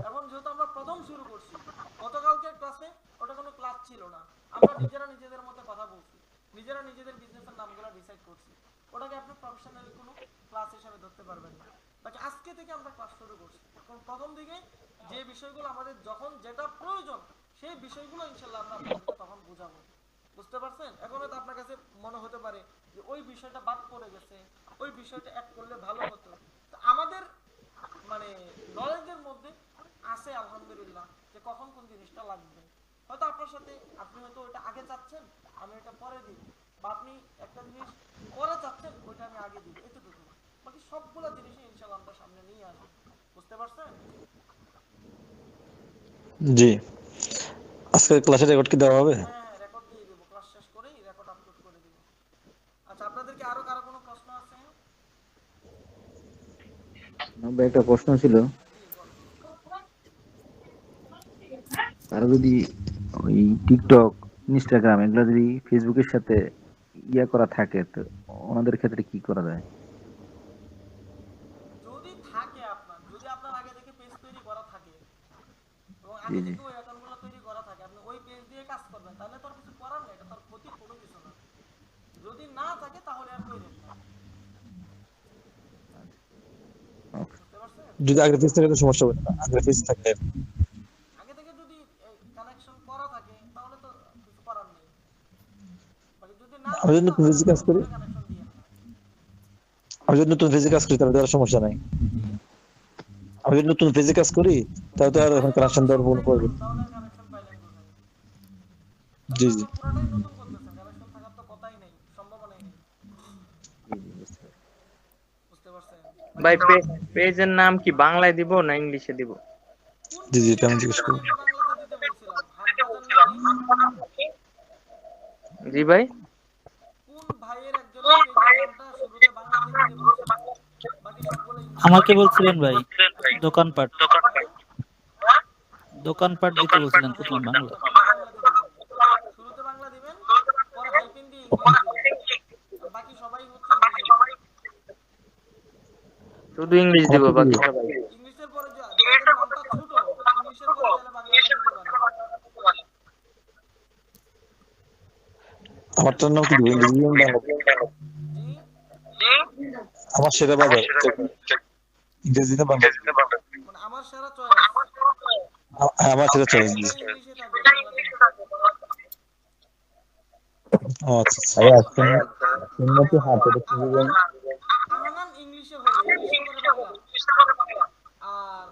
এখন যেহেতু আমরা প্রথম শুরু করছি, গতকালকের ক্লাসে ওটা কোনো ক্লাস ছিল না, আমরা নিজেরা নিজেদের মধ্যে কথা বলছি, নিজেরা নিজেদের বিজনেসের নামগুলো ডিসাইড করছি, ওটাকে আপনি প্রফেশনাল কোনো ক্লাস হিসেবে ধরতে পারবেন না। বাকি আজকে থেকে আমরা ক্লাস শুরু করছি, কারণ প্রথম দিকে যে বিষয়গুলো আমাদের যখন যেটা প্রয়োজন, সেই বিষয়গুলো ইনশাআল্লাহ আমরা আপনাদেরকে তখন বোঝাবো, বুঝতে পারছেন? এখন হয়তো আপনার কাছে মনে হতে পারে যে ওই বিষয়টা বাদ পড়ে গেছে, ওই বিষয়টা অ্যাড করলে ভালো হতো। তো আমাদের মানে নলেজের মধ্যে আছে আলহামদুলিল্লাহ যে কখন কোন জিনিসটা লাগবে। হয়তো আপনার সাথে আপনি হয়তো ওইটা আগে চাচ্ছেন, আমি ওইটা পরে দিই, বা আপনি একটা জিনিস পরে চাচ্ছেন, ওইটা আমি আগে দিই, এতটুকু। বাকি সবগুলো জিনিসই ইনশাআল্লাহ আমরা সামনে নিয়ে আসবো, বুঝতে পারছেন?
জি, আজকের ক্লাসের রেকর্ড কি দেওয়া হবে?
হ্যাঁ, রেকর্ড দিয়ে দেবো, ক্লাস শেষ করেই রেকর্ড আপলোড করে দিব। আচ্ছা, আপনাদের কি আরো কারো কোনো প্রশ্ন আছে?
আমার একটা প্রশ্ন ছিল, তারা যদি ওই টিকটক, ইনস্টাগ্রাম এগুলো যদি ফেসবুকের সাথে করা থাকে, তো ওনাদের ক্ষেত্রে কি করা যায়?
যদি থাকে আপনার, যদি আপনার আগে থেকে পেজ তৈরি করা থাকে এবং আগে থেকে ওই অ্যাকাউন্টগুলো তৈরি করা থাকে, আপনি ওই পেজ দিয়ে কাজ করবেন, তাহলে তো আর কিছু করার নেই, এটা তার ক্ষতির কোনো কিছু না। যদি না থাকে তাহলে আর কইরেন না, বুঝতে পারছেন?
যদি আগের পেজ থাকে তো সমস্যা হবে না, আগের পেজ থাকলে
আগে থেকে যদি কানেকশন করা থাকে তাহলে তো কিছু করার নেই। বাকি যদি না
আমি যদি নতুন পেজে কাজ করি,
কানেকশন দিয়ে না,
আমি যদি নতুন পেজে কাজ করি তাহলে তো আর সমস্যা নাই। আমি যদি নতুন পেজে কাজ করি তাহলে তো আর এখন কানেকশন দেওয়ার কোনো প্রয়োজন।
তাহলে কানেকশন পাইলেন কোথায়? তাহলে
জি
তো
জি
আপনার পুরাটাই নতুন করতেছেন, কানেকশন থাকার তো কথাই নেই, সম্ভাবনাই নেই। বুঝতে পারছেন?
ভাই পেজের নাম কি বাংলায় দিব না ইংলিশে দিব?
কোন
জি জি, এটা
পেজের
আমি
নামটা
জিজ্ঞেস
জানি
করবো।
আমি বাংলাতে দিতে বলছিলাম, হাট বাজার নাকি?
জি ভাই,
কোন ভাইয়ের একজনের পেজের নামটা শুরুতে বাংলাতে দিতে বলছিলাম, বাকি সবগুলো ইংলিশে
আমাকে
দিতে
বলছিলেন ভাই,
হ্যাঁ?
দোকানপাট
হ্যাঁ
দোকানপাট দিতে বলছিলেন
হ্যাঁ,
প্রথমে বাংলা।
তাহলে বাংলাতে দিবেন, শুরুতে বাংলা দিবেন, পরে হাইফেন দিয়ে ইংলিশ দিবেন, আর বাকি সবাই হচ্ছে ইংলিশে দিবেন।
শুধু ইংলিশ দিব
আমারটা কি
বাকি
দিবো?
সবাই।
ইংলিশের পরে যাদের নামটা ছোট, ইংলিশের পরে তাহলে বাংলাটা দিতে পারেন।
আমারটার নাম কি দিবো, ইংরেজি দিবো না বাংলা দিবো?
জি,
আমার সেরা বাজার, ইংরেজি না বাংলা দিবো?
মানে আমার সেরা চয়েস,
হ্যাঁ, আমার সেরা চয়েস
এটা
জি।
ইংলিশে থাকবে, বাংলাতে না।
ও আচ্ছা আচ্ছা।
ভাইয়া
মানে
সুন্নতি হাট এটা কি বলবেন?
আহনান ইংলিশে হবে, ইংলিশের পরে বাংলা। আর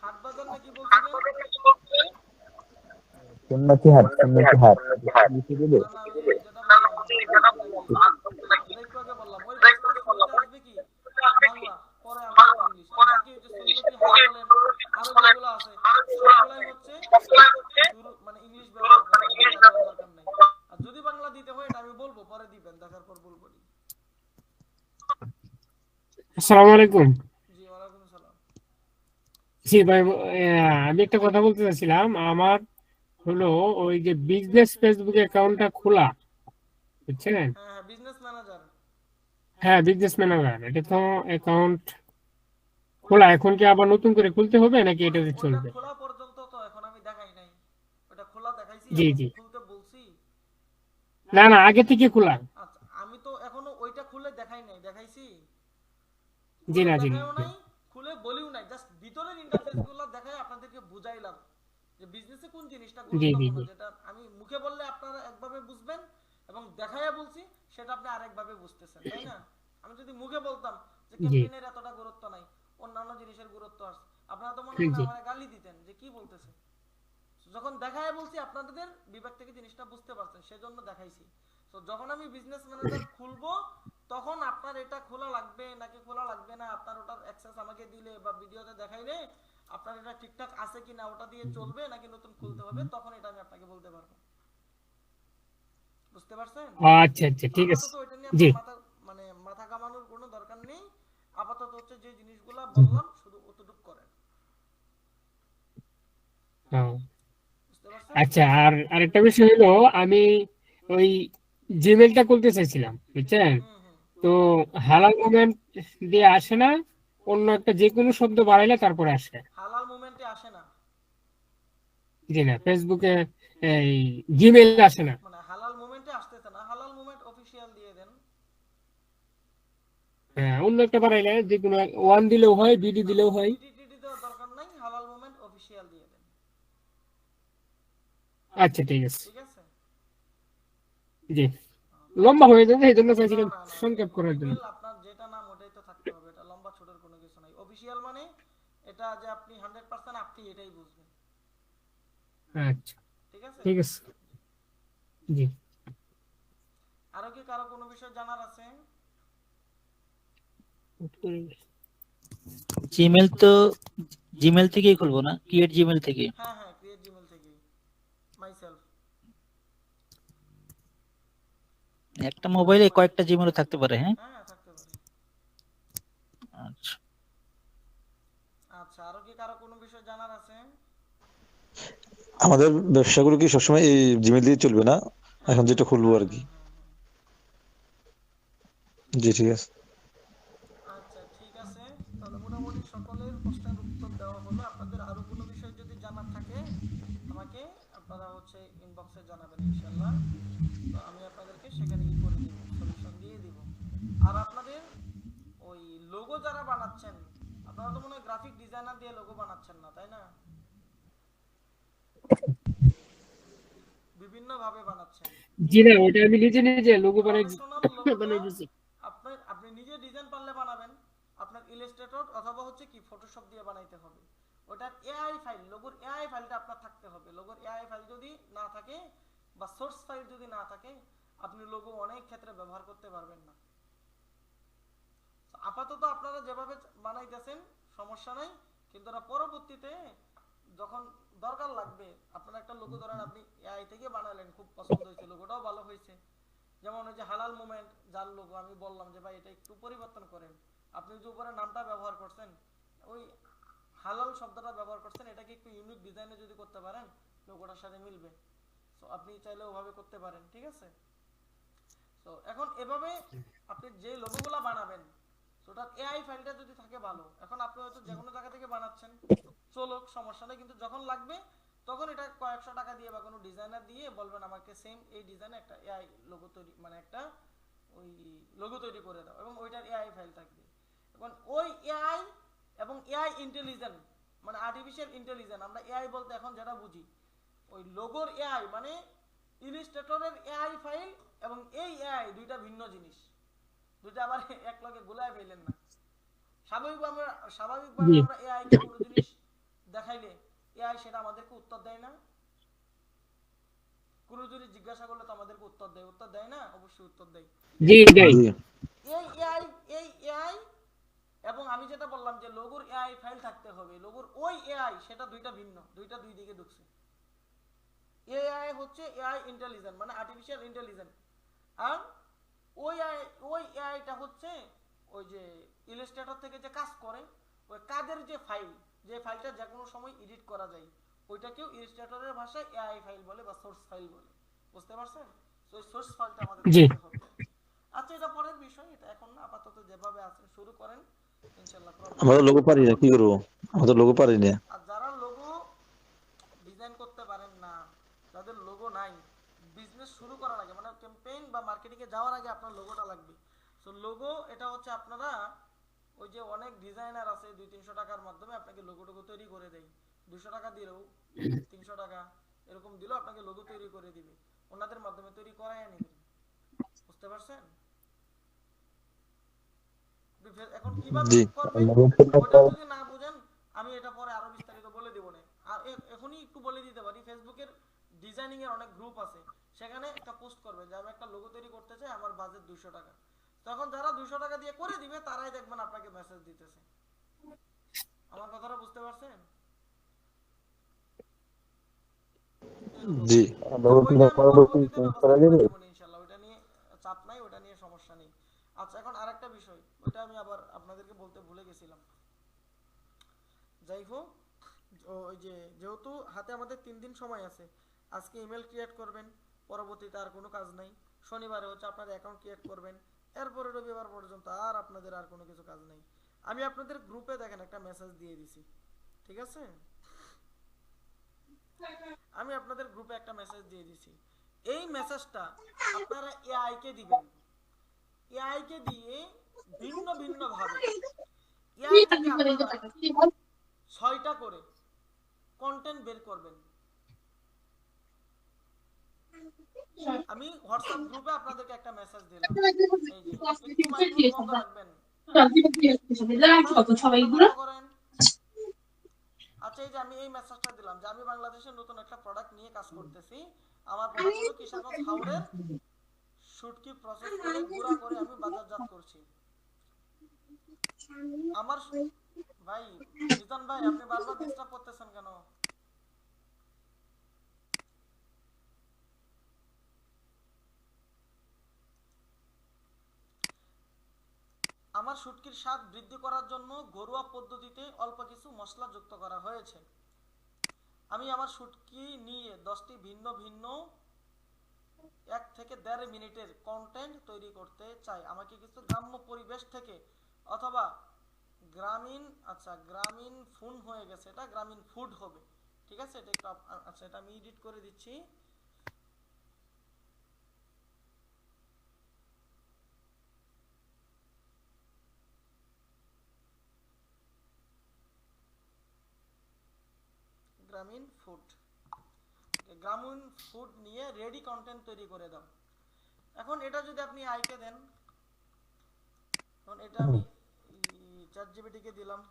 হাট বাজার নাকি বলছিলেন?
সুন্নতি হাট এটা কি দেবে?
না না, ওই যে যেটা বললাম, যেটা একটু আগে বললাম, ওই পেজটা শুরুতে আসবে কি বাংলা, পরে আমাদের ইংলিশ, আর বাকি ওই যে সুন্নতি হাট বলেন আরো যেগুলো আছে সবগুলাই হচ্ছে শুরু মানে ইংলিশ ব্যবহার করা, বাংলা দেওয়ার দরকার নাই। আর যদি বাংলা দিতে হয় এটা আমি বলবো, পরে দিবেন, দেখার পর বলবো।
আসসালামু আলাইকুম।
জি, ওয়ালাইকুম আসসালাম।
জি ভাই, আমি একটা কথা বলতে চাচ্ছিলাম। আমার হলো ওই যে বিজনেস ফেসবুক অ্যাকাউন্টটা খোলা, বুঝছেন?
হ্যাঁ হ্যাঁ, বিজনেস ম্যানেজার।
হ্যাঁ, বিজনেস ম্যানেজার, এটা তো অ্যাকাউন্ট খোলা। এখন কি আবার নতুন করে খুলতে হবে নাকি এটা
ওইটা
চলবে?
খোলা পর্যন্ত তো এখন আমি দেখাই নাই, ওটা খোলা দেখাইছি,
জি
এখন
জি,
কি খুলতে বলছি?
না না, আগে থেকে খোলা।
আচ্ছা, আমি তো এখনো ওইটা খুলে দেখাই নাই, দেখাইছি?
জি
খুলে
না, জি না।
দেখাইও নাই, খুলে বলিও নাই, জাস্ট ভিতরের ইন্টারফেসগুলো দেখাই আপনাদেরকে বুঝাইলাম যে বিজনেসে কোন জিনিসটা
জি জি
গুরুত্বপূর্ণ,
জি,
যেটা আমি মুখে বললে আপনারা একভাবে বুঝবেন এবং দেখাইয়া বলছি সেটা আপনি আরেকভাবে বুঝতেছেন, তাই না? আমি যদি মুখে বলতাম যে
জি
ক্যাম্পেইনের এতটা গুরুত্ব নাই, অন্যান্য জিনিসের গুরুত্ব আছে, আপনারা তো মনে মনে
জি,
আমার গালি দিতেন যে কি বলতেছে। যখন দেখায় বলছি আপনাদের বিভাগ থেকে জিনিসটা বুঝতে পারছেন, সেজন্য দেখাইছি। তো যখন আমি বিজনেস ম্যানেজার খুলবো, তখন আপনার এটা খোলা লাগবে নাকি খোলা লাগবে না, আপনার ওটার অ্যাক্সেস আমাকে দিলে বা ভিডিওতে দেখাইলে আপনার এটা ঠিকঠাক আছে কিনা, ওটা দিয়ে চলবে নাকি নতুন খুলতে হবে, তখন এটা আমি আপনাকে বলতে পারবো। বুঝতে পারছেন?
আচ্ছা আচ্ছা, ঠিক আছে।
আপাতত ওইটা নিয়ে
জি,
আপনার মাথা কামানোর কোনো দরকার নেই। আপাতত হচ্ছে যে জিনিসগুলা বললাম শুধু অতটুক করেন।
হ্যাঁ।
বুঝতে পারছেন?
আচ্ছা, আর আরেকটা বিষয় হলো, আমি ওই জিমেলটা খুলতে চাইছিলাম, বুঝছেন?
হুম হুম।
তো হালাল মুভমেন্ট দিয়ে আসে না, অন্য একটা যে কোনো শব্দ বাড়াইলে তারপরে আসে।
হালাল মুভমেন্টে আসে না,
জি না, ফেসবুকে এই জিমেল আসে না।
মানে হালাল মুভমেন্টে আসতেছে না, হালাল মুভমেন্ট অফিসিয়াল দিয়ে দেন।
হ্যাঁ, অন্য একটা বাড়াইলে যে কোনো ওয়ান দিলেও হয়, বিডি
না,
দিলেও হয়।
বিডিটিডি দেওয়ার দরকার নাই, হালাল মুভমেন্ট অফিসিয়াল দিয়ে দেন।
আচ্ছা, ঠিক আছে।
ঠিক আছে?
জি, লম্বা হয়ে যাবে, এই জন্য
না
চাইছিলাম
না না,
সংক্ষেপ করার জন্য।
ইমেল আপনার যেটা নাম ওটাই তো থাকতে হবে, এটা লম্বা ছোটের কোনো কিছু নাই। অফিসিয়াল মানে এটা যে আপনি 100% আপনি এটাই বুঝবেন।
আচ্ছা,
ঠিক আছে?
ঠিক আছে। জি,
আরো কি কারো কোনো বিষয় জানার আছে?
জিমেল তো জিমেল থেকেই খুলবো না, ক্রিয়েট জিমেল থেকে?
হ্যাঁ হ্যাঁ, ক্রিয়েট জিমেল থেকে, মাইসেলফ।
একটা মোবাইলে কয়েকটা জিমেল থাকতে পারে, হ্যাঁ?
হ্যাঁ হ্যাঁ, থাকতে পারে।
আচ্ছা,
আচ্ছা, আরো কি কারো কোনো বিষয় জানার আছে?
আমাদের ব্যবসাগুলো কি সবসময় এই জিমেল দিয়ে চলবে না,
হ্যাঁ
এখন
হ্যাঁ
যেটা খুলবো
হ্যাঁ
আর কি?
হ্যাঁ হ্যাঁ
জি ঠিক আছে।
হ্যাঁ। আচ্ছা, ঠিক আছে, তাহলে মোটামুটি সকলের প্রশ্নের উত্তর দেওয়া হলো। আপনাদের আরো কোনো বিষয় যদি জানার থাকে আমাকে আপনারা হচ্ছে ইনবক্সে জানাবেন ইনশাল্লাহ, তো আমি আপনাদেরকে সেখানে ই করে দিব, সলিউশন দিয়ে দিব। আর আপনাদের ওই লোগো যারা বানাচ্ছেন, আপনারা তো মনে হয় গ্রাফিক ডিজাইনার দিয়ে লোগো বানাচ্ছেন না, তাই না? বিভিন্ন ভাবে বানাচ্ছেন।
জি না, ওটা আমি নিজে নিজে লোগো বানাই
প্রফেশনাল লোগোটা
দিছি।
আপনি নিজে ডিজাইন পারলে বানাবেন, আপনার ইলাস্ট্রেটর অথবা হচ্ছে কি ফটোশপ দিয়ে বানাইতে হবে। ওটার এআই ফাইল, লোগোর এআই ফাইলটা আপনার থাকতে হবে। লোগোর এআই ফাইল যদি না থাকে বা সোর্স ফাইল যদি না থাকে আপনি লোগো অনেক ক্ষেত্রে ব্যবহার করতে পারবেন না। আপাতত আপনারা যেভাবে বানাইতেছেন সমস্যা নাই, কিন্তু পরবর্তীতে যখন দরকার লাগবে আপনারা একটা লোগো ধরেন আপনি এআই থেকে বানালেন, খুব পছন্দ হয়েছে, লোগোটাও ভালো হয়েছে, যেমন ওই যে হালাল মুভমেন্ট যার লোগো আমি বললাম যে ভাই এটা একটু পরিবর্তন করেন, আপনি যে উপরে নামটা ব্যবহার করছেন ওই হালাল শব্দটা ব্যবহার করছেন, এটাকে একটু ইউনিক ডিজাইনে যদি করতে পারেন লোগোটার সাথে মিলবে। তো আপনি চাইলে ওভাবে করতে পারেন, ঠিক আছে। তো এখন এভাবে আপনি যে লোগোগুলা বানাবেন ওটা এআই ফাইলটা যদি থাকে ভালো। এখন আপনি হয়তো যে কোনো জায়গা থেকে বানাচ্ছেন, চলুক সমস্যা নেই, কিন্তু যখন লাগবে তখন এটা কয়েকশো টাকা দিয়ে বা কোনো ডিজাইনার দিয়ে বলবেন আমাকে সেম এই ডিজাইনে একটা এআই লোগো তৈরি, মানে একটা ওই লোগো তৈরি করে দাও, এবং ওইটার এআই ফাইল থাকবে। এখন ওই এআই এবং এআই ইন্টেলিজেন্ট মানে আর্টিফিশিয়াল ইন্টেলিজেন্ট, আমরা এআই বলতে এখন যেটা বুঝি ওই লোগোর এআই মানে ইলাস্ট্রেটরের এআই ফাইল এবং এই এআই দুইটা ভিন্ন জিনিস, দুইটা আবার এক লগে গুলায় ফেলেন না। স্বাভাবিকভাবে আমরা এআই কে কোনো জিনিস দেখাইলে এআই সেটা আমাদেরকে উত্তর দেয় না? কোনো জিনিস জিজ্ঞাসা করলে তো আমাদেরকে উত্তর দেয় না? অবশ্যই উত্তর দেয়।
জি দেয়।
এই এআই এবং আমি যেটা বললাম যে লোগোর এআই ফাইল থাকতে হবে, লোগোর ওই এআই সেটা দুইটা ভিন্ন, দুইটা দুই দিকে ঢুকছে। এআই হচ্ছে এআই ইন্টেলিজেন্ট মানে আর্টিফিশিয়াল ইন্টেলিজেন্ট, আর ওই এআইটা হচ্ছে ওই যে ইলাস্ট্রেটর থেকে যে কাজ করে ওই কাজের যে ফাইল, যে ফাইলটা যে কোনো সময় এডিট করা যায় ওইটাকেও ইলাস্ট্রেটরের ভাষায় এআই ফাইল বলে বা সোর্স ফাইল বলে। বুঝতে পারছেন? তো ওই সোর্স ফাইলটা আমাদের করতে হবে। আচ্ছা এটা পরের বিষয়, এটা এখন না, আপাতত যেভাবে আছেন শুরু করেন ইনশাআল্লাহ।
আমরা লোগো পারি না, কি করব? আমরা লোগো পারি না।
আর যারা লোগো ডিজাইন করতে পারেন না, যাদের লোগো নাই, বিজনেস শুরু করার আগে মানে ক্যাম্পেইন বা মার্কেটিং এ যাওয়ার আগে আপনার লোগোটা লাগবে। সো লোগো এটা হচ্ছে আপনারা ওই যে অনেক ডিজাইনার আছে 200-300 টাকার মাধ্যমে আপনাকে লোগো তৈরি করে দেয়, 200 টাকা দিলেও 300 টাকা এরকম দিলেও আপনাকে লোগো তৈরি করে দিবে, ওনাদের মাধ্যমে তৈরি করায় নেবেন। বুঝতে পারছেন? এখন কিভাবে করবেন ওটা যদি না বুঝেন আমি এটা পরে আরো বিস্তারিত বলে দেব না, আর এখনই একটু বলে দিতে পারি ফেসবুকের ডিজাইনিং এর অনেক গ্রুপ আছে, সেখানে একটা পোস্ট করবে যে আমি একটা লোগো তৈরি করতে চাই, আমার বাজেট 200 টাকা। তখন যারা 200 টাকা দিয়ে করে দিবে তারাই দেখবেন আপনাকে মেসেজ দিতেছে। আমার কথাটা বুঝতে পারছেন?
জি
ইনশাআল্লাহ ওটা নিয়ে চাপ নাই, ওটা নিয়ে সমস্যা নেই। আচ্ছা এখন আরেকটা বিষয়, ওটা আমি আবার আপনাদেরকে বলতে ভুলে গেছিলাম। যাই হোক, ওই যে যেহেতু হাতে আমাদের 3 দিন সময় আছে, আজকে ইমেল ক্রিয়েট করবেন, পরবর্তীতে আর কোনো কাজ নাই, শনিবারে হচ্ছে আপনার অ্যাকাউন্ট ক্রিয়েট করবেন, এরপরে রবিবার পর্যন্ত আর আপনাদের আর কোনো কিছু কাজ নেই। আমি আপনাদের গ্রুপে দেখেন একটা মেসেজ দিয়ে দিছি, ঠিক আছে? আমি আপনাদের গ্রুপে একটা মেসেজ দিয়ে দিছি, এই মেসেজটা আপনারা এআই কে দিবেন। এআই কে দিয়ে ভিন্ন ভিন্ন ভাবে এআই থেকে আপনারা 6টা করে কন্টেন্ট বের করবেন। আমি হোয়াটসঅ্যাপ গ্রুপে আপনাদেরকে একটা মেসেজ দিলাম, এই যে একটু মাইক্রোফোন বন্ধ রাখবেন। আচ্ছা এই যে আমি এই মেসেজটা দিলাম যে আমি বাংলাদেশের নতুন একটা প্রোডাক্ট নিয়ে কাজ করতেছি, আমার প্রোডাক্ট হলো কিশোরগঞ্জ হাওড়ের শুটকি প্রসেস করে গুঁড়া করে আমি বাজারজাত করছি। আমার ভাই জিতন ভাই আপনি বারবার ডিস্টার্ব করতেছেন কেন? আমার শুটকির স্বাদ বৃদ্ধি করার জন্য ঘরোয়া পদ্ধতিতে অল্প কিছু মশলা যুক্ত করা হয়েছে। আমি আমার শুটকি নিয়ে 10টি ভিন্ন ভিন্ন 1 থেকে 1.5 মিনিটের কন্টেন্ট তৈরি করতে চাই। আমাকে কিছু গ্রাম্য পরিবেশ থেকে অথবা গ্রামীণ, আচ্ছা গ্রামীণ ফুড হয়ে গেছে, এটা গ্রামীণ ফুড হবে, ঠিক আছে? এটা একটু আচ্ছা এটা আমি এডিট করে দিচ্ছি। গ্রামীণ ফুড নিয়ে রেডি কন্টেন্ট তৈরি করে দাও। এখন এটা যদি আপনি আইকে দেন, এখন এটা আমি চ্যাটজিপিটি কে দিলাম,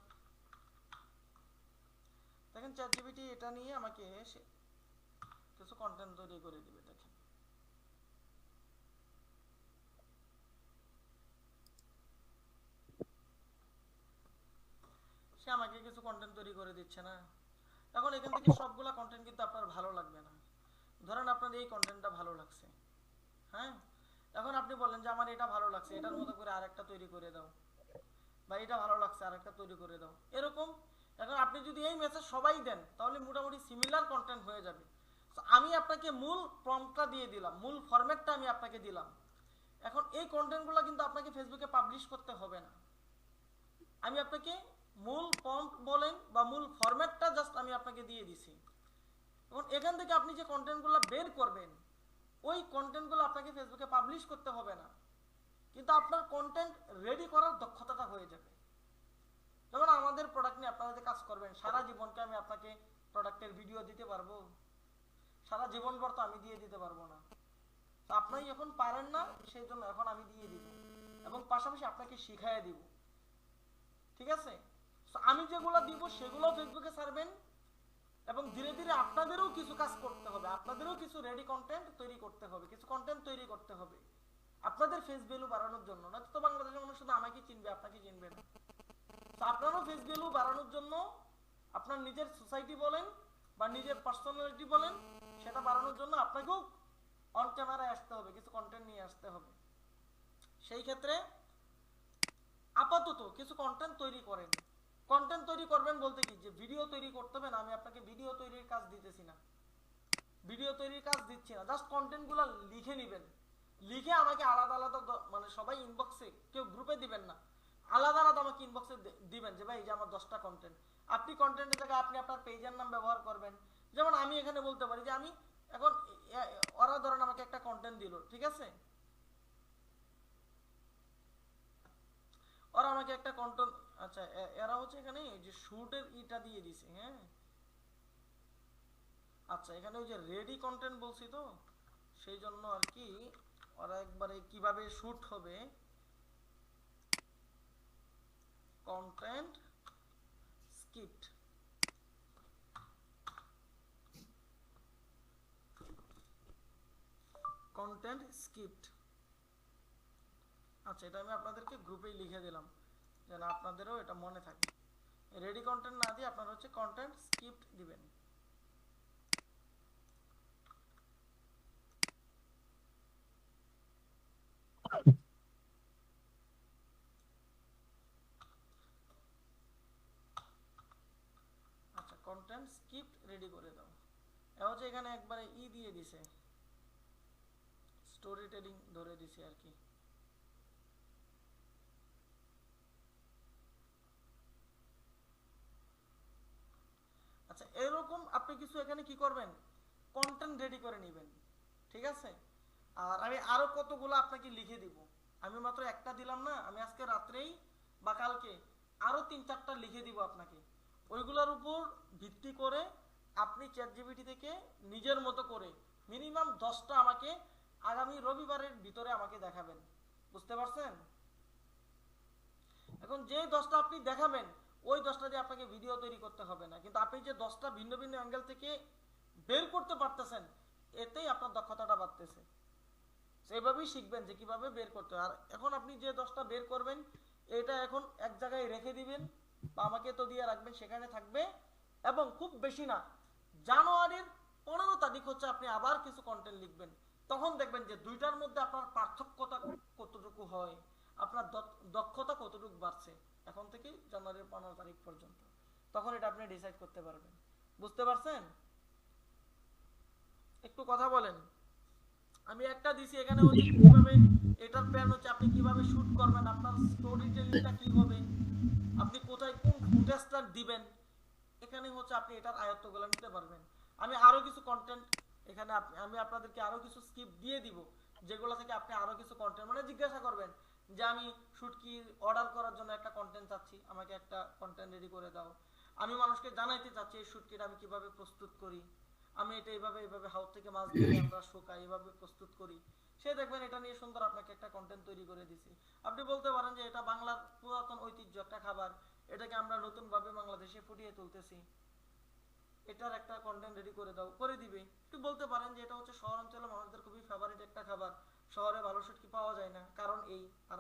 দেখেন চ্যাটজিপিটি এটা নিয়ে আমাকে কিছু কন্টেন্ট তৈরি করে দিবে। দেখেন সে আমাকে কিছু কন্টেন্ট তৈরি করে দিচ্ছে না। এখন এখান থেকে সবগুলা কন্টেন্ট কিন্তু আপনার ভালো লাগবে না। ধরেন আপনার এই কন্টেন্টটা ভালো লাগছে, হ্যাঁ, এখন আপনি বলেন যে আমার এটা ভালো লাগছে, এটার মতো করে আরেকটা তৈরি করে দাও, বা এটা ভালো লাগছে আরেকটা তৈরি করে দাও, এরকম। এখন আপনি যদি এই মেসেজ সবাই দেন তাহলে মোটামুটি সিমিলার কন্টেন্ট হয়ে যাবে। আমি আপনাকে মূল প্রম্পটটা দিয়ে দিলাম, মূল ফরম্যাটটা আমি আপনাকে দিলাম। এখন এই কন্টেন্টগুলো কিন্তু আপনাকে ফেসবুকে পাবলিশ করতে হবে না। আমি আপনাকে মূল প্রম্পট বলেন বা মূল ফরম্যাটটা জাস্ট আমি আপনাকে দিয়ে দিছি। এখন এখান থেকে আপনি যে কন্টেন্টগুলো বের করবেন ওই কন্টেন্টগুলো আপনাকে ফেসবুকে পাবলিশ করতে হবে না, কিন্তু আপনার কন্টেন্ট রেডি করার দক্ষতাটা হয়ে যাবে। যেমন আমাদের প্রোডাক্ট নিয়ে আপনারা যে কাজ করবেন, সারা জীবনকে আমি আপনাকে প্রোডাক্টের ভিডিও দিতে পারবো? সারা জীবনভর তো আমি দিয়ে দিতে পারবো না। তো আপনি এখন পারেন না, সেই জন্য এখন আমি দিয়ে দিব এবং পাশাপাশি আপনাকে শিখাইয়া দিব, ঠিক আছে? তো আমি যেগুলো দিব সেগুলো ফেসবুকে ছাড়বেন এবং ধীরে ধীরে আপনাদেরও কিছু কাজ করতে হবে, আপনাদেরও কিছু রেডি কন্টেন্ট তৈরি করতে হবে, কিছু কন্টেন্ট তৈরি করতে হবে আপনাদের ফেস ভ্যালু বাড়ানোর জন্য। না তো বাংলাদেশের মানুষ শুধু আমাকে চিনবে, আপনাকে চিনবে না। তো আপনারও ফেস ভ্যালু বাড়ানোর জন্য আপনার নিজের সোসাইটি বলেন বা নিজের পার্সোনালিটি বলেন, সেটা বাড়ানোর জন্য আপনাকেও অন ক্যামেরায় আসতে হবে, কিছু কন্টেন্ট নিয়ে আসতে হবে। সেই ক্ষেত্রে আপাতত কিছু কন্টেন্ট তৈরি করেন। কন্টেন্ট তৈরি করবেন বলতে কি, যে ভিডিও তৈরি করতে হবে না, আমি আপনাকে ভিডিও তৈরির কাজ দিতেছি না, ভিডিও তৈরির কাজ দিচ্ছি না, জাস্ট কন্টেন্টগুলো লিখে নেবেন। লিখে আমাকে আলাদা আলাদা মানে সবাই ইনবক্সে, কেউ গ্রুপে দিবেন না, আলাদা আলাদা আমাকে ইনবক্সে দিবেন যে ভাই এই যে আমার 10টা কন্টেন্ট। আপনি কন্টেন্টের জায়গায় আপনি আপনার পেজের নাম ব্যবহার করবেন। যেমন আমি এখানে বলতে পারি যে আমি এখন, ওরা ধরেন আমাকে একটা কন্টেন্ট দিল, ঠিক আছে, ওরা আমাকে একটা কন্টেন্ট, আচ্ছা এরা হচ্ছে এখানে যে শুটের ইটা দিয়ে দিছে, হ্যাঁ, আচ্ছা এখানে ওই যে রেডি কন্টেন্ট বলছি তো সেই জন্য আর কি ওরা একবারে কিভাবে শুট হবে, কন্টেন্ট স্ক্রিপ্ট, কন্টেন্ট স্ক্রিপ্ট। আচ্ছা এটা আমি আপনাদেরকে গ্রুপেই লিখে দিলাম যেন আপনাদেরও এটা মনে থাকে। রেডি কন্টেন্ট না দিয়ে আপনারা হচ্ছে কন্টেন্ট স্ক্রিপ্ট দিবেন। আচ্ছা কন্টেন্ট স্ক্রিপ্ট রেডি করে দাও। এটা হচ্ছে এখানে একবারে দিয়ে দিছে, স্টোরি টেলিং ধরে দিছে আর কি। আচ্ছা এরকম আপনি কিছু এখানে কি করবেন, কন্টেন্ট রেডি করে নেবেন, ঠিক আছে? আর আমি আরো কতগুলো আপনাকে লিখে দিব, আমি মাত্র একটা দিলাম না, আমি আজকে রাত্রেই বা কালকে আরো 3-4টা লিখে দিব আপনাকে। ওইগুলোর উপর ভিত্তি করে আপনি চ্যাটজিপিটি থেকে নিজের মতো করে মিনিমাম 10টা আমাকে আগামী রবিবারের ভিতরে আমাকে দেখাবেন, বুঝতে পারছেন? এখন যে 10টা আপনি দেখাবেন ওই 10টা দিয়ে আপনাকে ভিডিও তৈরি করতে হবে না, কিন্তু আপনি যে 10টা ভিন্ন ভিন্ন অ্যাঙ্গেল থেকে বের করতে পারতেছেন এতেই আপনার দক্ষতাটা বাড়তেছে। সেইভাবেই শিখবেন যে কিভাবে বের করতে হয়। আর এখন আপনি যে 10টা বের করবেন এটা এখন এক জায়গায় রেখে দিবেন বা আমাকে তো দিয়ে রাখবেন, সেখানে থাকবে। এবং খুব বেশি না, জানুয়ারির 15 তারিখ হচ্ছে আপনি আবার কিছু কন্টেন্ট লিখবেন, তখন দেখবেন যে দুইটার মধ্যে আপনার পার্থক্যটা কতটুকু হয়, আপনার দক্ষতা কতটুকু বাড়ছে এখন থেকে জানুয়ারির 15 তারিখ পর্যন্ত, তখন এটা আপনি ডিসাইড করতে পারবেন। বুঝতে পারছেন? একটু কথা বলেন। আমি একটা দিছি এখানে হচ্ছে কিভাবে, এটার প্ল্যান হচ্ছে আপনি কিভাবে শুট করবেন, আপনার স্টোরি টেলিংটা কি হবে, আপনি কোথায় কোন ফুটেজটা দিবেন, এখানে হচ্ছে আপনি এটার আয়ত্তগুলো নিতে পারবেন। আমি আরো কিছু কন্টেন্ট এখানে আমি আপনাদেরকে আরো কিছু স্ক্রিপ্ট দিয়ে দিব, যেগুলো থেকে আপনি আরো কিছু কন্টেন্ট মানে জিজ্ঞাসা করবেন যে আমি শুট কি অর্ডার করার জন্য একটা কন্টেন্ট চাচ্ছি, আমাকে একটা কন্টেন্ট রেডি করে দাও। আমি মানুষকে জানাইতে চাচ্ছি এই শুটকিটা আমি কিভাবে প্রস্তুত করি, আমি এটা এইভাবে এইভাবে হাউস থেকে মাছ ধরে আমরা শুকাই এইভাবে প্রস্তুত করি, সে দেখবেন এটা নিয়ে সুন্দর আপনাকে একটা কন্টেন্ট তৈরি করে দিছি। আপনি বলতে পারেন যে এটা বাংলার পুরাতন ঐতিহ্য একটা খাবার, এটাকে আমরা নতুন ভাবে বাংলাদেশে ফুটিয়ে তুলতেছি, এটার একটা কন্টেন্ট রেডি করে দাও, করে দিবে। একটু বলতে পারেন যে এটা হচ্ছে শহর অঞ্চলে মানুষদের খুবই ফেভারিট একটা খাবার, শহরে ভালো শুটকি পাওয়া যায় না কারণ এই, আর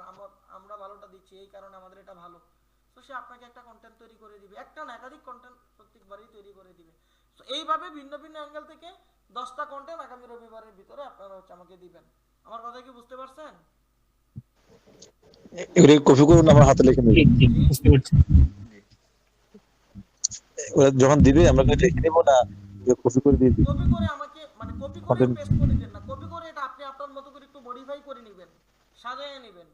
আমরা ভালোটা দিচ্ছি এই কারণে আমাদের এটা ভালো। তো তো সে আপনাকে একটা কন্টেন্ট তৈরি করে দিবে, একটা না একাধিক কন্টেন্ট প্রত্যেকবারই তৈরি করে দিবে। তো এইভাবে ভিন্ন ভিন্ন অ্যাঙ্গেল থেকে 10টা কন্টেন্ট আগামী রবিবারের ভিতরে আপনারা হচ্ছে আমাকে দিবেন। আমার কথা কি বুঝতে পারছেন?
এগুলো কপি করুন, আমার হাতে লিখে নেবেন।
জি, বুঝতে পারছি।
ওরা যখন দিবে আমরা কি লিখে নেব না কপি করে দিয়ে দিই?
কপি করে আমাকে মানে কপি করে
Content-
পেস্ট করে দেন না, কপি করে এটা আপনি আপনার মতো করে একটু মডিফাই করে নেবেন, সাজিয়ে নেবেন।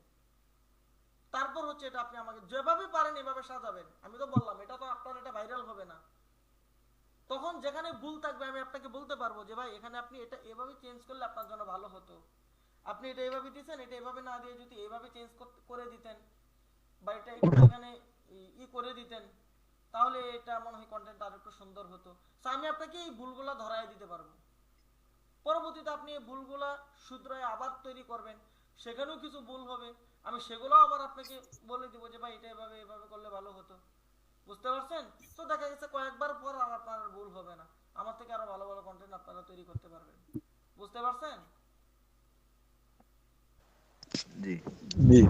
তারপর হচ্ছে এটা আপনি আমাকে যেভাবে পারেন এভাবে সাজাবেন। আমি তো বললাম এটা তো আপনার এটা ভাইরাল হবে না। তখন যেখানে ভুল থাকবে আমি আপনাকে বলতে পারবো যে ভাই এখানে আপনি এটা এভাবে চেঞ্জ করলে আপনার জন্য ভালো হতো, আপনি এটা এভাবে দিয়েছেন, এটা এভাবে না দিয়ে যদি এইভাবে চেঞ্জ করে দিতেন বা এটা একটু এখানে করে দিতেন, তাহলে এটা মনে হয় কন্টেন্ট আরো একটু সুন্দর হতো। তো আমি আপনাকে এই ভুলগুলা ধরায় দিতে পারবো। পরবর্তীতে আপনি এই ভুলগুলা শুধরায় আবার তৈরি করবেন, সেখানেও কিছু ভুল হবে, আমি সেগুলো আবার আপনাকে বলে দিব যে ভাই এটা এভাবে এভাবে করলে ভালো হতো। বুঝতে পারছেন? তো দেখা গেছে কয়েকবার পর আর আপনার ভুল হবে না, আমার থেকে আরো ভালো ভালো কন্টেন্ট আপনারা তৈরি করতে পারবেন। বুঝতে পারছেন?
জি
জি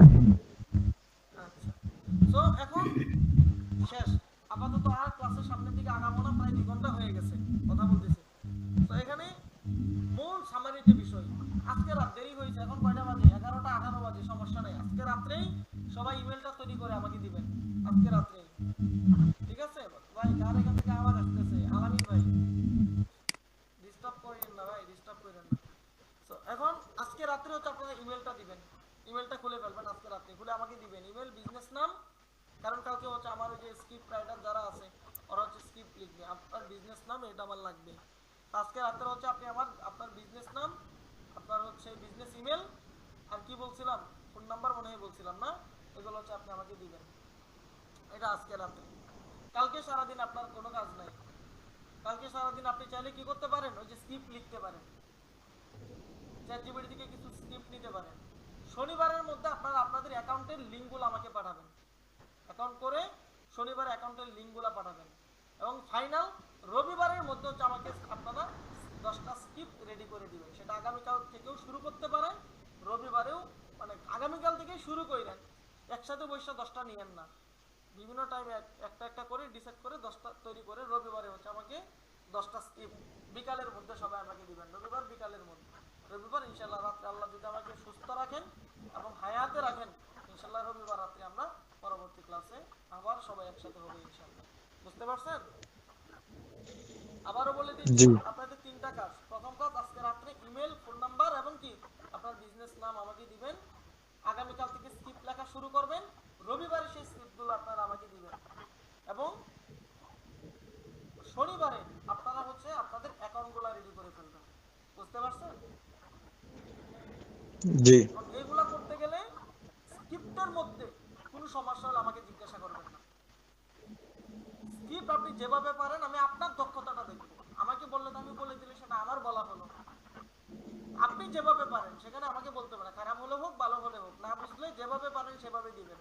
আচ্ছা, তো এখন শেষ। আপাতত আর ক্লাসের সামনের দিকে আগাবো না, প্রায় 2 ঘন্টা হয়ে গেছে কথা বলতেছি। তো এখানে মূল সামারি যে বিষয়, আজকে রাত দেরি হয়েছে, এখন কয়টা বাজে? 11টা 18 বাজে, সমস্যা নেই, আজকে রাত্রেই সবাই ইমেলটা তৈরি করে আমাকে দিবেন, আজকে রাত্রেই। ঠিক আছে ভাই? কার এখান থেকে আওয়াজ আসতেছে? আলামিন ভাই, ডিস্টার্ব করেন না ভাই, ডিস্টার্ব করেন না। তো এখন আজকে রাত্রে হচ্ছে আপনারা ইমেলটা দিবেন, ইমেলটা খুলে ফেলবেন আজকে রাত্রে, খুলে আমাকে দিবেন ইমেল, বিজনেস নাম, কারণ কালকে হচ্ছে আমার ওই যে স্ক্রিপ্ট রাইটার যারা আছে ওরা হচ্ছে স্ক্রিপ্ট লিখবে, আপনার বিজনেস নাম এটা আমার লাগবে। আজকে রাত্রে হচ্ছে আপনি আপনার বিজনেস নাম, আপনার হচ্ছে বিজনেস ইমেল, আর কি বলছিলাম, ফোন নাম্বার মনে হয় বলছিলাম না, এগুলো হচ্ছে আপনি আমাকে দিবেন। এটা আজকে রাত্রে। কালকে সারাদিন আপনার কোনো কাজ নাই, কালকে সারাদিন আপনি চাইলে কি করতে পারেন, ওই যে স্ক্রিপ্ট লিখতে পারেন, চ্যাটজিপিটি থেকে কিছু স্ক্রিপ্ট নিতে পারেন। শনিবারের মধ্যে আপনারা আপনাদের অ্যাকাউন্টের লিঙ্কগুলো আমাকে পাঠাবেন, অ্যাকাউন্ট করে শনিবার অ্যাকাউন্টের লিঙ্কগুলো পাঠাবেন, এবং ফাইনাল রবিবারের মধ্যে হচ্ছে আমাকে আপনারা 10টা স্ক্রিপ্ট রেডি করে দিবেন। সেটা আগামীকাল থেকেও শুরু করতে পারেন, রবিবারেও, মানে আগামীকাল থেকেই শুরু করেন, একসাথে বসে 10টা নিয়েন না, বিভিন্ন টাইমে একটা একটা করে ডিসাইড করে 10টা তৈরি করে রবিবারে হচ্ছে আমাকে 10টা স্ক্রিপ্ট বিকালের মধ্যে সবাই আমাকে দিবেন, রবিবার বিকালের মধ্যে। রবিবার ইনশাল্লাহ রাত্রে আল্লাহ যদি আমাকে সুস্থ রাখেন এবং হায়াতে রাখেন, ইনশাল্লাহ রবিবার রাত্রে আমরা পরবর্তী ক্লাসে আবার সবাই একসাথে হবে ইনশাল্লাহ। বুঝতে পারছেন? আবারও বলে দিচ্ছি, আপনাদের 3টা কাজ। প্রথম কাজ, আজকে রাত্রে ইমেল, ফোন নাম্বার এবং কি আপনার বিজনেস নাম আমাকে দিবেন, আগামীকাল থেকে স্ক্রিপ্ট লেখা শুরু করবেন, রবিবারে সেই স্ক্রিপ্টগুলো আপনারা আমাকে দিবেন, এবং শনিবারে আপনারা হচ্ছে আপনাদের অ্যাকাউন্টগুলো রেডি করে ফেলবেন। বুঝতে পারছেন?
জি
এগুলা করতে গেলে স্ক্রিপ্টের মধ্যে কোনো সমস্যা হলে আমাকে জিজ্ঞাসা করবেন না। স্ক্রিপ্ট আপনি যেভাবে পারেন, আমি আপনার দক্ষতাটা দেখব, আমাকে বললে তো আমি বলে দিলে সেটা আমার বলা হলো। আপনি যেভাবে পারেন সেখানে আমাকে বলতে হবে না, খারাপ হলে হোক ভালো হলে হোক, না বুঝলে যেভাবে পারেন সেভাবে দিবেন।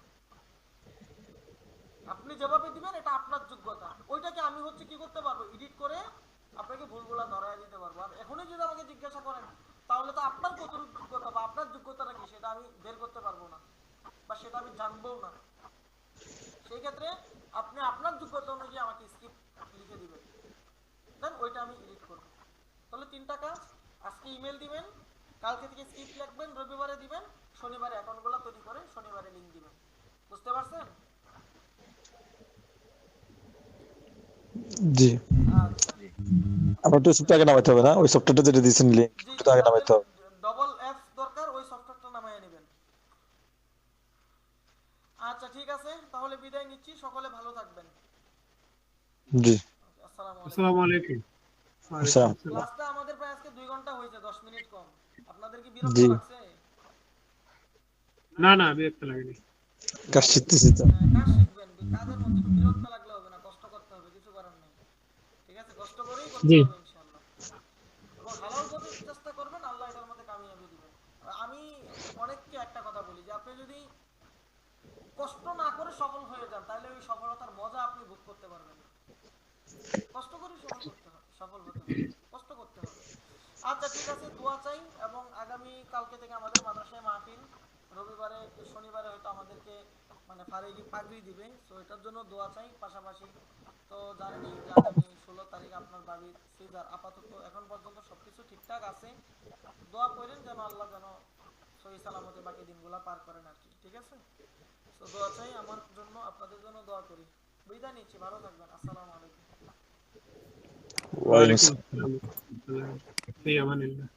আপনি যেভাবে দিবেন এটা আপনার যোগ্যতা, ওইটাকে আমি হচ্ছে কি করতে পারবো, এডিট করে আপনাকে ভুলগুলা ধরায় দিতে পারবো। আর এখনই যদি আমাকে জিজ্ঞাসা করেন তাহলে তো আপনার কতটুকু যোগ্যতা বা আপনার যোগ্যতাটা কি সেটা আমি বের করতে পারবো না, বা সেটা আমি জানবো না। সেই ক্ষেত্রে আপনি আপনার যোগ্যতা অনুযায়ী আমাকে স্ক্রিপ্ট লিখে দিবেন, দেন ওইটা আমি এডিট করবো। তাহলে 3টা কাজ, আজকে ইমেল দিবেন, কালকে থেকে স্ক্রিপ্ট লিখবেন, রবিবারে দিবেন, শনিবারে অ্যাকাউন্টগুলো তৈরি করে শনিবারে লিংক দিবেন। বুঝতে পারছেন?
জি
আচ্ছা,
আমার তো সফটওয়্যার নামাইতে হবে না, ওই সফটওয়্যারটা যেটা দিয়েছেন লিংক
জি
ওটা আগে নামাইতে হবে।
ডবল এফ দরকার, ওই সফটওয়্যারটা নামায় নেবেন। আচ্ছা ঠিক আছে, তাহলে বিদায় নিচ্ছি, সকলে ভালো থাকবেন।
জি
আসসালামু আলাইকুম।
আসসালামু আলাইকুম।
আসসালাম।
ক্লাসটা আমাদের প্রায় আজকে 2 ঘন্টা হয়েছে, 10 মিনিট কম। আপনাদের কি বিরক্ত
জি
লাগছে?
না না, বিরক্ত লাগেনি।
কাজ শিখতেছি তো।
কাজ শিখবেন, কাজের মধ্যে একটু বিরক্ত লাগলে হবে না, কষ্ট করতে হবে, কিছু করার নেই। ঠিক আছে, কষ্ট করেই করতে
জি
হবে ইনশাআল্লাহ, এবং হালাল পথে চেষ্টা করবেন, আল্লাহ এটার মধ্যে কামিয়াবি দিবেন। আমি অনেককে একটা কথা বলি যে আপনি যদি কষ্ট না করে সফল হয়ে যান তাহলে ওই সফলতার মজা আপনি ভোগ করতে পারবেন না। কষ্ট করে সফল হতে হবে, কষ্ট করতে হবে। আচ্ছা ঠিক আছে, দোয়া চাই, এবং আগামী কালকে থেকে আমাদের মাদ্রাসায় মাহফিল, রবিবারে শনিবারে হয়তো আমাদেরকে মানে ফারিগি পাগড়ি দিবে, তো এটার জন্য দোয়া চাই। পাশাপাশি তো জানেনি যে আগামী 16 তারিখ আপনার বাবির সিজার, আপাতত এখন পর্যন্ত সবকিছু ঠিকঠাক আছে। দোয়া করেন যেন আল্লাহ যেন সহি সালামতে বাকি দিনগুলো পার করেন আর কি, ঠিক আছে? তো দোয়া চাই আমার জন্য, আপনাদের জন্য দোয়া করি। বিদায় নিচ্ছি, ভালো থাকবেন, আসসালামু আলাইকুম।
ওয়ালাইকুম আসসালাম। ফি আমানিল্লাহ।